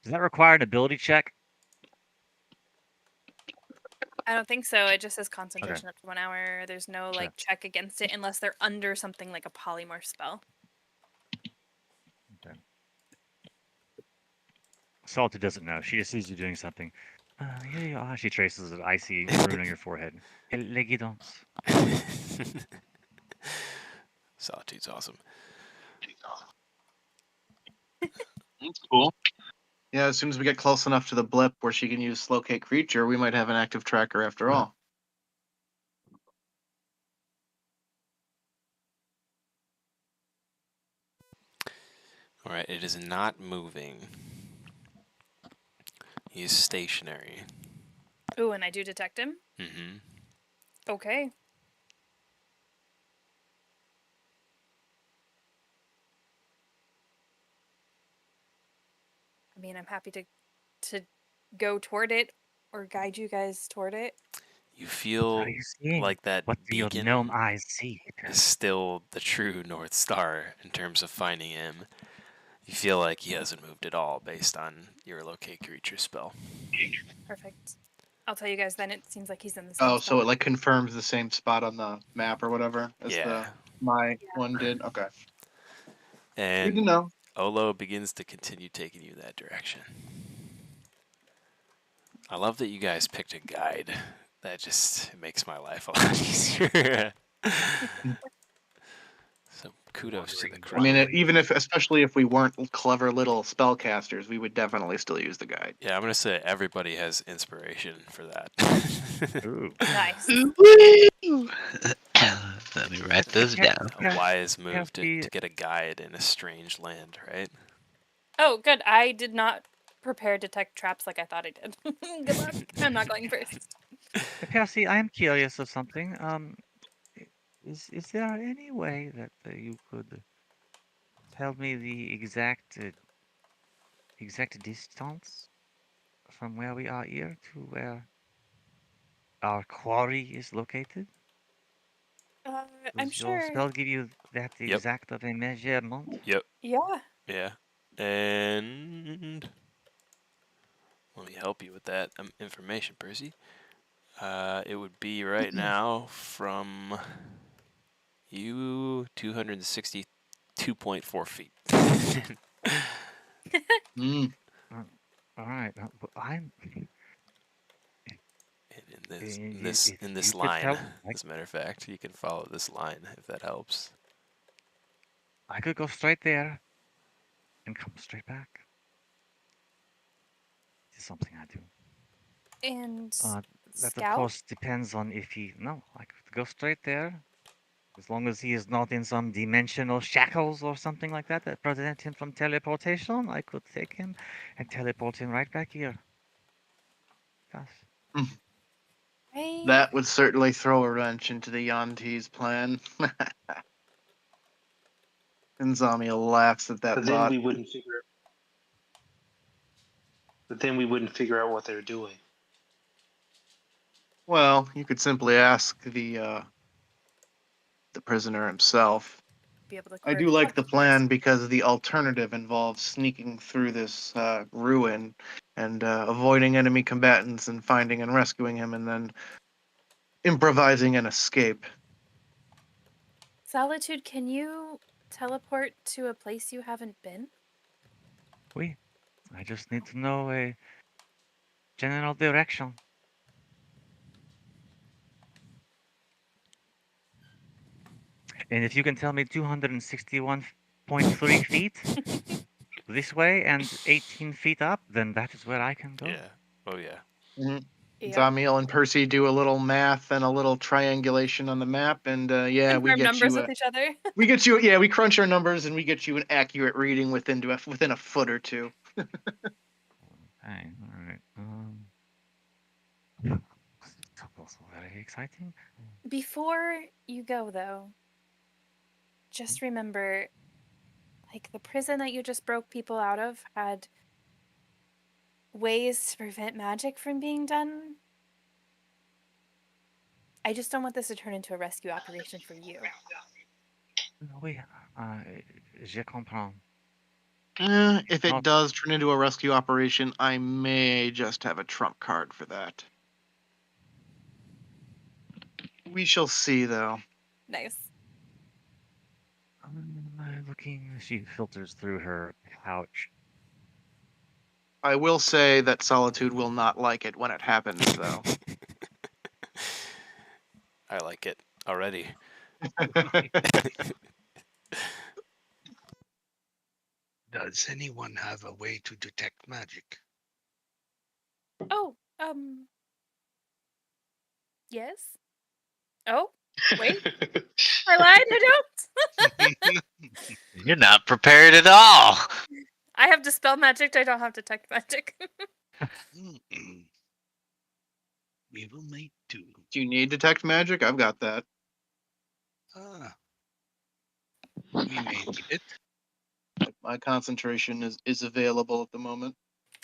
Does that require an ability check? I don't think so. It just says concentration up to 1 hour. There's no like check against it unless they're under something like a polymorph spell. Okay. Salty doesn't know. She just sees you doing something. Here you are. She traces an icy rune on your forehead. Les guidons. Solitude's awesome. That's cool. Yeah, as soon as we get close enough to the blip where she can use Locate Creature, we might have an active tracker after all. Alright, it is not moving. He is stationary. Ooh, and I do detect him? Mm-hmm. Okay. I mean, I'm happy to go toward it or guide you guys toward it. You feel What are you seeing? like that What do your beacon gnome eyes see? is still the true North Star in terms of finding him. You feel like he hasn't moved at all based on your Locate Creature spell. Perfect. I'll tell you guys then. It seems like he's in the same Oh, spot. so it like confirms the same spot on the map or whatever as Yeah. my one did? Okay. Good to And know. Olo begins to continue taking you that direction. I love that you guys picked a guide. That just makes my life a lot easier. So kudos to the crew. I mean, even if, especially if we weren't clever little spellcasters, we would definitely still use the guide. Yeah, I'm gonna say everybody has inspiration for that. Ooh. Nice. Let me write those down. A wise move to get a guide in a strange land, right? Oh, good. I did not prepare detect traps like I thought I did. Good luck. I'm not going first. Percy, I am curious of something. Is there any way that you could tell me the exact distance from where we are here to where our quarry is located? I'm Does your sure. spell give you that Yep. exact of a measurement? Yep. Yeah. Yeah. And let me help you with that information, Percy. It would be right now from you 262.4 feet. Mm. All right, but I'm. In You this could line, tell. as a matter of fact, you can follow this line if that helps. I could go straight there and come straight back. It's something I do. And That of Scout? course depends on if he. No, I could go straight there as long as he is not in some dimensional shackles or something like that that prevent him from teleportation. I could take him and teleport him right back here. Gosh. That would certainly throw a wrench into the Yanti's plan. And Zamiel laughs at that But then thought. we wouldn't figure. But then we wouldn't figure out what they're doing. Well, you could simply ask the prisoner himself. Be able to I query do like the questions. plan because the alternative involves sneaking through this ruin and avoiding enemy combatants and finding and rescuing him, and then improvising an escape. Solitude, can you teleport to a place you haven't been? Oui. I just need to know a general direction. And if you can tell me 261.3 feet this way and 18 feet up, then that is where I can go. Yeah. Oh yeah. Mm-hmm. Yep. Zamiel and Percy do a little math and a little triangulation on the map, and yeah, we Confirm get numbers you. with each other. We get you. Yeah, we crunch our numbers and we get you an accurate reading within a foot or two. Okay, all right. It's also very exciting. Before you go, though, just remember, like, the prison that you just broke people out of had ways to prevent magic from being done. I just don't want this to turn into a rescue operation for you. Oui, je comprends. If it Not- does turn into a rescue operation, I may just have a trump card for that. We shall see, though. Nice. Looking, she filters through her pouch. I will say that Solitude will not like it when it happens, though. I like it already. Does anyone have a way to detect magic? Oh, yes. Oh, wait. I lied. I don't. You're not prepared at all. I have dispel magic. I don't have detect magic. We will make do. Do you need detect magic? I've got that. We may need it. My concentration is available at the moment.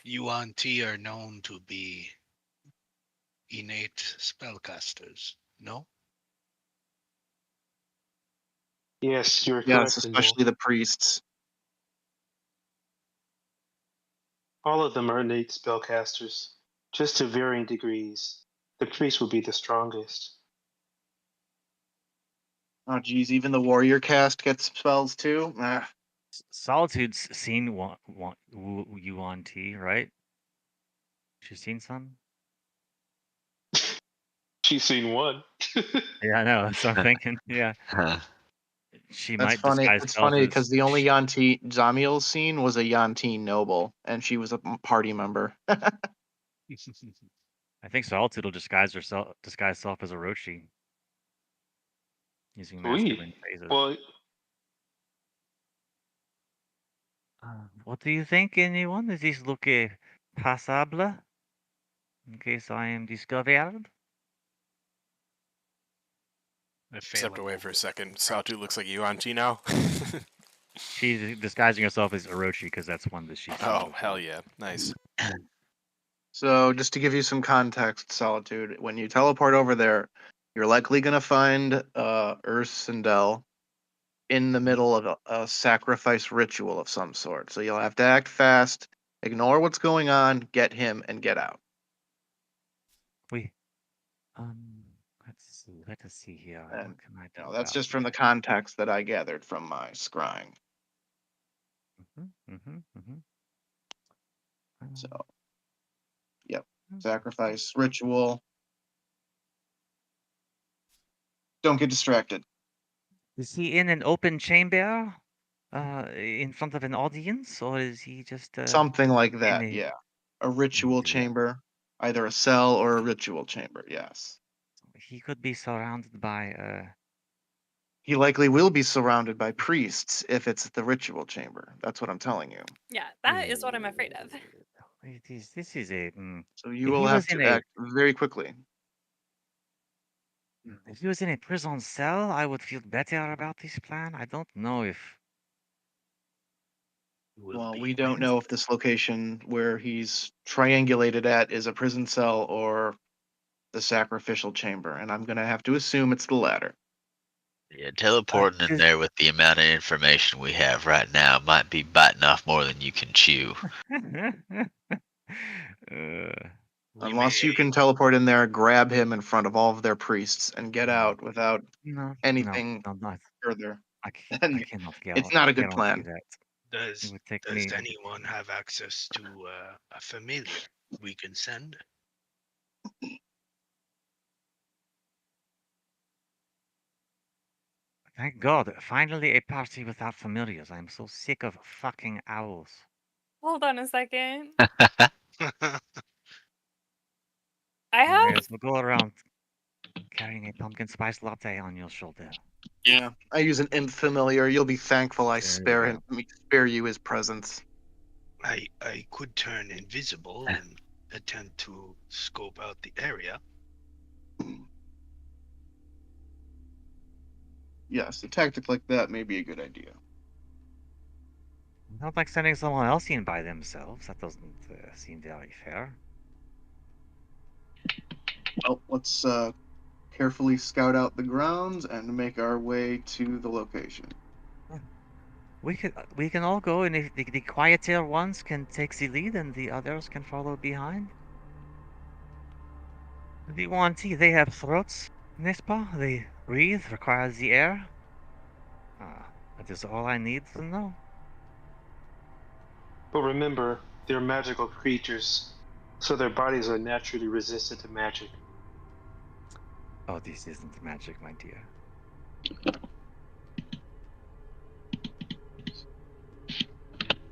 Yuan Ti are known to be innate spellcasters, no? Yes, you're Yes, correct in that. especially the priests. All of them are innate spellcasters, just to varying degrees. The priest would be the strongest. Oh, geez, even the warrior caste gets spells too. Solitude's seen Yuan Ti, right? She's seen some. She's seen one. Yeah, I know. So I'm thinking, yeah, she That's might funny. disguise It's herself funny as. because the only Yanti Zamiel's seen was a Yanti noble, and she was a party member. I think Solitude will disguise herself as a Roshi, using masculine phrases. Well, What do you think, anyone? Does this look passable? In case I am discovered? Step away for a second. Saltu looks like you auntie now. She's disguising herself as Orochi because that's one that she's seen Oh, before. hell yeah. Nice. So, just to give you some context, Solitude, when you teleport over there, you're likely going to find Ursindel in the middle of a sacrifice ritual of some sort. So, you'll have to act fast, ignore what's going on, get him, and get out. We, let us see here. And, What can I do? that's about just from the context that I gathered from my scrying. So, yep. Sacrifice, ritual. Don't get distracted. Is he in an open chamber, in front of an audience, or is he just Something like that, a- yeah. A ritual yeah. chamber. Either a cell or a ritual chamber, yes. He could be surrounded by He likely will be surrounded by priests if it's the ritual chamber. That's what I'm telling you. Yeah, that is what I'm afraid of. It is. This is a. So you If will he have was in to act very quickly. If he was in a prison cell, I would feel better about this plan. I don't know if. Well, we don't know if this location where he's triangulated at is a prison cell or the sacrificial chamber, and I'm gonna have to assume it's the latter. Yeah, teleporting in there with the amount of information we have right now might be biting off more than you can chew. Unless you can teleport in there, grab him in front of all of their priests, and get out without No, anything not. further. I then cannot it's not a good guarantee plan. that. Does It would take Does me. anyone have access to a familiar we can send? Thank God, finally a party without familiars. I'm so sick of fucking owls. Hold on a second. I I You may have. as well go around carrying a pumpkin spice latte on your shoulder. Yeah, I use an imp familiar. You'll be thankful I There you spare you his presence. I could turn invisible and attempt to scope out the area. Yes, a tactic like that may be a good idea. Not like sending someone else in by themselves. That doesn't seem very fair. Well, let's carefully scout out the grounds and make our way to the location. We can all go, and if the quieter ones can take the lead, and the others can follow behind. The Wanti, they have throats, n'est-ce pas? They breathe, requires the air. That is all I need to know. But remember, they're magical creatures, so their bodies are naturally resistant to magic. Oh, this isn't magic, my dear.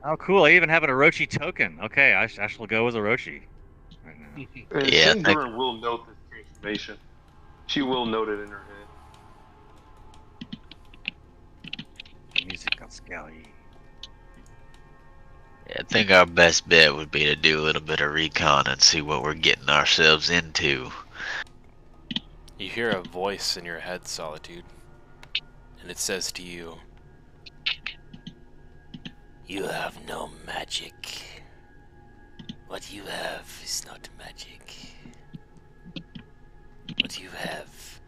Oh, cool! I even have an Orochi token. Okay, I shall go as Orochi right now. And Yeah, Sindura will note this transformation. She will note it in her head. The music got scary. Yeah, I think our best bet would be to do a little bit of recon and see what we're getting ourselves into. You hear a voice in your head, Solitude, and it says to you, You have no magic. What you have is not magic. What you have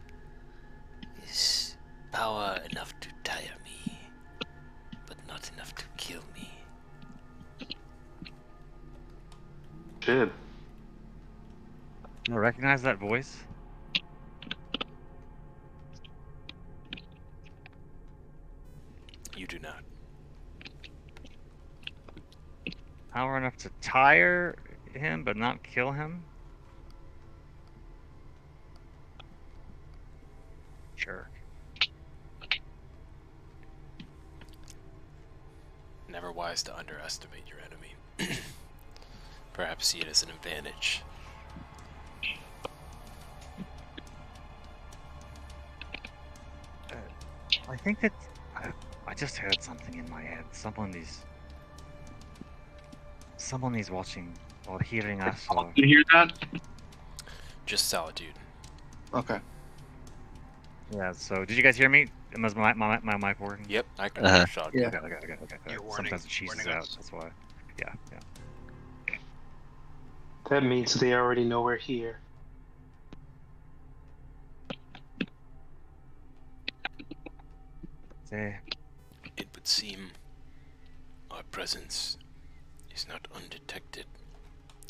is power enough to tire me, but not enough to kill me. Shit. You recognize that voice? You do not. Power enough to tire him, but not kill him? Sure. Never wise to underestimate your enemy. Perhaps see it as an advantage. I think that I just heard something in my head. Someone is someone is watching or hearing us. Or... You hear that? Just Solitude. Okay. Yeah. So, did you guys hear me? Was my mic working? Yep, I can Uh-huh. hear Solitude. Yeah. Okay. Yeah, warning- Sometimes it cheeses warning out. us. That's why. Yeah. That means they already know we're here. Say, It would seem our presence is not undetected.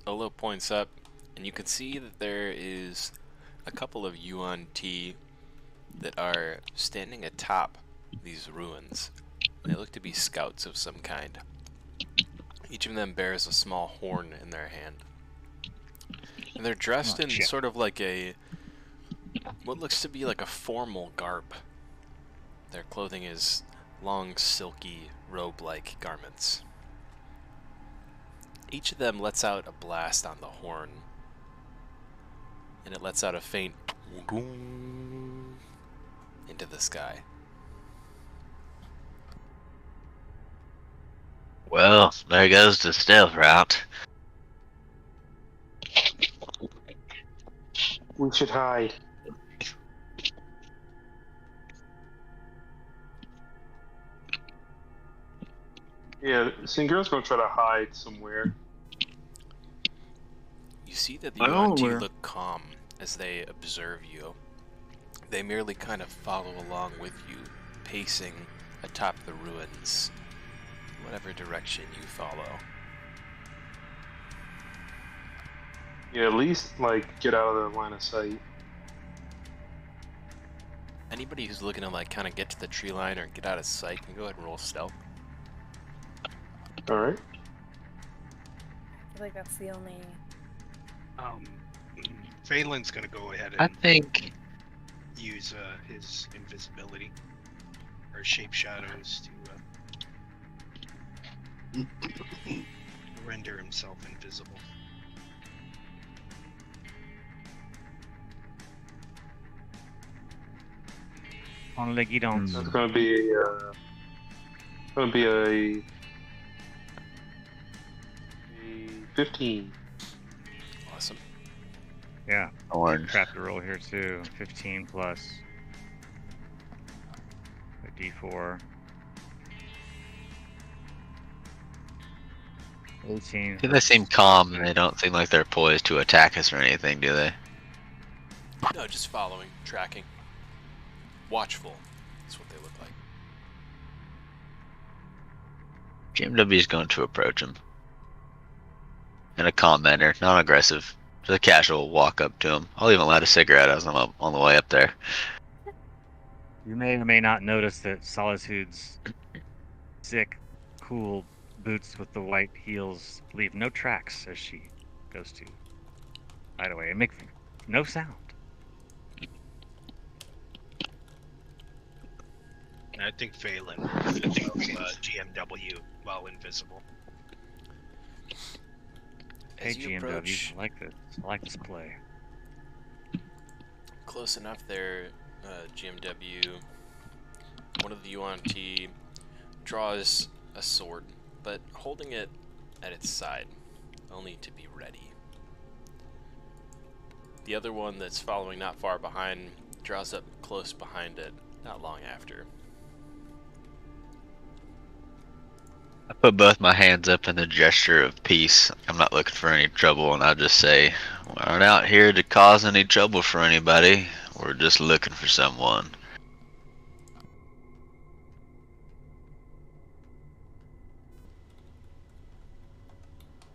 Olo points up, and you can see that there is a couple of Yuan Ti that are standing atop these ruins. They look to be scouts of some kind. Each of them bears a small horn in their hand. And they're dressed Oh, in shit. sort of like what looks to be like a formal garb. Their clothing is long, silky, robe-like garments. Each of them lets out a blast on the horn, and it lets out a faint into the sky. Well, there goes the stealth route. We should hide. Yeah, Singirl's gonna try to hide somewhere. You see that the I Yuan Ti know look calm as they observe you. They merely kind of follow along with you, pacing atop the ruins, whatever direction you follow. Yeah, at least like get out of their line of sight. Anybody who's looking to like kind of get to the tree line or get out of sight can go ahead and roll stealth. All right. I feel like that's the only. Phelan's gonna go ahead I and think use his invisibility or shape shadows to render himself invisible. Only Guidon. That's gonna be a 15. Awesome. Yeah. orange. Crap to roll here too. 15 plus a D4. 18. They seem calm and they don't seem like they're poised to attack us or anything, do they? No, just following, tracking. Watchful. That's what they look like. GMW is going to approach him in a calm manner, non-aggressive. Just a casual walk up to him. I'll even light a cigarette as I'm up on the way up there. You may or may not notice that Solitude's sick, cool boots with the white heels leave no tracks as she goes to hide away and make no sound. And I think Phelan will finish off GMW while invisible. Hey As you GMW, approach I like this. I like this play. close enough there, GMW, one of the Yuan Ti draws a sword, but holding it at its side, only to be ready. The other one that's following not far behind draws up close behind it, not long after. I put both my hands up in the gesture of peace. I'm not looking for any trouble, and I just say, we aren't out here to cause any trouble for anybody. We're just looking for someone.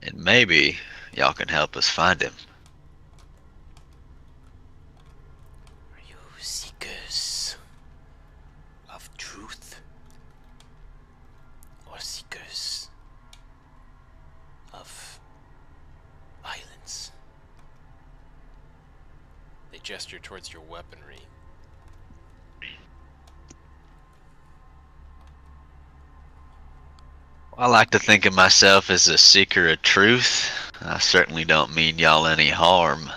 And maybe y'all can help us find him. Are you seekers of truth? Or seekers of violence? They gesture towards your weaponry. I like to think of myself as a seeker of truth. I certainly don't mean y'all any harm.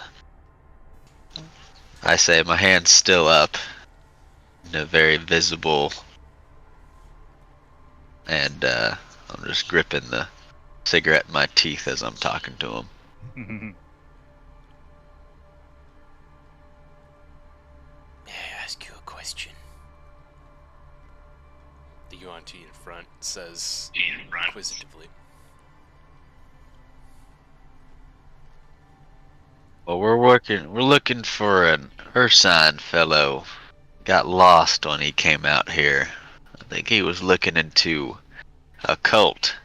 I say my hand's still up in a very visible, and I'm just gripping the cigarette in my teeth as I'm talking to him. May I ask you a question? The UNT in front says inquisitively. Well, we're looking for an Ursine fellow. Got lost when he came out here. I think he was looking into a cult.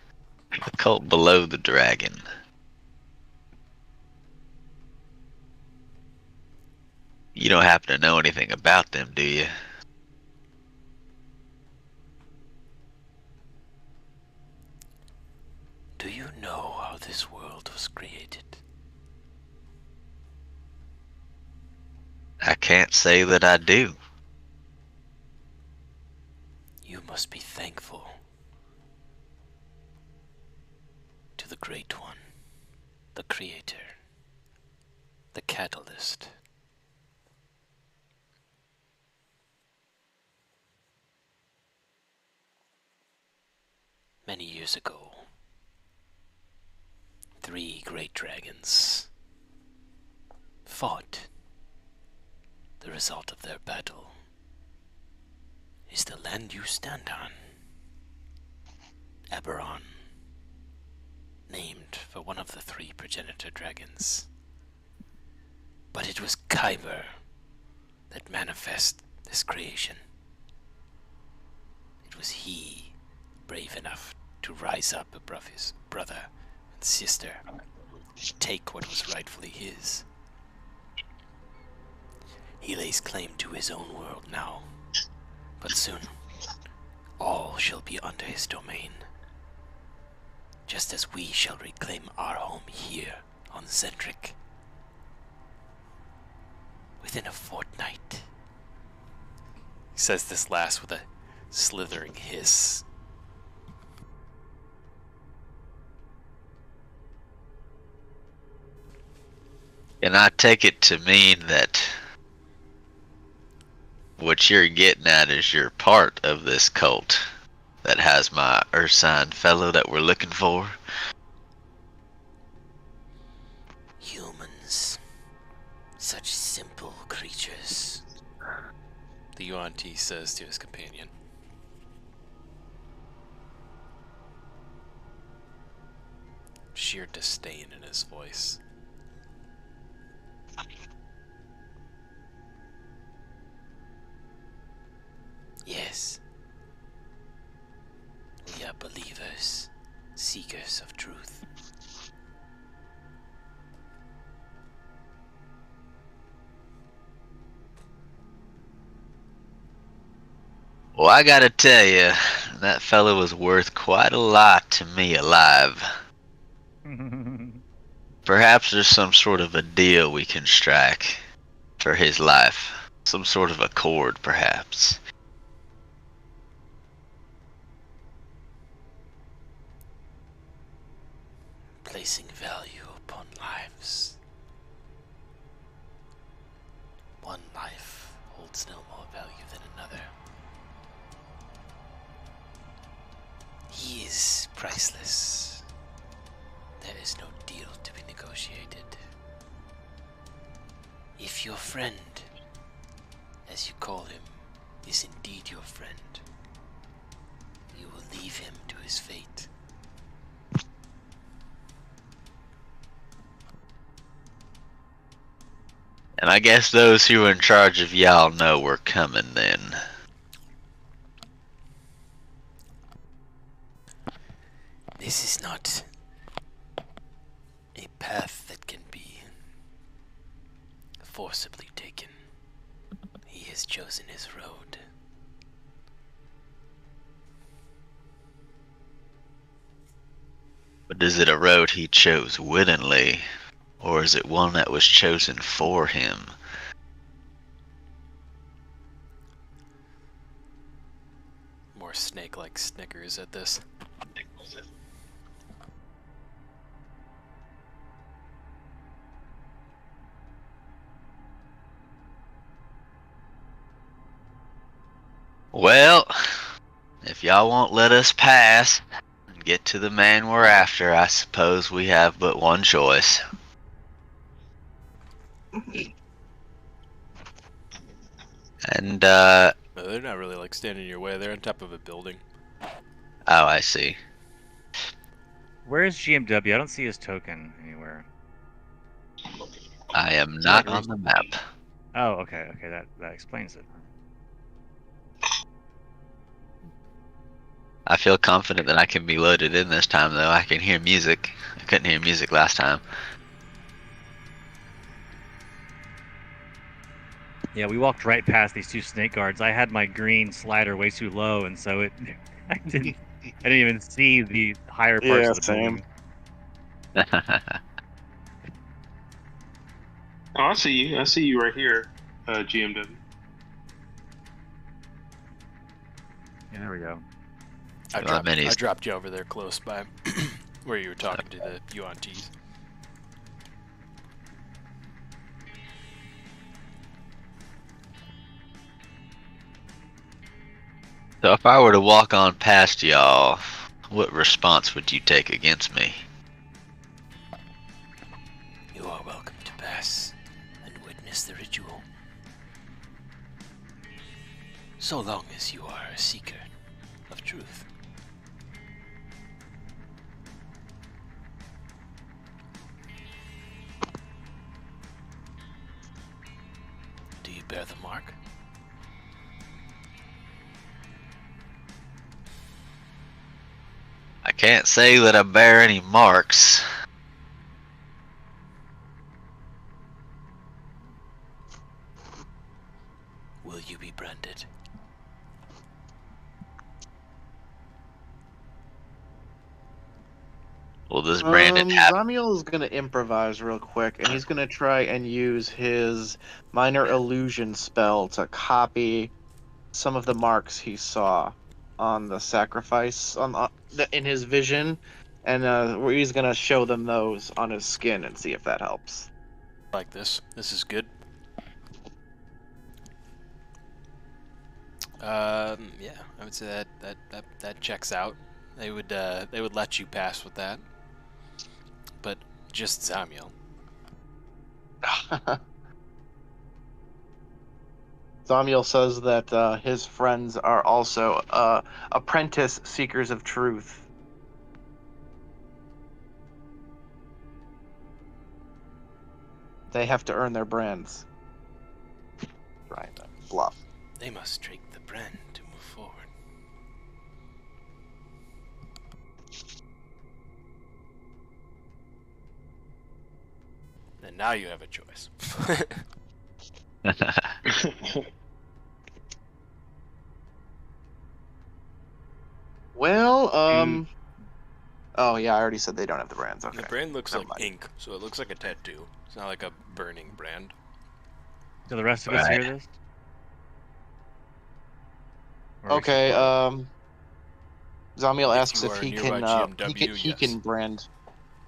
The cult below the dragon. You don't happen to know anything about them, do you? Do you know how this world was created? I can't say that I do. You must be thankful to the Great One, the Creator, the Catalyst. Many years ago, 3 great dragons fought. The result of their battle is the land you stand on, Eberron, named for one of the 3 progenitor dragons. But it was Kyber that manifested this creation. It was he, brave enough to rise up above his brother and sister, and take what was rightfully his. He lays claim to his own world now, but soon all shall be under his domain, just as we shall reclaim our home here on Zendrick. Within a fortnight. He says this last with a slithering hiss. And I take it to mean that what you're getting at is you're part of this cult that has my Ursine fellow that we're looking for. Humans. Such simple creatures. The UNT says to his companion. Sheer disdain in his voice. Yes. We are believers, seekers of truth. Well, I gotta tell you, that fellow was worth quite a lot to me alive. Perhaps there's some sort of a deal we can strike for his life. Some sort of accord, perhaps. Placing value upon lives. One life holds no more value than another. He is priceless. There is no deal to be negotiated. If your friend, as you call him, is indeed your friend, you will leave him to his fate. And I guess those who are in charge of y'all know we're coming then. This is not a path that can be forcibly taken. He has chosen his road. But is it a road he chose willingly, or is it one that was chosen for him? More snake-like snickers at this. Well, if y'all won't let us pass and get to the man we're after, I suppose we have but one choice. And, No, they're not really like standing in your way. They're on top of a building. oh, I see. Where is GMW? I don't see his token anywhere. I am not on the map. Oh, okay, that explains it. I feel confident that I can be loaded in this time, though. I can hear music. I couldn't hear music last time. Yeah, we walked right past these two snake guards. I had my green slider way too low, and so I didn't even see the higher parts of the building. Oh, I see you. I see you right here, GMW. Yeah, there we go. I dropped you over there close by where you were talking to the UNTs. So if I were to walk on past y'all, what response would you take against me? You are welcome to pass and witness the ritual. So long as you are a seeker of truth. Do you bear the mark? I can't say that I bear any marks. Will you be branded? Will this branded happen? Zamiel is going to improvise real quick, and he's going to try and use his minor illusion spell to copy some of the marks he saw on the sacrifice in his vision, and he's going to show them those on his skin and see if that helps. Like this. This is good. Yeah, I would say that checks out. They would let you pass with that, but just Zamiel. Zamiel says that his friends are also apprentice seekers of truth. They have to earn their brands. Trying to bluff. They must drink the brand to move forward. And now you have a choice. Well, oh yeah, I already said they don't have the brands. Okay. The brand looks Never like mind. ink, so it looks like a tattoo. It's not like a burning brand. Do the rest of us hear this? Or are we Okay, supposed- Zamiel If asks you if are he nearby can GMW, he yes. can brand,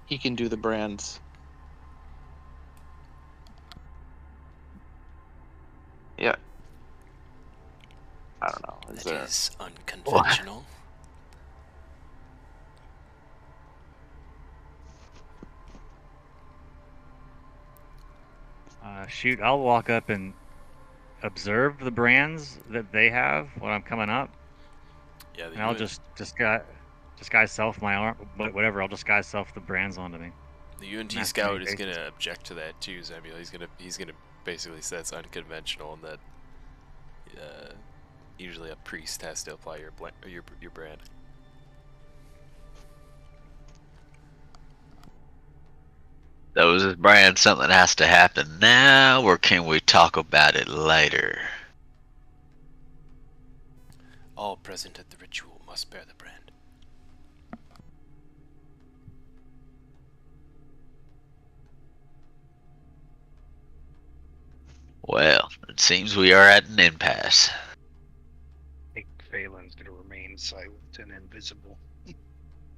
he can do the brands. Yeah. I don't know. Is That there? is unconventional. Shoot, I'll walk up and observe the brands that they have when I'm coming up, Yeah, and I'll just disguise self my arm, whatever. I'll disguise self the brands onto me. the UNT Mask scout is communications. gonna object to that too, Zamiel. He's gonna basically say that's unconventional and that usually a priest has to apply your brand. So is this brand something that has to happen now, or can we talk about it later? All present at the ritual must bear the brand. Well, it seems we are at an impasse. I think Phelan's gonna remain silent and invisible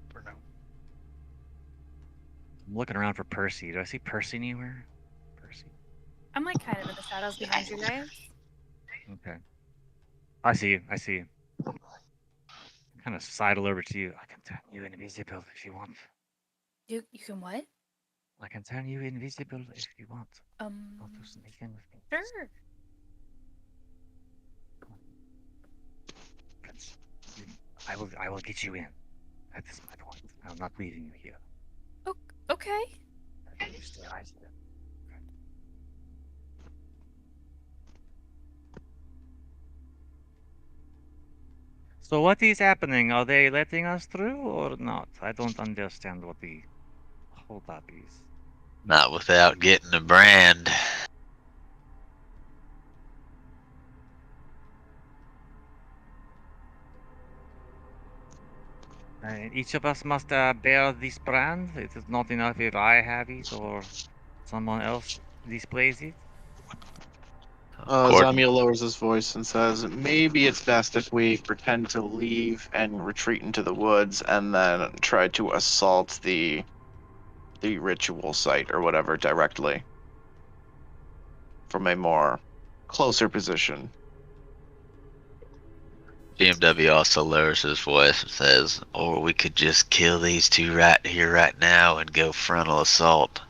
for now. I'm looking around for Percy. Do I see Percy anywhere? Percy. I'm like kind of in the shadows behind you guys. Okay. I see you. kind of sidle over to you. I can turn you invisible if you want. You can what? I can turn you invisible if you want. Want to sneak in with me? Sure. Let's- I will get you in. That is my point. I'm not leaving you here. Okay. You stay right here. So what is happening? Are they letting us through or not? I don't understand what the holdup is. Not without getting a brand. Each of us must bear this brand. It is not enough if I have it or someone else displays it. Gordon, Zamiel lowers his voice and says, maybe it's best if we pretend to leave and retreat into the woods and then try to assault the ritual site or whatever directly from a more closer position. GMW also lowers his voice and says, or we could just kill these two right here, right now, and go frontal assault.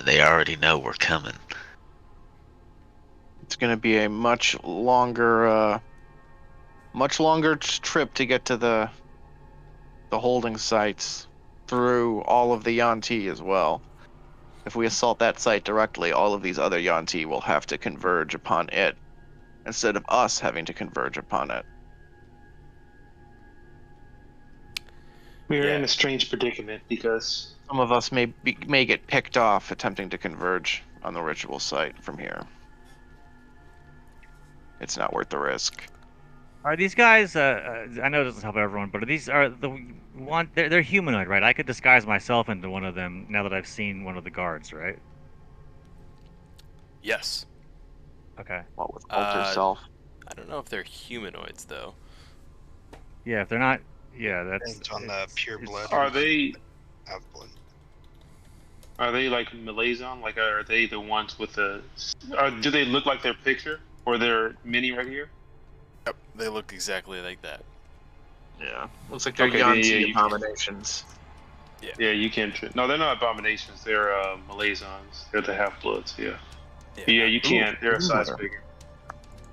They already know we're coming. It's going to be a much longer trip to get to the holding sites through all of the Yanti as well. If we assault that site directly, all of these other Yanti will have to converge upon it, instead of us having to converge upon it. We are Yeah. in a strange predicament because Some of us may get picked off attempting to converge on the ritual site from here. It's not worth the risk. Are these guys? I know it doesn't help everyone, but are the one? They're humanoid, right? I could disguise myself into one of them now that I've seen one of the guards, right? Yes. Okay. What with alter self? I don't know if they're humanoids though. Yeah, if they're not, yeah, that's. Depends on the pure blood. Are they Have blood. like Malazon? Like, are they the ones with the? Do they look like their picture or their mini right here? Yep, they look exactly like that. Yeah. Looks like they're Okay, Yanti you can- abominations. Yeah, you can. No, they're not abominations. They're Malazons. They're the half bloods. Yeah. Yeah, you can't. They're a size better. bigger.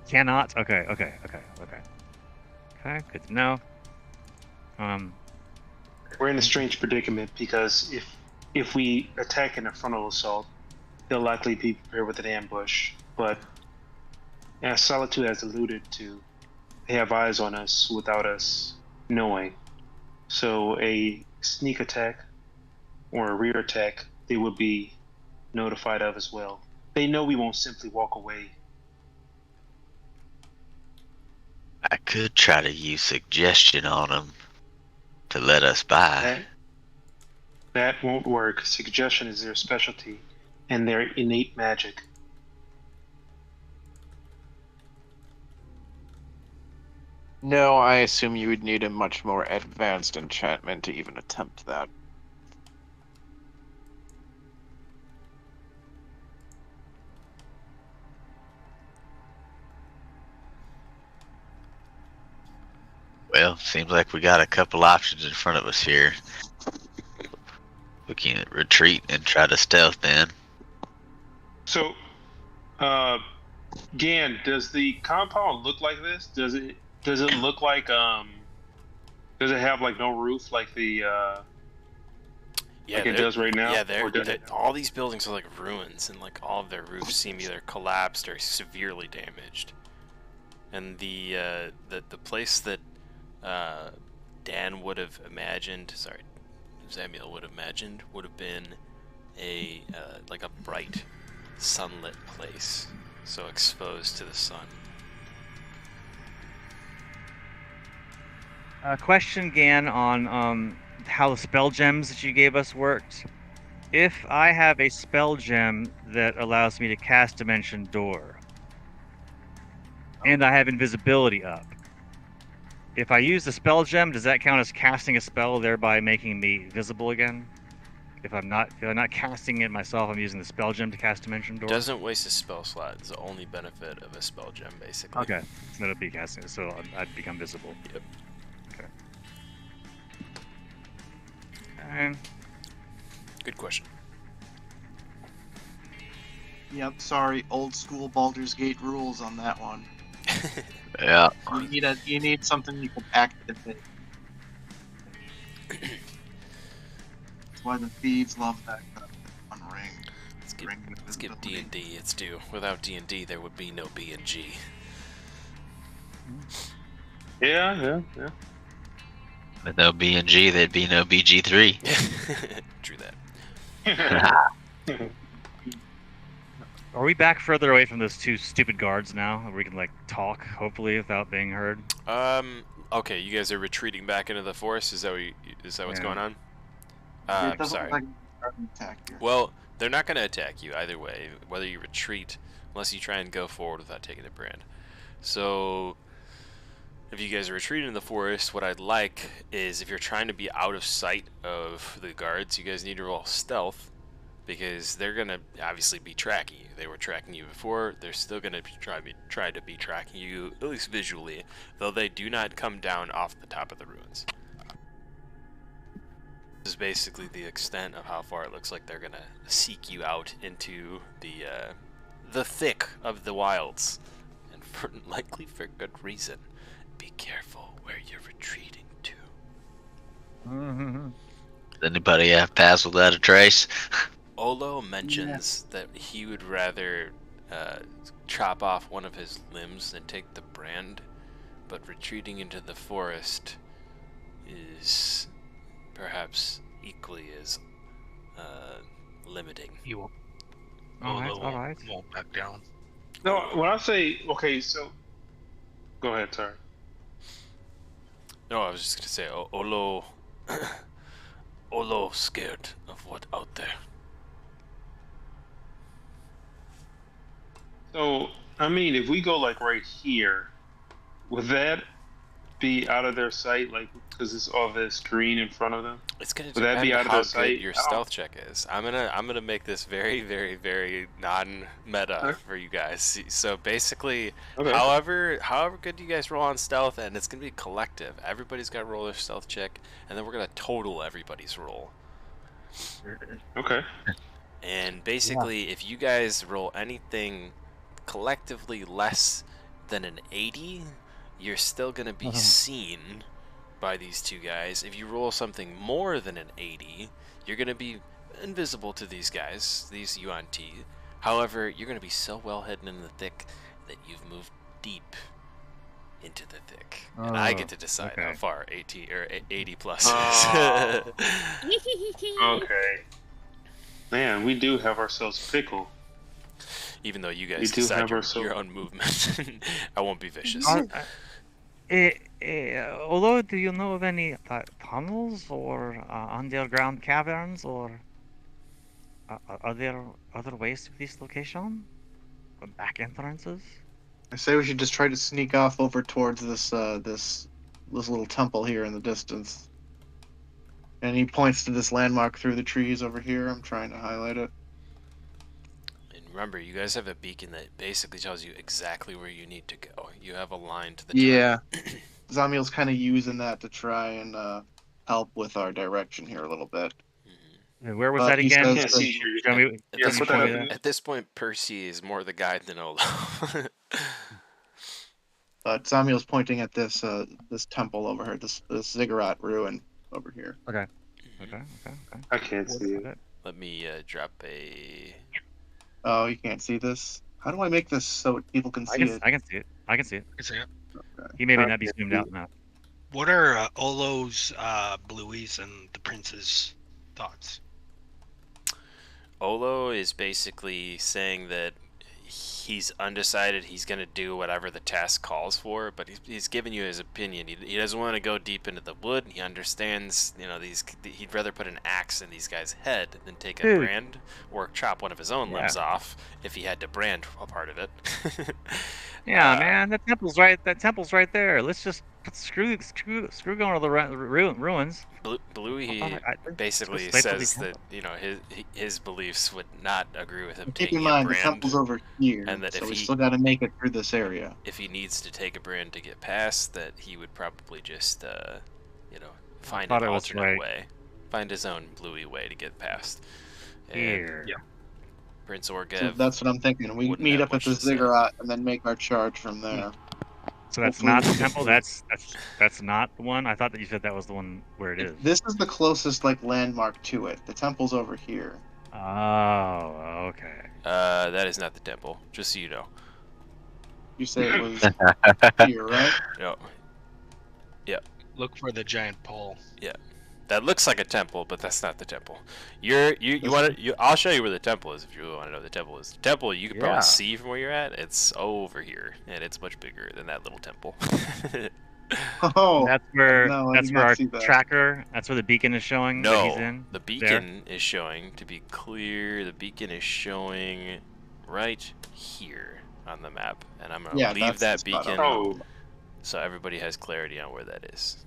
Cannot. Okay. Okay, good to know. we're in a strange predicament because if we attack in a frontal assault, they'll likely be prepared with an ambush. But as Solitude has alluded to, they have eyes on us without us knowing. So a sneak attack or a rear attack, they would be notified of as well. They know we won't simply walk away. I could try to use suggestion on them to let us by. That won't work. Suggestion is their specialty and their innate magic. No, I assume you would need a much more advanced enchantment to even attempt that. Well, seems like we got a couple options in front of us here. We can retreat and try to stealth in. So, Gan, does the compound look like this? Does it look like does it have like no roof like the like it does right now? Yeah, Or does it? all these buildings are like ruins, and like all of their roofs seem either collapsed or severely damaged. And the place that Dan would have imagined, sorry, Zamiel would have imagined, would have been a like a bright, sunlit place, so exposed to the sun. Question, Gan, on how the spell gems that you gave us worked. If I have a spell gem that allows me to cast Dimension Door, and I have invisibility up, if I use the spell gem, does that count as casting a spell, thereby making me visible again? If I'm not casting it myself, I'm using the spell gem to cast Dimension Door. Doesn't waste a spell slot. It's the only benefit of a spell gem, basically. Okay, so that'd be casting it, so I'd become visible. Yep. fine. Good question. Yep, sorry, old school Baldur's Gate rules on that one. Yeah. You need something you can activate. That's why the thieves love that one ring. Let's give D&D its due. Without D&D, there would be no B&G. Yeah. With no B&G, there'd be no BG3. True that. Are we back further away from those two stupid guards now? Where we can like talk, hopefully, without being heard. Okay, you guys are retreating back into the forest. Is that what's Yeah. going on? It doesn't Sorry. look like an attack here. Well, they're not going to attack you either way, whether you retreat, unless you try and go forward without taking a brand. So, if you guys are retreating in the forest, what I'd like is if you're trying to be out of sight of the guards, you guys need to roll stealth, because they're going to obviously be tracking you. They were tracking you before. They're still going to try to be tracking you, at least visually, though they do not come down off the top of the ruins. This is basically the extent of how far it looks like they're going to seek you out into the thick of the wilds, and likely for good reason. Be careful where you're retreating to. Does anybody have pass without a trace? Olo mentions that he would rather chop off one of his limbs than take the brand, but retreating into the forest is perhaps equally as limiting. You won't. All right. Won't back down. No, when I say okay, so go ahead, sorry. No, I was just gonna say, Olo scared of what out there. So I mean, if we go like right here, would that be out of their sight? Like, because it's all this green in front of them. It's gonna Would that depend be out on of how their good sight? your I don't- stealth check is. I'm gonna make this very, very, very non-meta Okay. for you guys. So basically, Okay. however good you guys roll on stealth, and it's gonna be collective. Everybody's got to roll their stealth check, and then we're gonna total everybody's roll. Okay. And basically, if you guys roll anything collectively less than an 80, you're still going to be seen by these two guys. If you roll something more than an 80, you're going to be invisible to these guys, these UNT. However, you're going to be so well hidden in the thick that you've moved deep into the thick. And I get to decide how far 80 plus is. Okay. Man, we do have ourselves pickled. Even though you guys We do decide have your ourselves- own movement. I won't be vicious. Although, do you know of any tunnels or underground caverns, or are there other ways to this location? Or back entrances? I say we should just try to sneak off over towards this little temple here in the distance. And he points to this landmark through the trees over here. I'm trying to highlight it. And remember, you guys have a beacon that basically tells you exactly where you need to go. You have a line to the Yeah. Zamiel's kind of using that to try and help with our direction here a little bit. Where was But that he again? says Can't see that- you. Show me- At, show me that. at this point, Percy is more the guide than Olo. But Zamiel's pointing at this temple over here, this ziggurat ruin over here. Okay. I can't see it. Let me drop a... Oh, you can't see this? How do I make this so people can see it? I can see it. I can see it. Is it? Okay. He may not be zoomed out enough. What are Olo's, Bluey's, and the Prince's thoughts? Olo is basically saying that he's undecided. He's going to do whatever the task calls for, but he's giving you his opinion. He doesn't want to go deep into the wood. He understands, he'd rather put an axe in these guys' head than take a brand or chop one of his own limbs off if he had to brand a part of it. Yeah, man, that temple's right there. Let's just screw going to the ruins. Bluey basically just wait till says the that his beliefs would not agree with him Keep taking in a mind, the brand, temple's over here, and that so if we he still got to make it through this area. if he needs to take a brand to get past, that he would probably just find thought an it was alternate like- way. find his own bluey way to get past. And Here. Prince So Orgev. that's what I'm thinking. We wouldn't meet have up at much the to say. ziggurat and then make our charge from there. So that's Hopefully not the we'll get temple. through. That's not the one. I thought that you said that was the one where it is. This is the closest like landmark to it. The temple's over here. Oh, okay. That is not the temple. Just so you know. You say it was here, right? No. Look for the giant pole. That looks like a temple, but that's not the temple. You want to? I'll show you where the temple is if you really want to know where the temple is. The temple you can Yeah. probably see from where you're at. It's over here, and it's much bigger than that little temple. Oh, That's where no, I that's did where not our see that. tracker. That's where the beacon is showing that he's No, in. the beacon is showing. To be clear, the beacon is showing right here on the map, and I'm gonna Yeah, leave that's that the spot. beacon Oh, so everybody has clarity on where that is.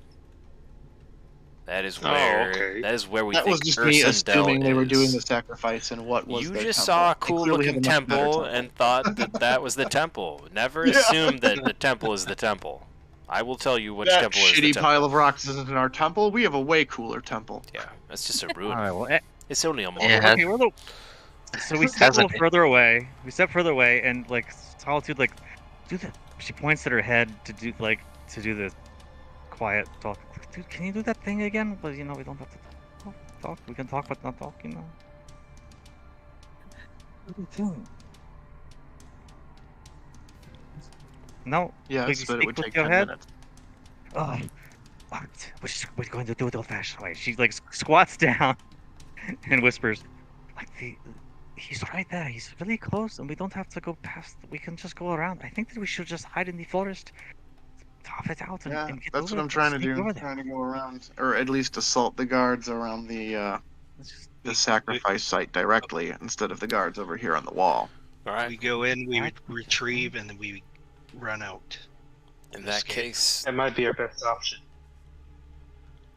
That is Oh, where okay. that is where we That was think just me Ursendel assuming they were doing is. the sacrifice and what was You their just temple. saw a They cool clearly have looking a much better temple and thought that that was the temple. Never Yeah. assume that the temple is the temple. I will tell you which that temple is the shitty temple. pile of rocks isn't in our temple. We have a way cooler temple. Yeah, that's just a All ruin. right. Well, It's only a mall. Yeah. okay. We're a little. So we step Has a a- little further away. We step further away, and like Solitude, like, do the. She points at her head to do the quiet talk. Dude, can you do that thing again? But we don't have to talk. We can talk, but not talk. What are you doing? No. Yes, Please but it speak would with take your 10 head. minutes. Oh, what? We're going to do it the old-fashioned way. She like squats down and whispers, like he's right there. He's really close, and we don't have to go past. We can just go around. I think that we should just hide in the forest, tough it out, and, Yeah, and get that's over what it, I'm trying to sneak do. over there. Trying to go around, or at least assault the guards around the sacrifice site directly instead of the guards over here on the wall. All right. We go in, we Alright. retrieve, and then we run out. In that Escape. case, That might be our best option.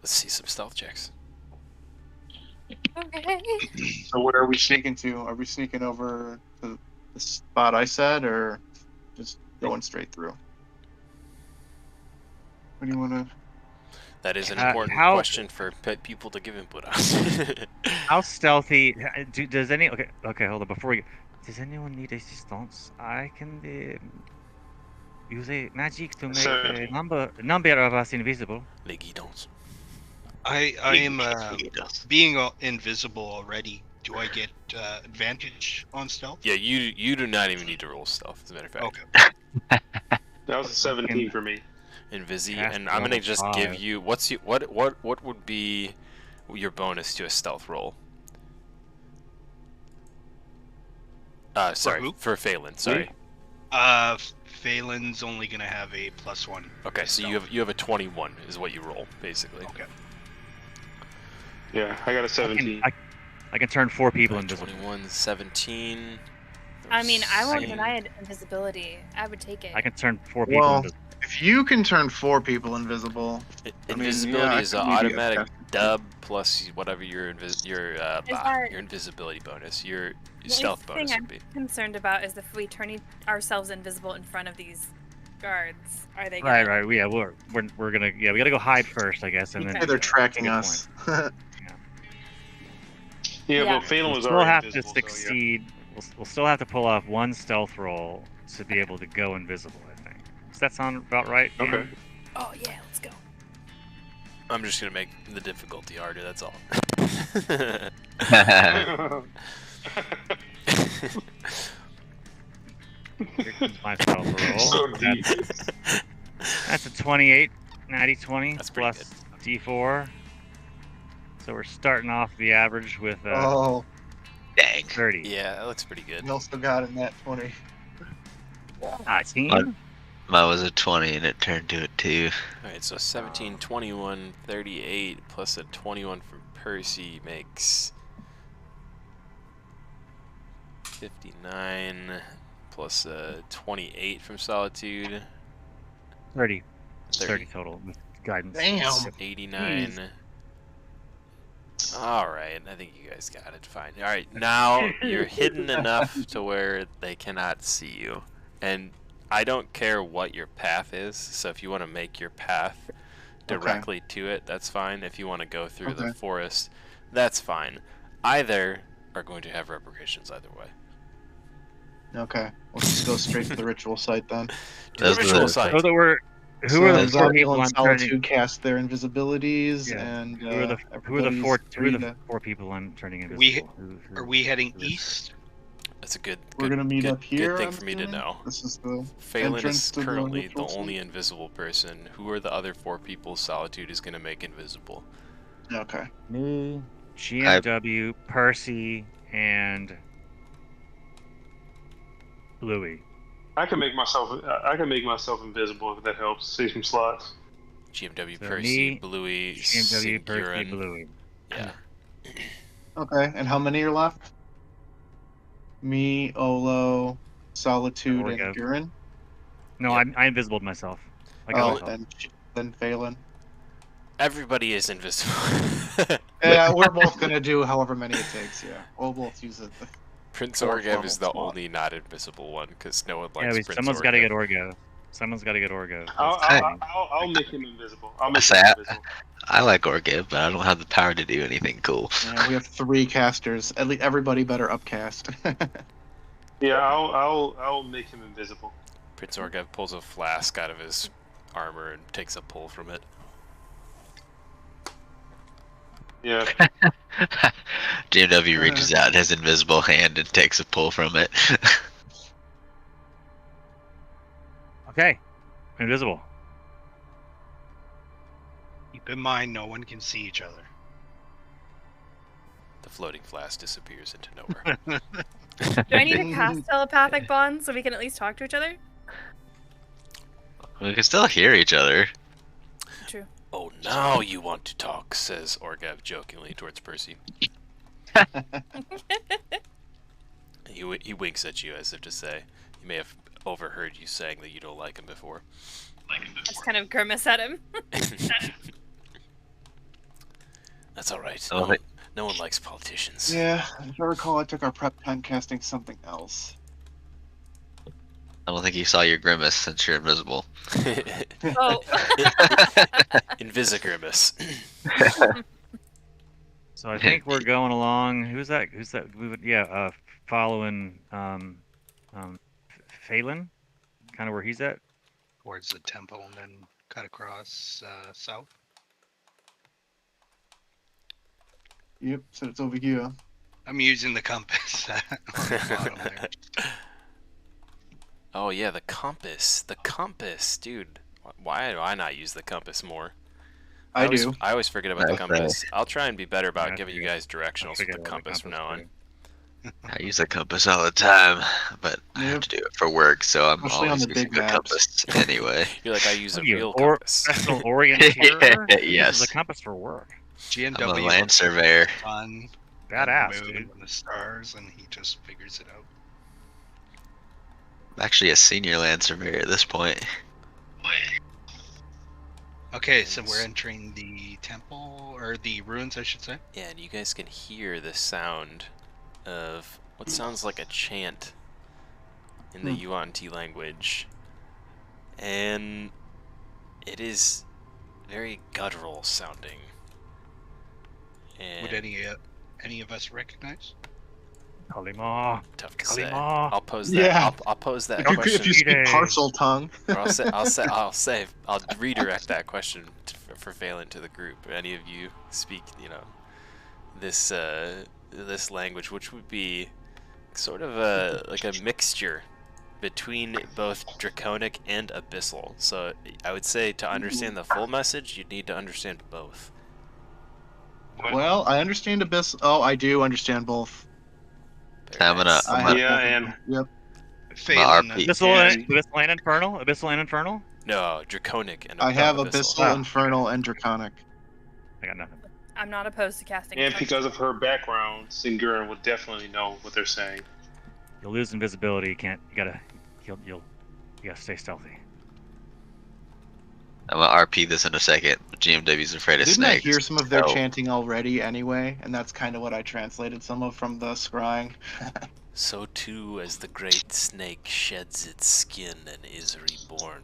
let's see some stealth checks. Okay. So where are we sneaking to? Are we sneaking over to the spot I said, or just going straight through? What do you want to? That is an how- important question for people to give input on. How stealthy? Does any? Okay, hold on. Before we, does anyone need assistance? I can use a magic to make Sir. a number of us invisible. Les guidons. I am being invisible already. Do I get advantage on stealth? Yeah, you do not even need to roll stealth, as a matter of fact. Okay. that was a 17 for me. Invisi, Cast and I'm gonna level just 5. give you what would be your bonus to a stealth roll? Sorry, who? for Phelan. Sorry. Phelan's only gonna have a +1. Okay, so you have a 21 is what you roll basically. Okay. Yeah, I got a 17. I can turn 4 people Alright, invisible. 21, 17. I mean, I won't 13. deny it invisibility. I would take it. I can turn 4 people Well, invisible. if you can turn 4 people invisible, Invisibility I is could an maybe automatic accept it. dub plus whatever your that- invisibility bonus. Your The stealth only bonus thing would be. I'm concerned about is if we turn ourselves invisible in front of these guards, are they Right, gonna... right. Yeah, we're gonna we gotta go hide first, I guess, and then they're tracking Good us. Yeah, Yeah. but Phelan we'll was still already have to invisible, so, yeah. succeed. We'll still have to pull off 1 stealth roll to be able to go invisible. I think. Does that sound about right? Dan? Okay. Oh yeah, let's go. I'm just gonna make the difficulty harder. That's all. Here comes my stealth roll. So deep. That's a 28, natty 20 That's pretty plus D4. So we're starting off the average with Oh, Dang. 30. Yeah, that looks pretty good. you also got in that 20. 19. Mine was a 20 and it turned to a 2. Alright, so 17, 21, 38 plus a 21 from Percy makes 59 plus a 28 from Solitude. 30 total with guidance. Damn. 89. Alright, I think you guys got it fine. Alright, now you're hidden enough to where they cannot see you. And I don't care what your path is, so if you want to make your path directly to it, that's fine. If you want to go through the Okay. forest, that's fine. Either are going to have repercussions either way. Okay. Let's just go straight to the ritual site then. To the Those are ritual the- site. So that we're who So are the four Zamiel people and I'm turning? Solitude cast their invisibilities, Yeah. and Who are the everybody's four? Who are free the to. four people I'm turning We- invisible? Who- Are we heading who is it? east? That's a good. We're gonna meet good, up here. Good thing I'm for me to assuming? know. This is the Phelan entrance is to the currently the ritual only site? invisible person. Who are the other 4 people Solitude is going to make invisible? Okay. Me, GMW, Percy, and Louis. I can make myself invisible if that helps. Save some slots. GMW, So Percy, me, Bluey, GMW, Percy, Singurin. Louis. Yeah. Okay. And how many are left? Me, Olo, Solitude, and Orga. Gurin. No, Yep. I invisibled myself. I got Oh, myself. and then Phelan. Everybody is invisible. Yeah, we're both gonna do however many it takes. Yeah, we'll both use it. Prince More Orgev is the formal spot. only not invisible one because no one likes Yeah, Prince someone's got to Orgev. get Orgo. Someone's got to get Orgo. I'll make him invisible. I'll make Say him I, invisible. I like Orgib, but I don't have the power to do anything cool. Yeah, we have 3 casters. At least everybody better upcast. Yeah, I'll make him invisible. Prince Orgev pulls a flask out of his armor and takes a pull from it. Yeah. GMW reaches out his invisible hand and takes a pull from it. Okay, invisible. Keep in mind, no one can see each other. The floating flask disappears into nowhere. Do I need to cast telepathic bonds so we can at least talk to each other? We can still hear each other. True. Oh, now you want to talk, says Orgev jokingly towards Percy. He winks at you as if to say, he may have overheard you saying that you don't like him before. I just kind of grimace at him. That's alright. Oh, hey. No one likes politicians. Yeah, if I recall, I took our prep time casting something else. I don't think he saw your grimace since you're invisible. Oh. Invisigrimus. So I think we're going along. Who's that? We would, following Phelan, kind of where he's at. Towards the temple and then cut across south. Yep, so it's over here. I'm using the compass. On the bottom there. Oh yeah, the compass. The compass, dude. Why do I not use the compass more? I do. I always forget about the Okay. compass. I'll try and be better about Yeah, giving you yeah. guys directionals with the compass from now on. I use a compass all the time, but I have Yep. to do it for work, so I'm Especially on always the using big a maps. compass anyway. You're like, I use a What are you, real compass. Professional orienteer? Yes. Uses a compass for work. I'm a GMW land surveyor. sun, Badass, and the moon dude. and the stars, and he just figures it out. I'm actually a senior land surveyor at this point. Okay, so we're entering the temple, or the ruins, I should say. Yeah, and you guys can hear the sound of what sounds like a chant in the Yuan-Ti language. And it is very guttural sounding. And Would any of us recognize? Kalima. tough to say. Kalima. I'll pose that. Yeah. I'll pose that If you, question. if you speak Yay. partial tongue. Or I'll redirect that question for Phelan to the group. Any of you speak, this this language, which would be sort of like a mixture between both Draconic and Abyssal. So I would say to understand the full message, you'd need to understand both. Well, I understand Abyss. Oh, I do understand both. Very I'm gonna- nice. I I'm have Yeah, both of and- them. Yep. Phelan, RP. Abyssal and Infernal? Abyssal and Infernal? No, Draconic and I have Abyssal. Abyssal, Infernal, and Draconic. I got nothing. I'm not opposed to casting. And touch. because of her background, Singurin would definitely know what they're saying. You'll lose invisibility. You gotta stay stealthy. I'm gonna RP this in a second. GMW's afraid of Didn't I snakes. hear some of their so- chanting already anyway? And that's kind of what I translated some of from the scrying. So too as the great snake sheds its skin and is reborn,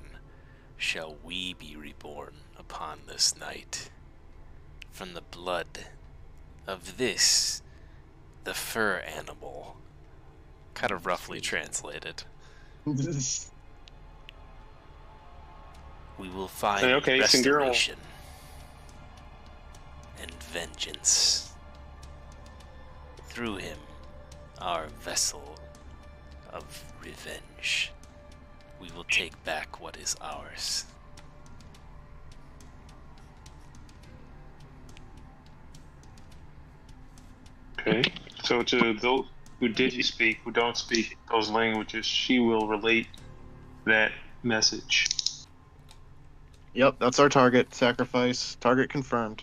shall we be reborn upon this night from the blood of this, the fur animal. Kind of roughly translated. We will find Okay, Singirl. restoration and vengeance. Through him, our vessel of revenge. We will take back what is ours. Okay. So to those who didn't speak, who don't speak those languages, she will relate that message. Yep, that's our target. Sacrifice. Target confirmed.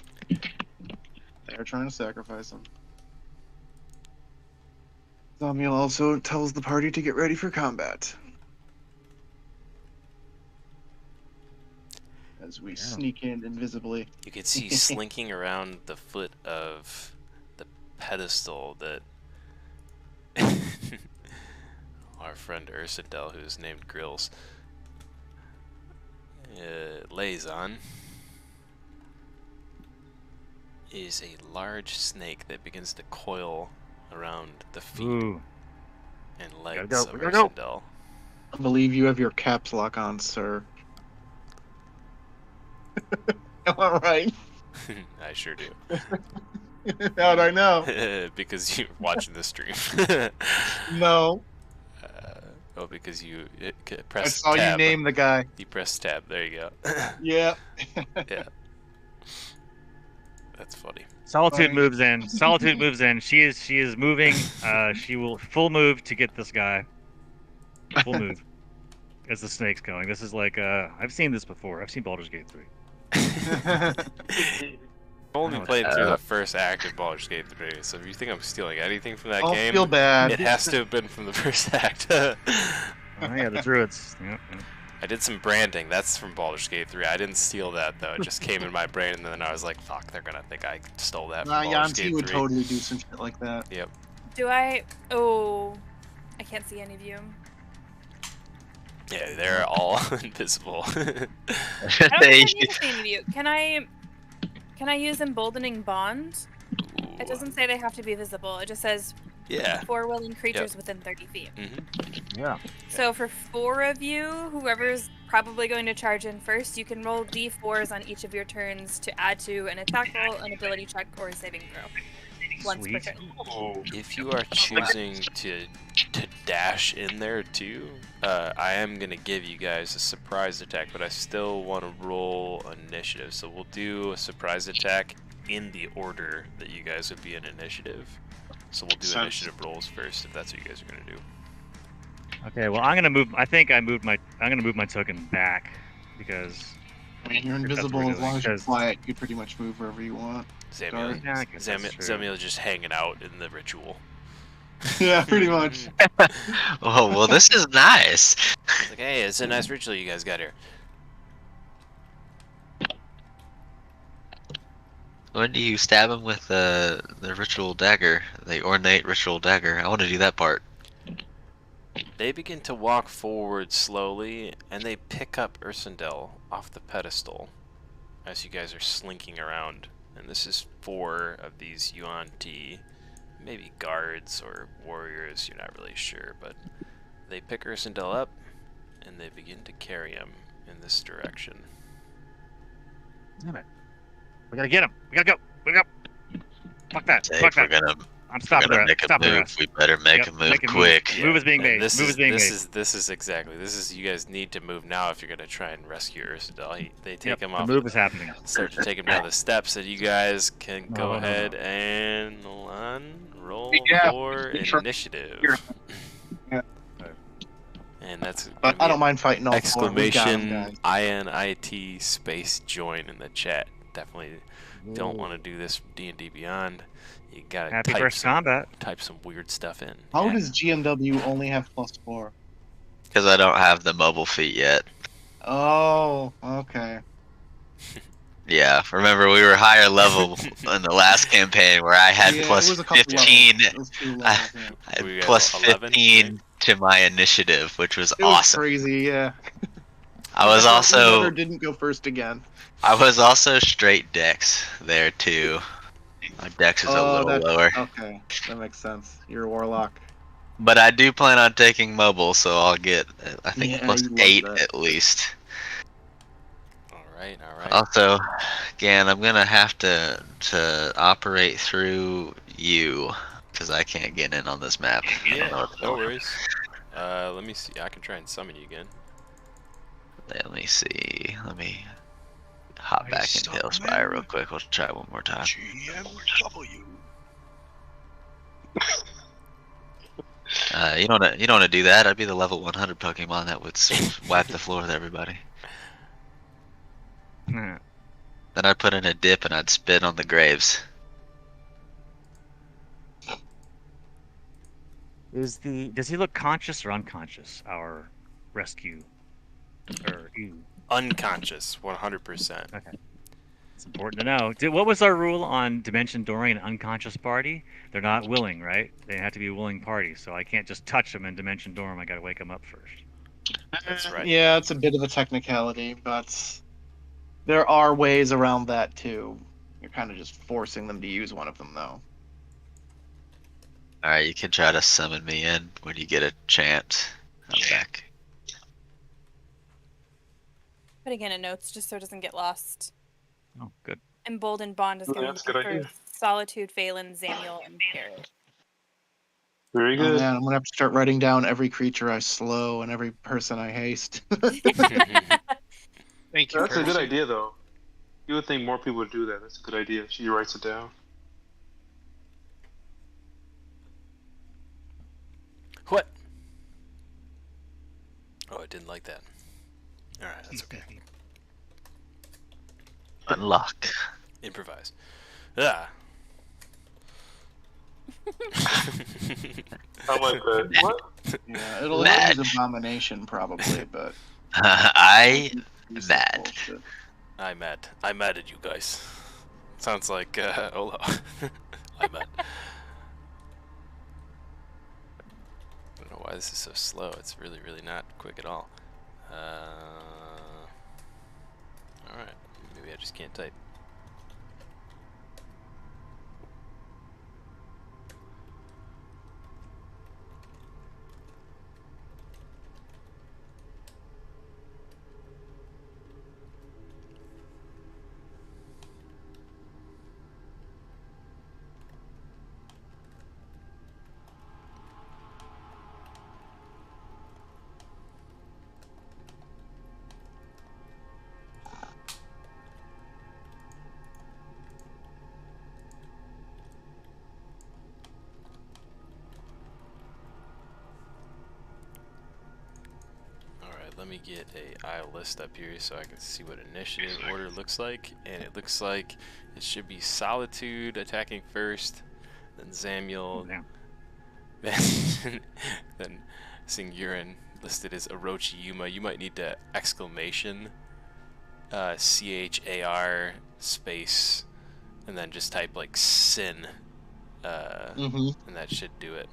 They're trying to sacrifice him. Samuel also tells the party to get ready for combat. As we sneak in invisibly. You could see slinking around the foot of the pedestal that our friend Ursindel, who's named Grills, lays on, is a large snake that begins to coil around the feet and legs of Ursindel. I believe you have your caps lock on, sir. All right. I sure do. How'd I know? Because you're watching the stream. No. Because you press I saw tab. you name the guy. You press tab. There you go. Yeah. Yeah. That's funny. Solitude moves in. Solitude moves in. She is moving. She will full move to get this guy. Full move. As the snake's going. This is like I've seen this before. I've seen Baldur's Gate 3. I've only played through the first act of Baldur's Gate 3, so if you think I'm stealing anything from that game, feel bad. it has to have been from the first act. Oh yeah, the druids. Yep. I did some branding. That's from Baldur's Gate 3. I didn't steal that though. It just came in my brain, and then I was like, "Fuck, they're gonna think I stole that from Baldur's Gate 3." would totally do some shit like that. Yep. Do I? Oh, I can't see any of you. Yeah, they're all invisible. I don't think I need to see any of you. Can I use emboldening bond? It doesn't say they have to be visible. It just says Yeah. 4 willing creatures within 30 feet. Yeah. So for 4 of you, whoever's probably going to charge in first, you can roll d4s on each of your turns to add to an attack roll, an ability check, or a saving throw. Once per turn. If you are choosing to dash in there too, I am gonna give you guys a surprise attack, but I still want to roll initiative. So we'll do a surprise attack in the order that you guys would be in initiative. So we'll do initiative rolls first, if that's what you guys are gonna do. Okay. Well, I'm gonna move. I think I'm gonna move my token back because. I mean, you're invisible as long as you're quiet. You pretty much move wherever you want. Zamiel's just hanging out in the ritual. Yeah, pretty much. Oh, well, this is nice. It's like, hey, it's a nice ritual you guys got here. When do you stab him with the ritual dagger, the ornate ritual dagger? I want to do that part. They begin to walk forward slowly, and they pick up Ursindel off the pedestal as you guys are slinking around. And this is 4 of these Yuan-Ti, maybe guards or warriors, you're not really sure, but they pick Ursindel up, and they begin to carry him in this direction. Damn it. We gotta get him. We gotta go. We gotta go. Fuck that. Fuck that. I'm stopping the rest. Stop the rest. We better make a move quick. Move is being made. Move is being made. This is exactly. This is, you guys need to move now if you're gonna try and rescue Ursindel. They take him off. The move is happening. Start to take him down the steps, and you guys can go ahead and roll for initiative. Yeah. And that's. But I don't mind fighting all 4. Exclamation INIT space join in the chat. Definitely don't want to do this D&D Beyond. You gotta Happy first combat. Type some weird stuff in. How does GMW only have +4? Because I don't have the mobile feat yet. Oh, okay. Yeah, remember we were higher level in the last campaign where I had plus 15. I had plus 15 to my initiative, which was awesome. Crazy, yeah. I was Whoever also didn't go first again. straight dex there too. My dex is a Oh, little lower. okay. That makes sense. You're a warlock. But I do plan on taking mobile, so I'll get, I think, Yeah, plus you love 8 that. at least. All right. Also, again, I'm gonna have to operate through you because I can't get in on this map. I don't know what's No going on. worries. Let me see. I can try and summon you again. Let me see. Let me hop I back into Tailspire real quick. We'll try one more time. GMW. You don't want to do that. I'd be the level 100 Pokemon that would wipe the floor with everybody. Nah. Then I'd put in a dip and I'd spit on the graves. Does he look conscious or unconscious? Our rescue, or you? Unconscious, 100%. Okay, it's important to know. What was our rule on Dimension Dooring an unconscious party? They're not willing, right? They have to be a willing party. So I can't just touch them and Dimension Door them. I got to wake them up first. That's right. Yeah, it's a bit of a technicality, but there are ways around that too. You're kind of just forcing them to use one of them, though. Alright, you can try to summon me in when you get a chance. I'm back. Putting in a notes just so it doesn't get lost. Oh, good. Emboldened Bond is Yeah, going that's a to good be for idea. Solitude, Phelan, Zamiel, and Carrot. Very Oh good. man, I'm gonna have to start writing down every creature I slow and every person I haste. Thank you. That's a good Percy. idea, though. You would think more people would do that. That's a good idea. She writes it down. What? Oh, I didn't like that. All right, that's okay. Unlock. Improvise. Ah. I'm like, what? Yeah, it'll Mad. use abomination probably, but I'm mad. bullshit. I'm mad at you guys. Sounds like Ola. I'm mad. I don't know why this is so slow. It's really, really not quick at all. Alright. Maybe I just can't type. Let me get a aisle list up here so I can see what initiative order looks like, and it looks like it should be Solitude attacking first, then Zamiel, then Singurin listed as Orochi Yuma. You might need to exclamation CHAR space and then just type like sin and that should do it.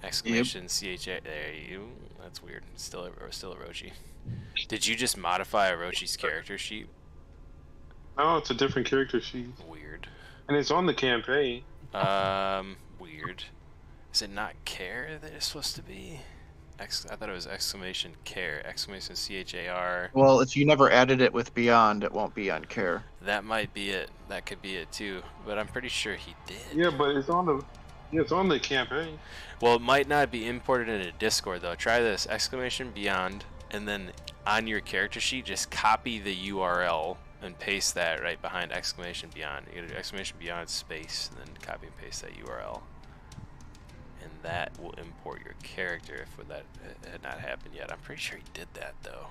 Exclamation CHA. There you. That's weird. Still Orochi. Did you just modify Orochi's character sheet? No, it's a different character sheet. Weird. And it's on the campaign. Weird. Is it not care that it's supposed to be? I thought it was exclamation care. Exclamation CHAR. Well, if you never added it with Beyond, it won't be on care. That might be it. That could be it too. But I'm pretty sure he did. Yeah, but it's on the. Yeah, it's on the campaign. Well, it might not be imported into Discord though. Try this exclamation beyond, and then on your character sheet, just copy the URL and paste that right behind exclamation beyond. You gotta do exclamation beyond space, and then copy and paste that URL, and that will import your character if that had not happened yet. I'm pretty sure he did that though.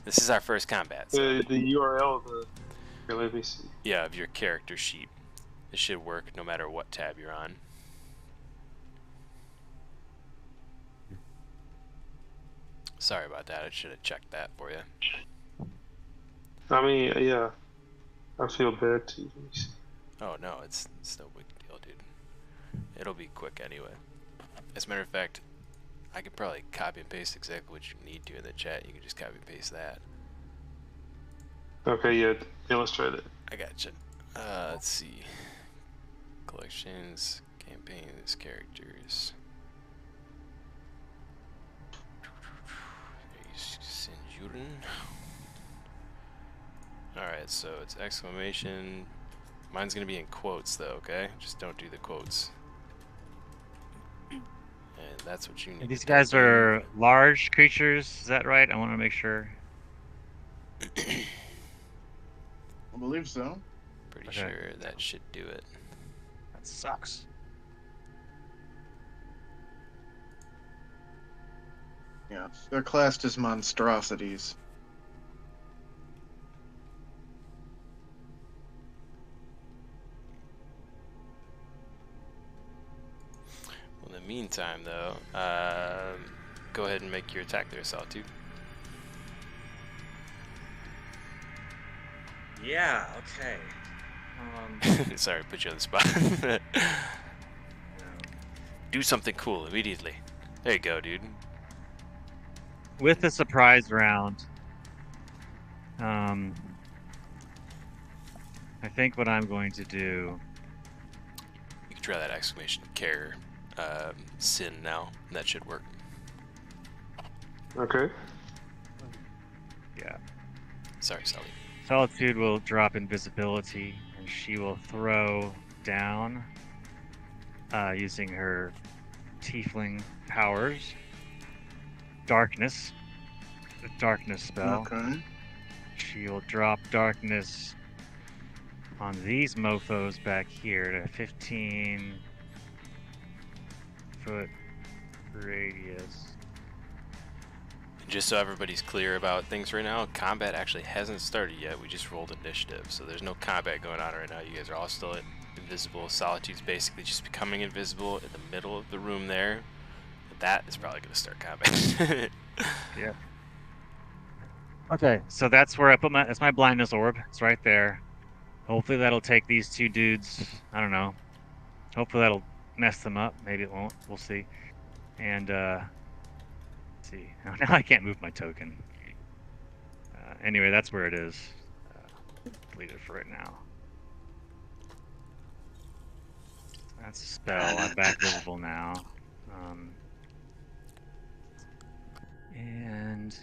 This is our first combat. So. The URL. Here, let me see. Yeah, of your character sheet. It should work no matter what tab you're on. Sorry about that. I should have checked that for you. I mean, yeah. I feel bad too. Let me see. Oh no, it's no big deal, dude. It'll be quick anyway. As a matter of fact, I could probably copy and paste exactly what you need to in the chat. You can just copy and paste that. Okay, yeah, illustrate it. I gotcha. Let's see. Collections, campaigns, characters. Alright, so it's exclamation. Mine's gonna be in quotes though, okay? Just don't do the quotes. And that's what you need. And these guys are large creatures, is that right? I want to make sure. I believe so. Pretty Okay. sure that should do it. That sucks. Yeah, they're classed as monstrosities. Well, in the meantime, though, go ahead and make your attack there, Solitude. Yeah, okay. Sorry, put you on the spot. Do something cool immediately. There you go, dude. With the surprise round, I think what I'm going to do. You can try that exclamation care sin now. And that should work. Okay. Yeah. Sorry, Sally. Solitude will drop invisibility, and she will throw down using her tiefling powers. Darkness. The darkness spell. Okay. She will drop darkness on these mofos back here to 15-foot radius. Just so everybody's clear about things right now, combat actually hasn't started yet. We just rolled initiative, so there's no combat going on right now. You guys are all still invisible. Solitude's basically just becoming invisible in the middle of the room there. That is probably going to start combat. Yeah. Okay, so that's where I put that's my blindness orb. It's right there. Hopefully that'll take these two dudes. I don't know. Hopefully that'll mess them up. Maybe it won't. We'll see. And let's see. Now I can't move my token. Anyway, that's where it is. Delete it for right now. That's a spell. I'm back visible now. And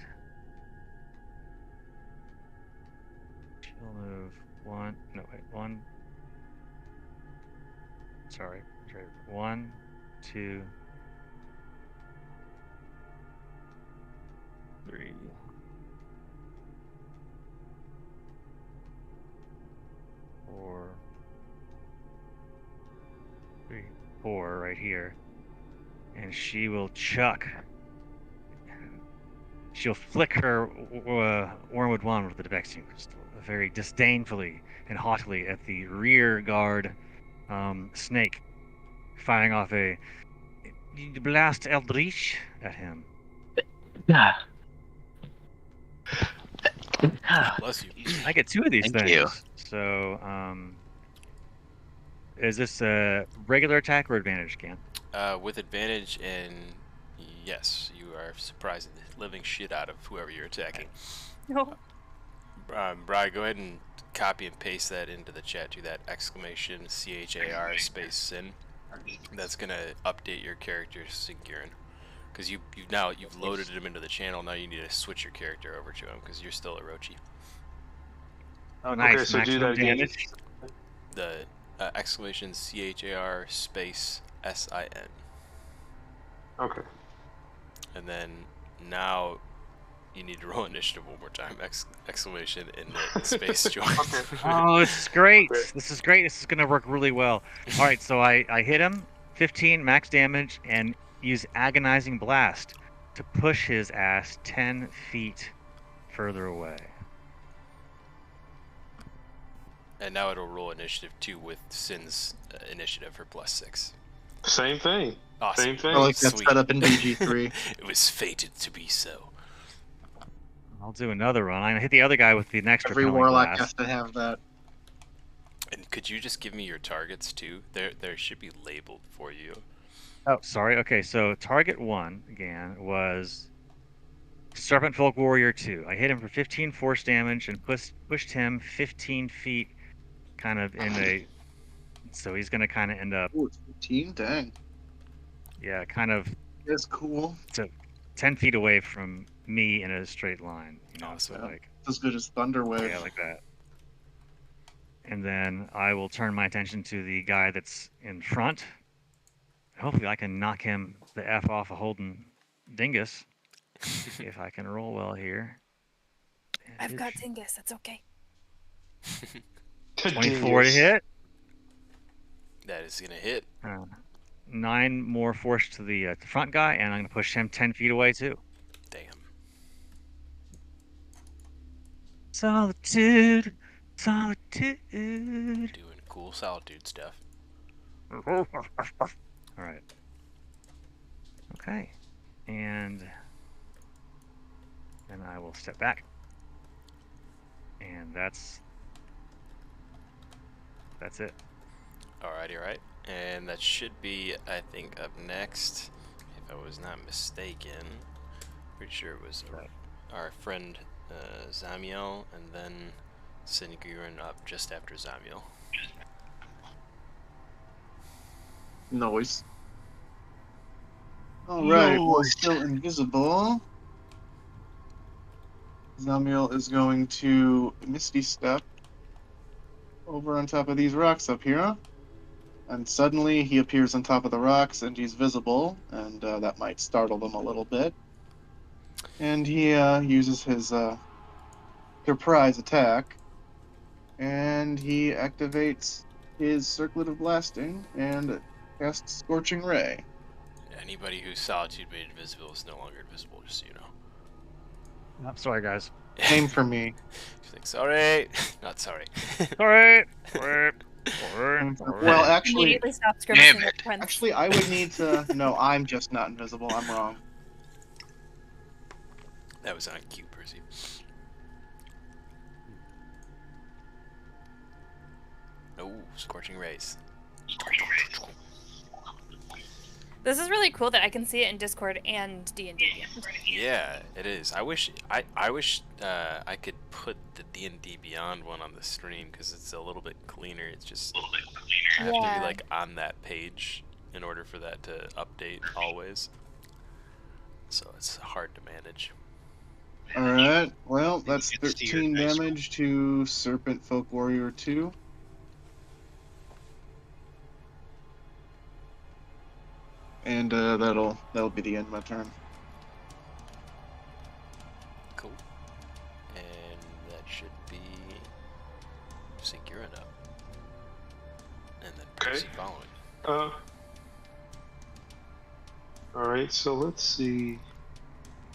she'll move one. No, wait, one. Sorry, 1, 2, 3. 4. 3, 4 right here. And she will chuck. She'll flick her Wormwood Wand with the Devexium Crystal very disdainfully and haughtily at the rear guard snake, firing off a blast Eldritch at him. Bless you. I get 2 of these Thank things. you. So, is this a regular attack or advantage, Cam? With advantage, and yes, you are surprising the living shit out of whoever you're attacking. No. Bri, go ahead and copy and paste that into the chat to that exclamation CHAR space sin. That's gonna update your character Singurin, because you've loaded him into the channel. Now you need to switch your character over to him because you're still Orochi. Oh, nice. Okay, so do that again. damage. The exclamation CHAR space SIN. Okay. And then now you need to roll initiative one more time. Exclamation in the space join. Okay. Oh, this is great. Great. This is great. This is going to work really well. All right, so I hit him, 15 max damage, and use Agonizing Blast to push his ass 10 feet further away. And now it'll roll initiative 2 with Sin's initiative for +6. Same thing. Awesome. Same thing. I like that Sweet. set up in BG3. It was fated to be so. I'll do another run. I hit the other guy with the next Every repelling warlock blast. has to have that. And could you just give me your targets too? There should be labeled for you. Oh, sorry. Okay, so target 1 again was Serpent Folk Warrior 2. I hit him for 15 force damage and pushed him 15 feet, kind of in a. So he's gonna kind of end up, Ooh, it's 15? Dang. yeah, kind of That's cool. to 10 feet away from me in a straight line. So Awesome. like, It's as good as Thunder Wave. yeah, like that. And then I will turn my attention to the guy that's in front. Hopefully, I can knock him the f off of Holden Dingus if I can roll well here. I've got Dingus. That's okay. 24 to Dingus. hit. That is gonna hit. 9 more force to the front guy, and I'm going to push him 10 feet away too. Damn. Solitude, solitude. Doing cool solitude stuff. All right. Okay. And then I will step back. And that's it. Alrighty, right. And that should be, I think, up next, if I was not mistaken. Pretty sure it was our friend Zamiel, and then Siniguran up just after Zamiel. Noise. Alright, well, still invisible. Zamiel is going to Misty Step over on top of these rocks up here. And suddenly he appears on top of the rocks and he's visible, and that might startle them a little bit. And he uses his surprise attack, and he activates his Circlet of Blasting and casts Scorching Ray. Anybody whose solitude made invisible is no longer invisible, just so you know. I'm sorry, guys. Same for me. She's like, sorry. Not sorry. Sorry. Well, actually, Immediately stop grimacing with friends. actually, I would need to. No, I'm just not invisible. I'm wrong. That was on cue, Percy. Oh, Scorching Rays. This is really cool that I can see it in Discord and D&D. Yeah, it is. I wish I I could put the D&D Beyond one on the stream because it's a little bit cleaner. It's just I have to Yeah. be like on that page in order for that to update always. So it's hard to manage. Alright, well, that's You can see your 13 dice damage to Serpent Folk Warrior 2. And that'll be the end of my turn. Cool. And that should be Singurin up. And then Percy following. Alright, so let's see.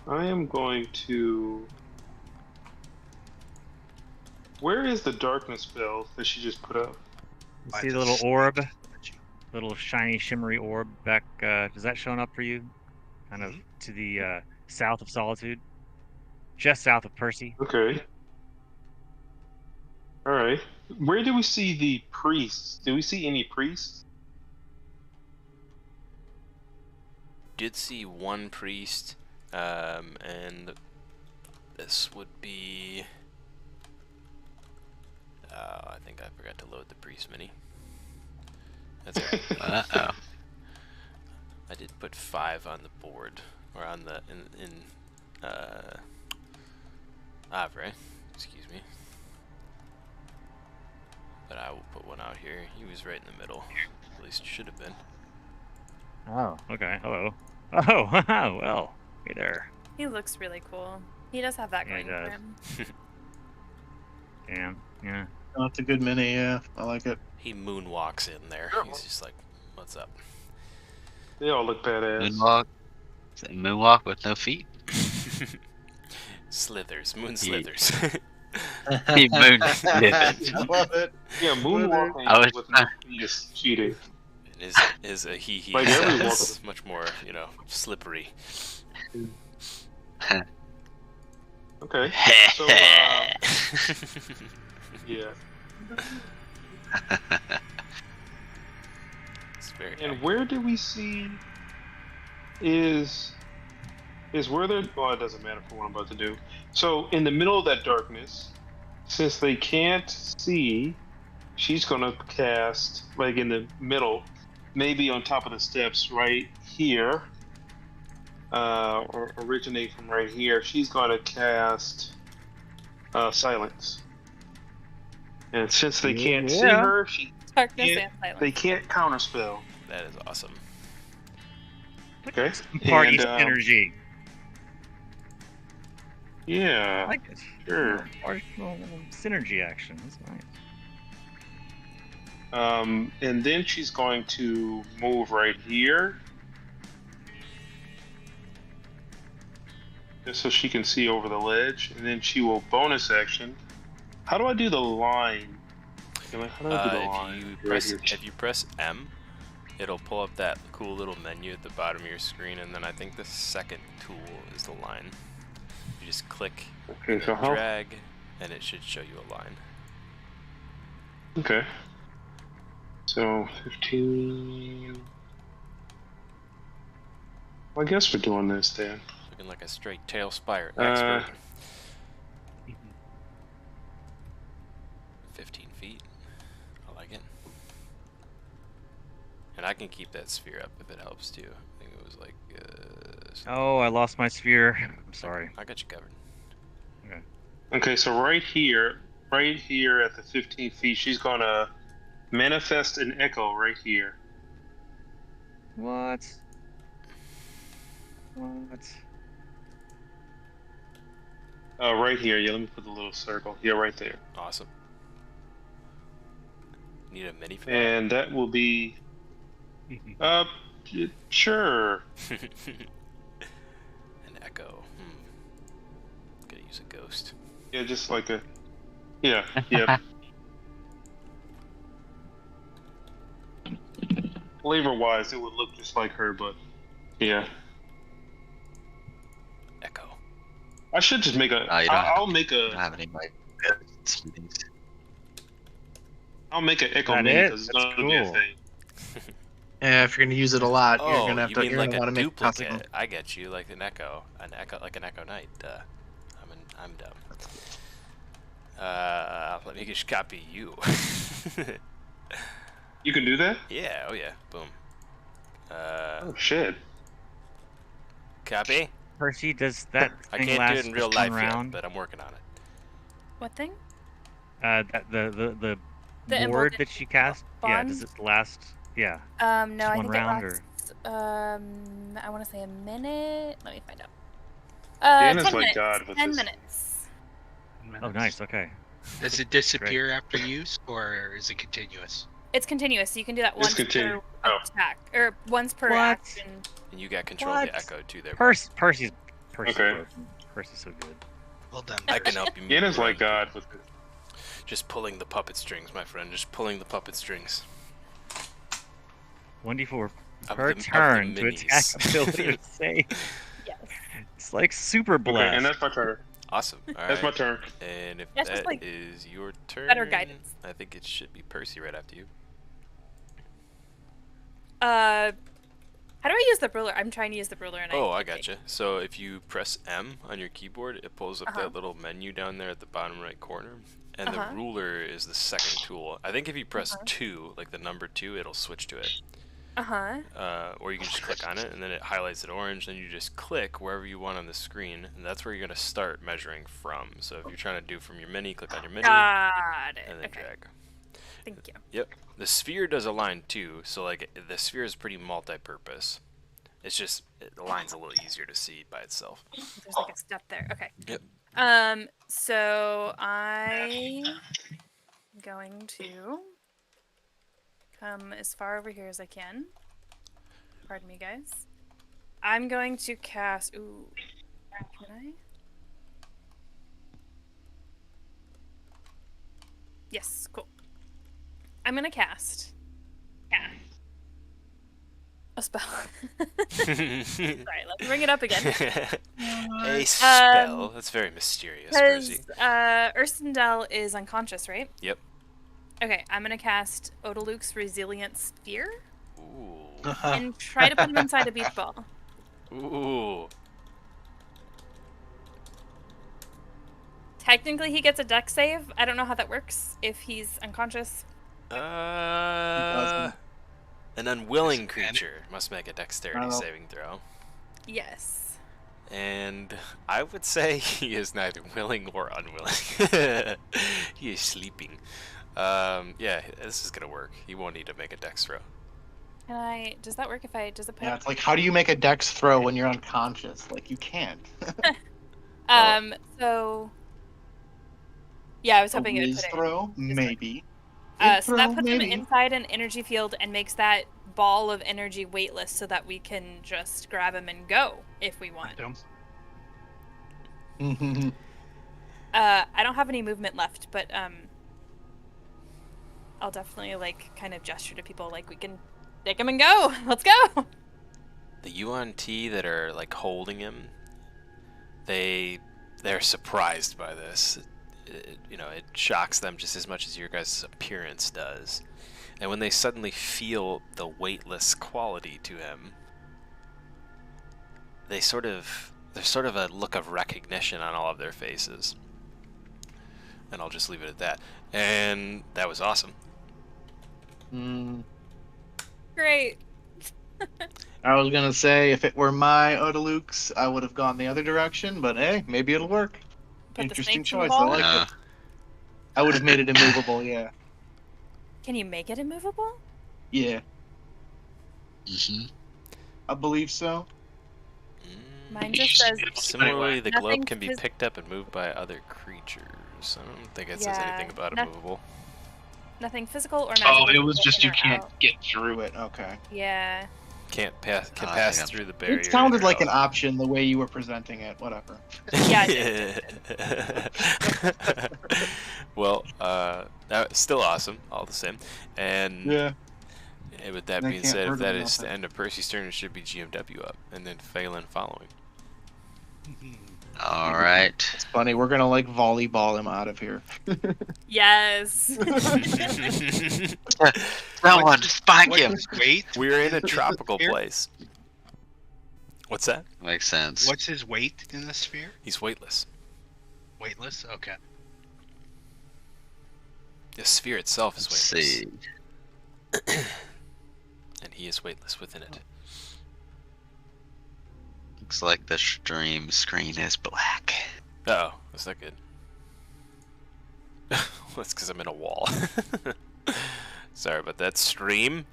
I am going to... Where is the darkness spell that she just put up? You see the little orb? Little shiny, shimmery orb back. Does that show up for you? Kind of to the south of Solitude? Just south of Percy. Okay. Alright. Where do we see the priests? Do we see any priests? Did see one priest, and this would be. I think I forgot to load the priest mini. That's alright. Uh-oh. I did put 5 on the board, or on the in Avre, excuse me. But I will put one out here. He was right in the middle. At least should have been. Oh, okay. Hello. Oh, well. Hey there. He looks really cool. He does have that Yeah, he going for does. him. Damn. Yeah. Oh, it's a good mini, yeah. I like it. He moonwalks in there. He's just like, "What's up?" They all look badass. Moonwalk? Is it moonwalk with no feet? Slithers, moon slithers. He moon slithers. I love it. Yeah, moonwalking I was with no feet is cheating. And his he Like every is much more, slippery. Okay. So, yeah. It's very And where do we see is where they're. Well, it doesn't matter for what I'm about to do. So in the middle of that darkness, since they can't see, she's gonna cast like in the middle, maybe on top of the steps right here, or originate from right here. She's gonna cast silence. And since they can't see Yeah. her, Darkness can't- and silence. they can't counterspell. That is awesome. Okay. Party And, synergy. Yeah. I like it. Sure. Party synergy action. That's nice. And then she's going to move right here. Just so she can see over the ledge. And then she will bonus action. How do I do the line? How do I do the line? If you press M, it'll pull up that cool little menu at the bottom of your screen, and then I think the second tool is the line. You just click, Okay, so how? drag, and it should show you a line. Okay. So 15. Well, I guess we're doing this then. Looking like a straight tail spire Uh, expert. 15 feet. I like it. And I can keep that sphere up if it helps too. I think it was like. Oh, I lost my sphere. I'm sorry. I got you covered. Okay, so right here at the 15 feet, she's gonna manifest an echo right here. What? What? Right here. Yeah, let me put the little circle. Yeah, right there. Awesome. Need a mini for that? And that will be. Sure. An echo. Gonna use a ghost. Yeah, just like a. Yeah. Yeah. Flavor-wise, it would look just like her, but yeah. Echo. I should just make a. I'll make a. I don't have any mic. I'll make an echo That mini it? because it's That's gonna be a cool. thing. Yeah, if you're gonna use it a lot, Oh, you're gonna have you to. mean You're like gonna want a to make duplicate? possible. I get you, like an echo, like an echo knight. I'm dumb. Let me just copy you. You can do that? Yeah. Oh yeah. Boom. Oh shit. Copy. Percy, does that I thing can't last do it in real just one life yet, round? but I'm working on it. What thing? The The ward emboldened that she cast. Yeah. Does bond? it last? Yeah. No, Just I one think round, it lasts. I want to say a minute. Let me find out. Dana's 10 like minutes. God with 10 this. minutes. Oh, nice. Okay. Does it disappear after use, or is it continuous? It's continuous. So you can do that It's once per continu- oh. attack, or once per What? action. And you got control of What? the echo too there. bud. Percy's Okay. broken. Percy's so good. Well done. I can help you. move Dana's like around. God with this. Just pulling the puppet strings, my friend. Just pulling the puppet strings. 1d4 Of per the turn to minis. attack ability or save. Yes. It's like super Okay, blessed. and that's my turn. Awesome. All That's my right. turn. And if Yeah, it's just that like is your turn, better guidance. I think it should be Percy right after you. How do I use the ruler? I'm trying to use the ruler and Oh, I gotcha. So if you press M on your keyboard, it pulls up Uh-huh. that little menu down there at the bottom right corner. And Uh-huh. the ruler is the second tool. I think if you press Uh-huh. 2, like the number 2, it'll switch to it. Uh-huh. Or you can just click on it, and then it highlights it orange. Then you just click wherever you want on the screen, and that's where you're going to start measuring from. So if you're trying to do from your mini, click on your mini, Got it. and then Okay. drag. Thank you. Yep. The sphere does align too, so like the sphere is pretty multi-purpose. It's just the line's a little easier to see by itself. There's like a step there. Okay. Yep. So I'm going to come as far over here as I can. Pardon me, guys. I'm going to cast. Ooh. Can I? Yes, cool. I'm gonna cast. A spell. Sorry, let's bring it up again. A spell. That's very mysterious, Because Percy. Ursendel is unconscious, right? Yep. Okay, I'm gonna cast Odaluke's Resilient Sphere Ooh. and try to put him inside a beach ball. Ooh. Technically, he gets a dex save. I don't know how that works if he's unconscious. An unwilling Disadvantage. creature must make a dexterity Oh. saving throw. Yes. And I would say he is neither willing or unwilling. He is sleeping. Yeah, this is gonna work. He won't need to make a dex throw. Can I? Does that work if I? Does it put? Yeah, it's like, how do you make a dex throw when you're unconscious? Like, you can't. So. Yeah, I was A hoping it would whiz put it. throw, maybe. So that Throw, puts him maybe. inside an energy field and makes that ball of energy weightless, so that we can just grab him and go if we want. I don't have any movement left, but I'll definitely like kind of gesture to people like we can take him and go. Let's go. The UNT that are like holding him, they're surprised by this. It shocks them just as much as your guys' appearance does. And when they suddenly feel the weightless quality to him, there's sort of a look of recognition on all of their faces. And I'll just leave it at that. And that was awesome. Great. I was gonna say, if it were my Odalukes, I would have gone the other direction, but hey, maybe it'll work. Put the Interesting snakes in the choice. I ball? like it. I would have made it immovable, yeah. Can you make it immovable? Yeah, Mm-hmm. I believe so. Mine just says Similarly, the nothing globe can be phys- picked up and moved by other creatures. I don't think it says Yeah, anything about no- immovable. nothing physical or magical. Oh, it was can just get you in or can't out. get through it. Okay. Yeah. Can I pass think I'm- through the barrier. It sounded or like an else. option the way you were presenting it. Whatever. Yeah, it did. Well, still awesome, all the same. And Yeah. with that That being can't said, if hurt that him is the nothing. end of Percy's turn, it should be GMW up, and then Phelan following. All right. It's funny. We're gonna like volleyball him out of here. Yes. Someone spike him. What's his weight? We're in a in the tropical sphere? place. What's that? Makes sense. What's his weight in the sphere? He's weightless. Weightless? Okay. The sphere itself is Let's weightless. see. And he is weightless within it. Looks like the stream screen is black. Uh-oh, that's not good. That's because I'm in a wall. Sorry about that. Stream.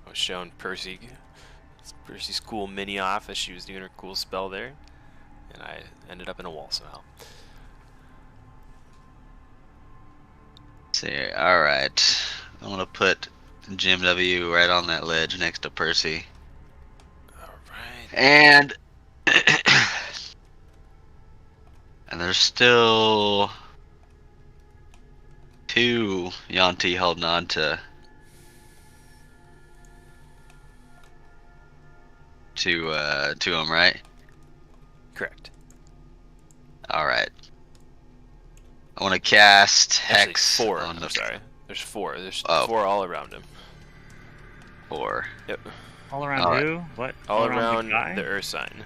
I was showing Percy's cool mini off as she was doing her cool spell there. And I ended up in a wall somehow. Let's see. All right. I want to put Jim W right on that ledge next to Percy. Alright. And and there's still two Yanti holding on to him, right? Correct. All right. I want to cast Actually, Hex 4. on the I'm sorry. There's 4. There's Oh. 4 all around him. 4. Yep. All around Alright. who? What? All the around guy? the Earth sign.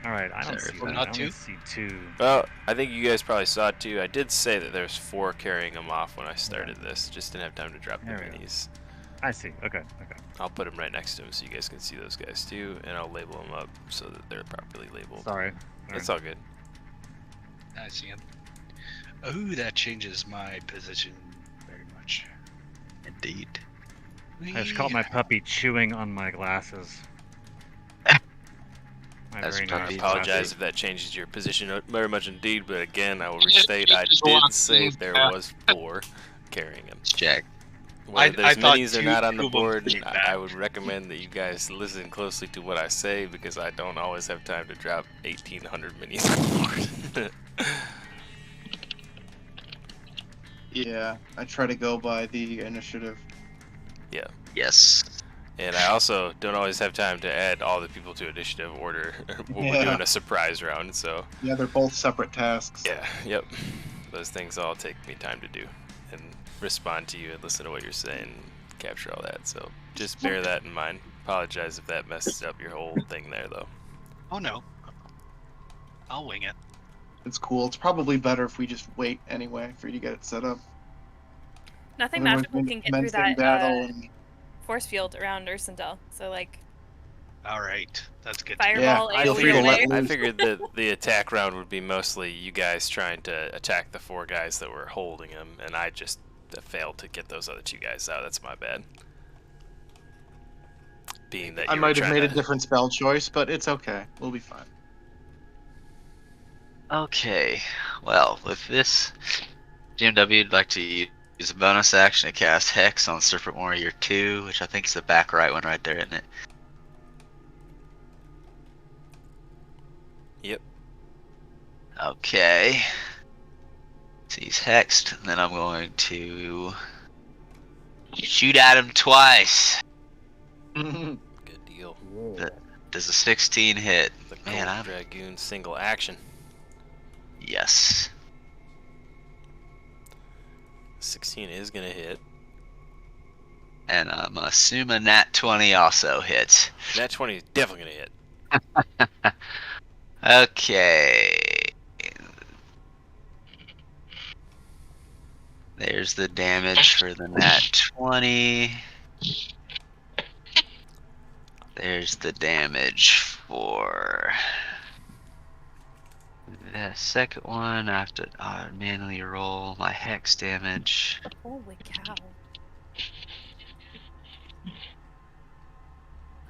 All right, I don't There, see well, that. not I two? only see 2. Well, I think you guys probably saw it too. I did say that there's 4 carrying him off when I started this. Just didn't have time to drop the There we go. minis. I see. Okay. Okay. I'll put them right next to him so you guys can see those guys too, and I'll label them up so that they're properly labeled. Sorry. It's all good. I see him. Oh, that changes my position very much. Indeed. I just caught my puppy chewing on my glasses. My That's very I nice puppy. apologize glasses. if that changes your position very much indeed, but again, I will restate I did say there was 4 carrying him. Check. Whether I there's thought minis or two not on the of them board, came I back. would recommend that you guys listen closely to what I say because I don't always have time to drop 1,800 minis on the board. Yeah, I try to go by the initiative. Yes. And I also don't always have time to add all the people to initiative order when we're Yeah. doing a surprise round, so Yeah, they're both separate tasks. yeah, yep. Those things all take me time to do and respond to you and listen to what you're saying, capture all that, so just bear that in mind. Apologize if that messes up your whole thing there, though. Oh no. I'll wing it. It's cool. It's probably better if we just wait anyway for you to get it set up. Nothing Otherwise, magical can get through commencing that battle and force field around Ursendel. So like Alright, that's good. fireball Yeah, Feel AoE free to away. let I loose. figured that the attack round would be mostly you guys trying to attack the 4 guys that were holding him, and I just failed to get those other 2 guys out. That's my bad. Being that I you were might have trying made a to... different spell choice, but it's okay. We'll be fine. Okay, well, with this, GMW would like to use a bonus action to cast Hex on Serpent Warrior 2, which I think is the back right one right there, isn't it? Yep. Okay. So he's hexed, and then I'm going to shoot at him twice. Good deal. Does a 16 hit? The Man, Cold Dragoon single action. Yes. 16 is going to hit. And I'm assuming that 20 also hits. That 20 is definitely going to hit. Okay. There's the damage for the nat 20. There's the damage for the second one. I have to manually roll my hex damage. Holy cow.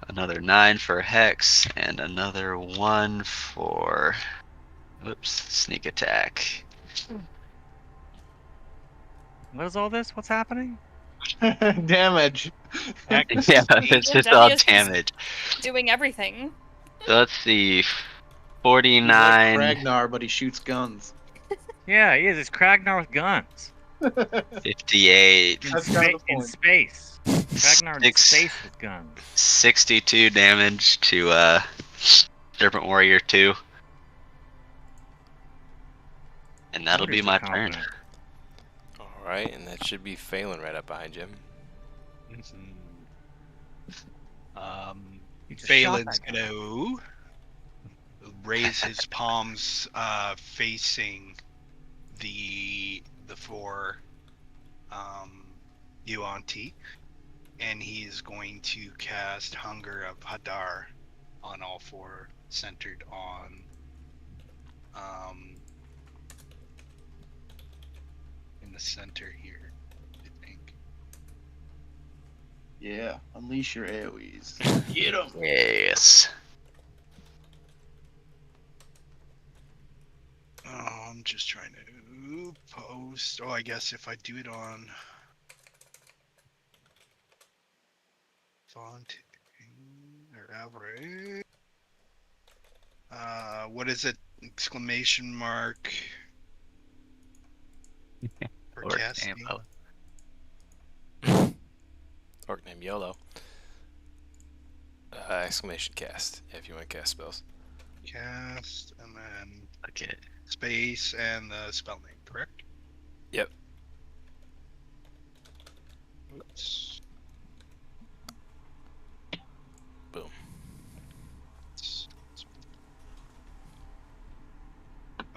Another 9 for hex, and another 1 for sneak attack. What is all this? What's happening? Damage. Yeah, it's just Yeah, all Damia's just- damage. Doing everything. So let's see, He's like 49. Ragnar, but he shoots guns. Yeah, he is. It's Kragnar with guns. 58, That's kind of the In point. space. Kragnar in Six. space with guns. 62 damage to Serpent Warrior 2. And that'll be my turn. Alright, and that should be Phelan right up behind you. You just shot Phelan's that guy. gonna raise his palms facing the 4 Yuan-Ti, and he's going to cast Hunger of Hadar on all 4, centered on in the center here, I think. Yeah, unleash your AoEs. Get him! Yes. Oh, I'm just trying to post. Oh, I guess if I do it on font or average. What is it? Exclamation mark. For Or casting. ammo. Orc named YOLO. Exclamation cast. Yeah, if you want to cast spells. Cast and then Okay. space and the spell name, correct? Yep. Oops. Boom.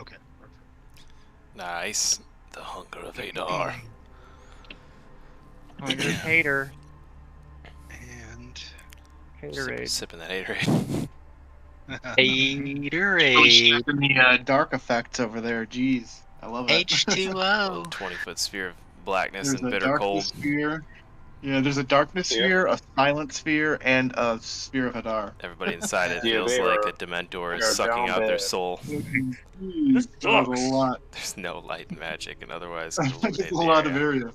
Okay, perfect. Nice. The Hunger of Hadar. Oh, you're a hater. And Haterade. Sipping that haterade. Really Haterade. stripping the dark effects over there. Jeez, I love it. H2O. 20-foot sphere of blackness There's and a bitter darkness cold. sphere. Yeah, there's a darkness sphere, a silent sphere, and a sphere of Hadar. Everybody inside it Yeah, feels they like are- a Dementor they is are sucking down out their bad. soul. This That was sucks. a lot. There's no light and magic, and otherwise That's illuminate a the lot of area. area.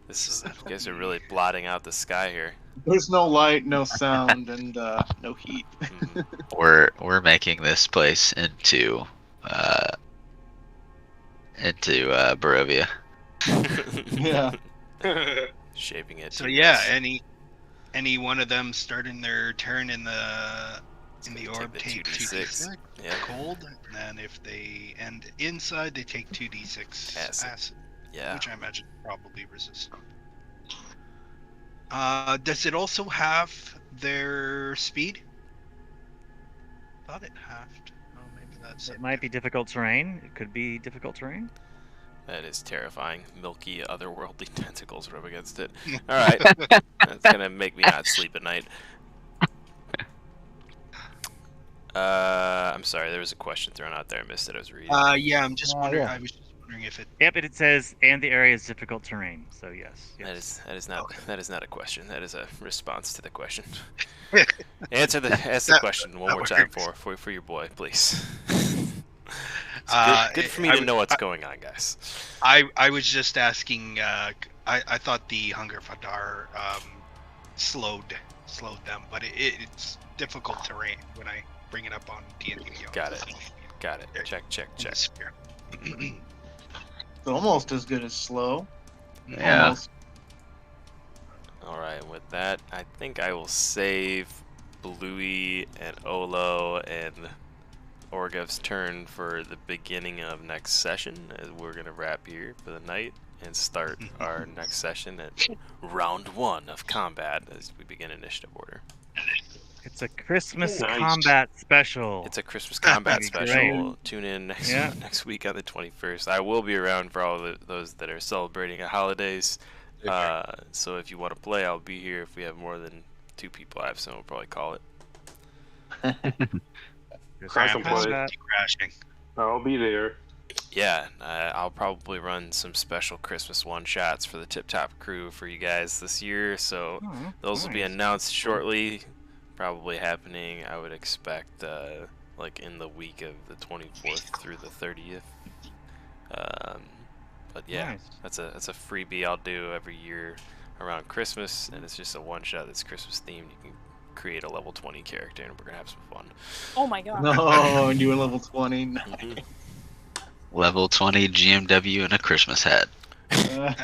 This is, you guys are really blotting out the sky here. There's no light, no sound, and no heat. Mhm. We're making this place into Barovia. Yeah. Shaping it. so to yeah, us. any one of them starting their turn in the Take orb the take 2d6. 2d6 Yeah. cold, and then if they end inside, they take 2d6 Acid. acid, Yeah. which I imagine probably resistant. Does it also have their speed? Thought it halved. Oh, maybe that's It it. might be difficult terrain. It could be difficult terrain. That is terrifying. Milky, otherworldly tentacles rub against it. All right, that's gonna make me not sleep at night. I'm sorry, there was a question thrown out there. I missed it. I was reading. Yeah, I'm just wondering. yeah. I was just wondering if it. Yep, it says, and the area is difficult terrain. So yes. That is not Okay. that is not a question. That is a response to the question. Ask the question one more time for your boy, please. It's good for me to know what's going on, guys. I was just asking. I thought the Hunger Fadar slowed them, but it's difficult terrain when I bring it up on D&D. Got it. Check. It's almost as good as slow. Yeah. Almost. All right, and with that, I think I will save Bluey and Olo and Orgev's turn for the beginning of next session, as we're gonna wrap here for the night and start our next session at round 1 of combat as we begin initiative order. It's a Christmas Nice. combat special. It's a Christmas combat That'd be special. great. Tune in next Yeah. next week on the 21st. I will be around for all those that are celebrating the holidays. So if you want to play, I'll be here. If we have more than 2 people, I have someone will probably call it. I can play. Crashing. I'll be there. Yeah, I'll probably run some special Christmas one-shots for the Tip Top crew for you guys this year. So Oh, those will be nice. announced shortly. Probably happening, I would expect, like in the week of the 24th through the 30th. But yeah, Nice. that's a freebie I'll do every year around Christmas, and it's just a one-shot that's Christmas themed. You can create a level 20 character, and we're gonna have some fun. Oh my god. No, and doing level 20. Mhm. Level 20 GMW and a Christmas hat. Yeah,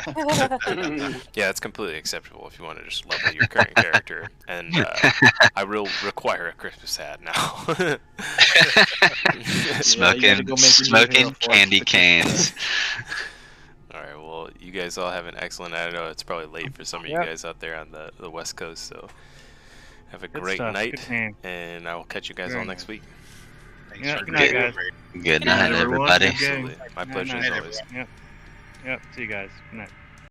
it's completely acceptable if you want to just level your current character, and I will require a Christmas hat now. Smoking candy canes. All right, well, you guys all have an excellent. I know it's probably late for some of you Yep. guys out there on the West Coast, so have a Good great stuff. night, Good game. and I will catch you guys Very all next week. Thanks Yeah, for good night, being guys. here. Good night, everyone. everybody. Good game. Absolutely, my Night, pleasure night. as always. Yep. See you guys. Good night.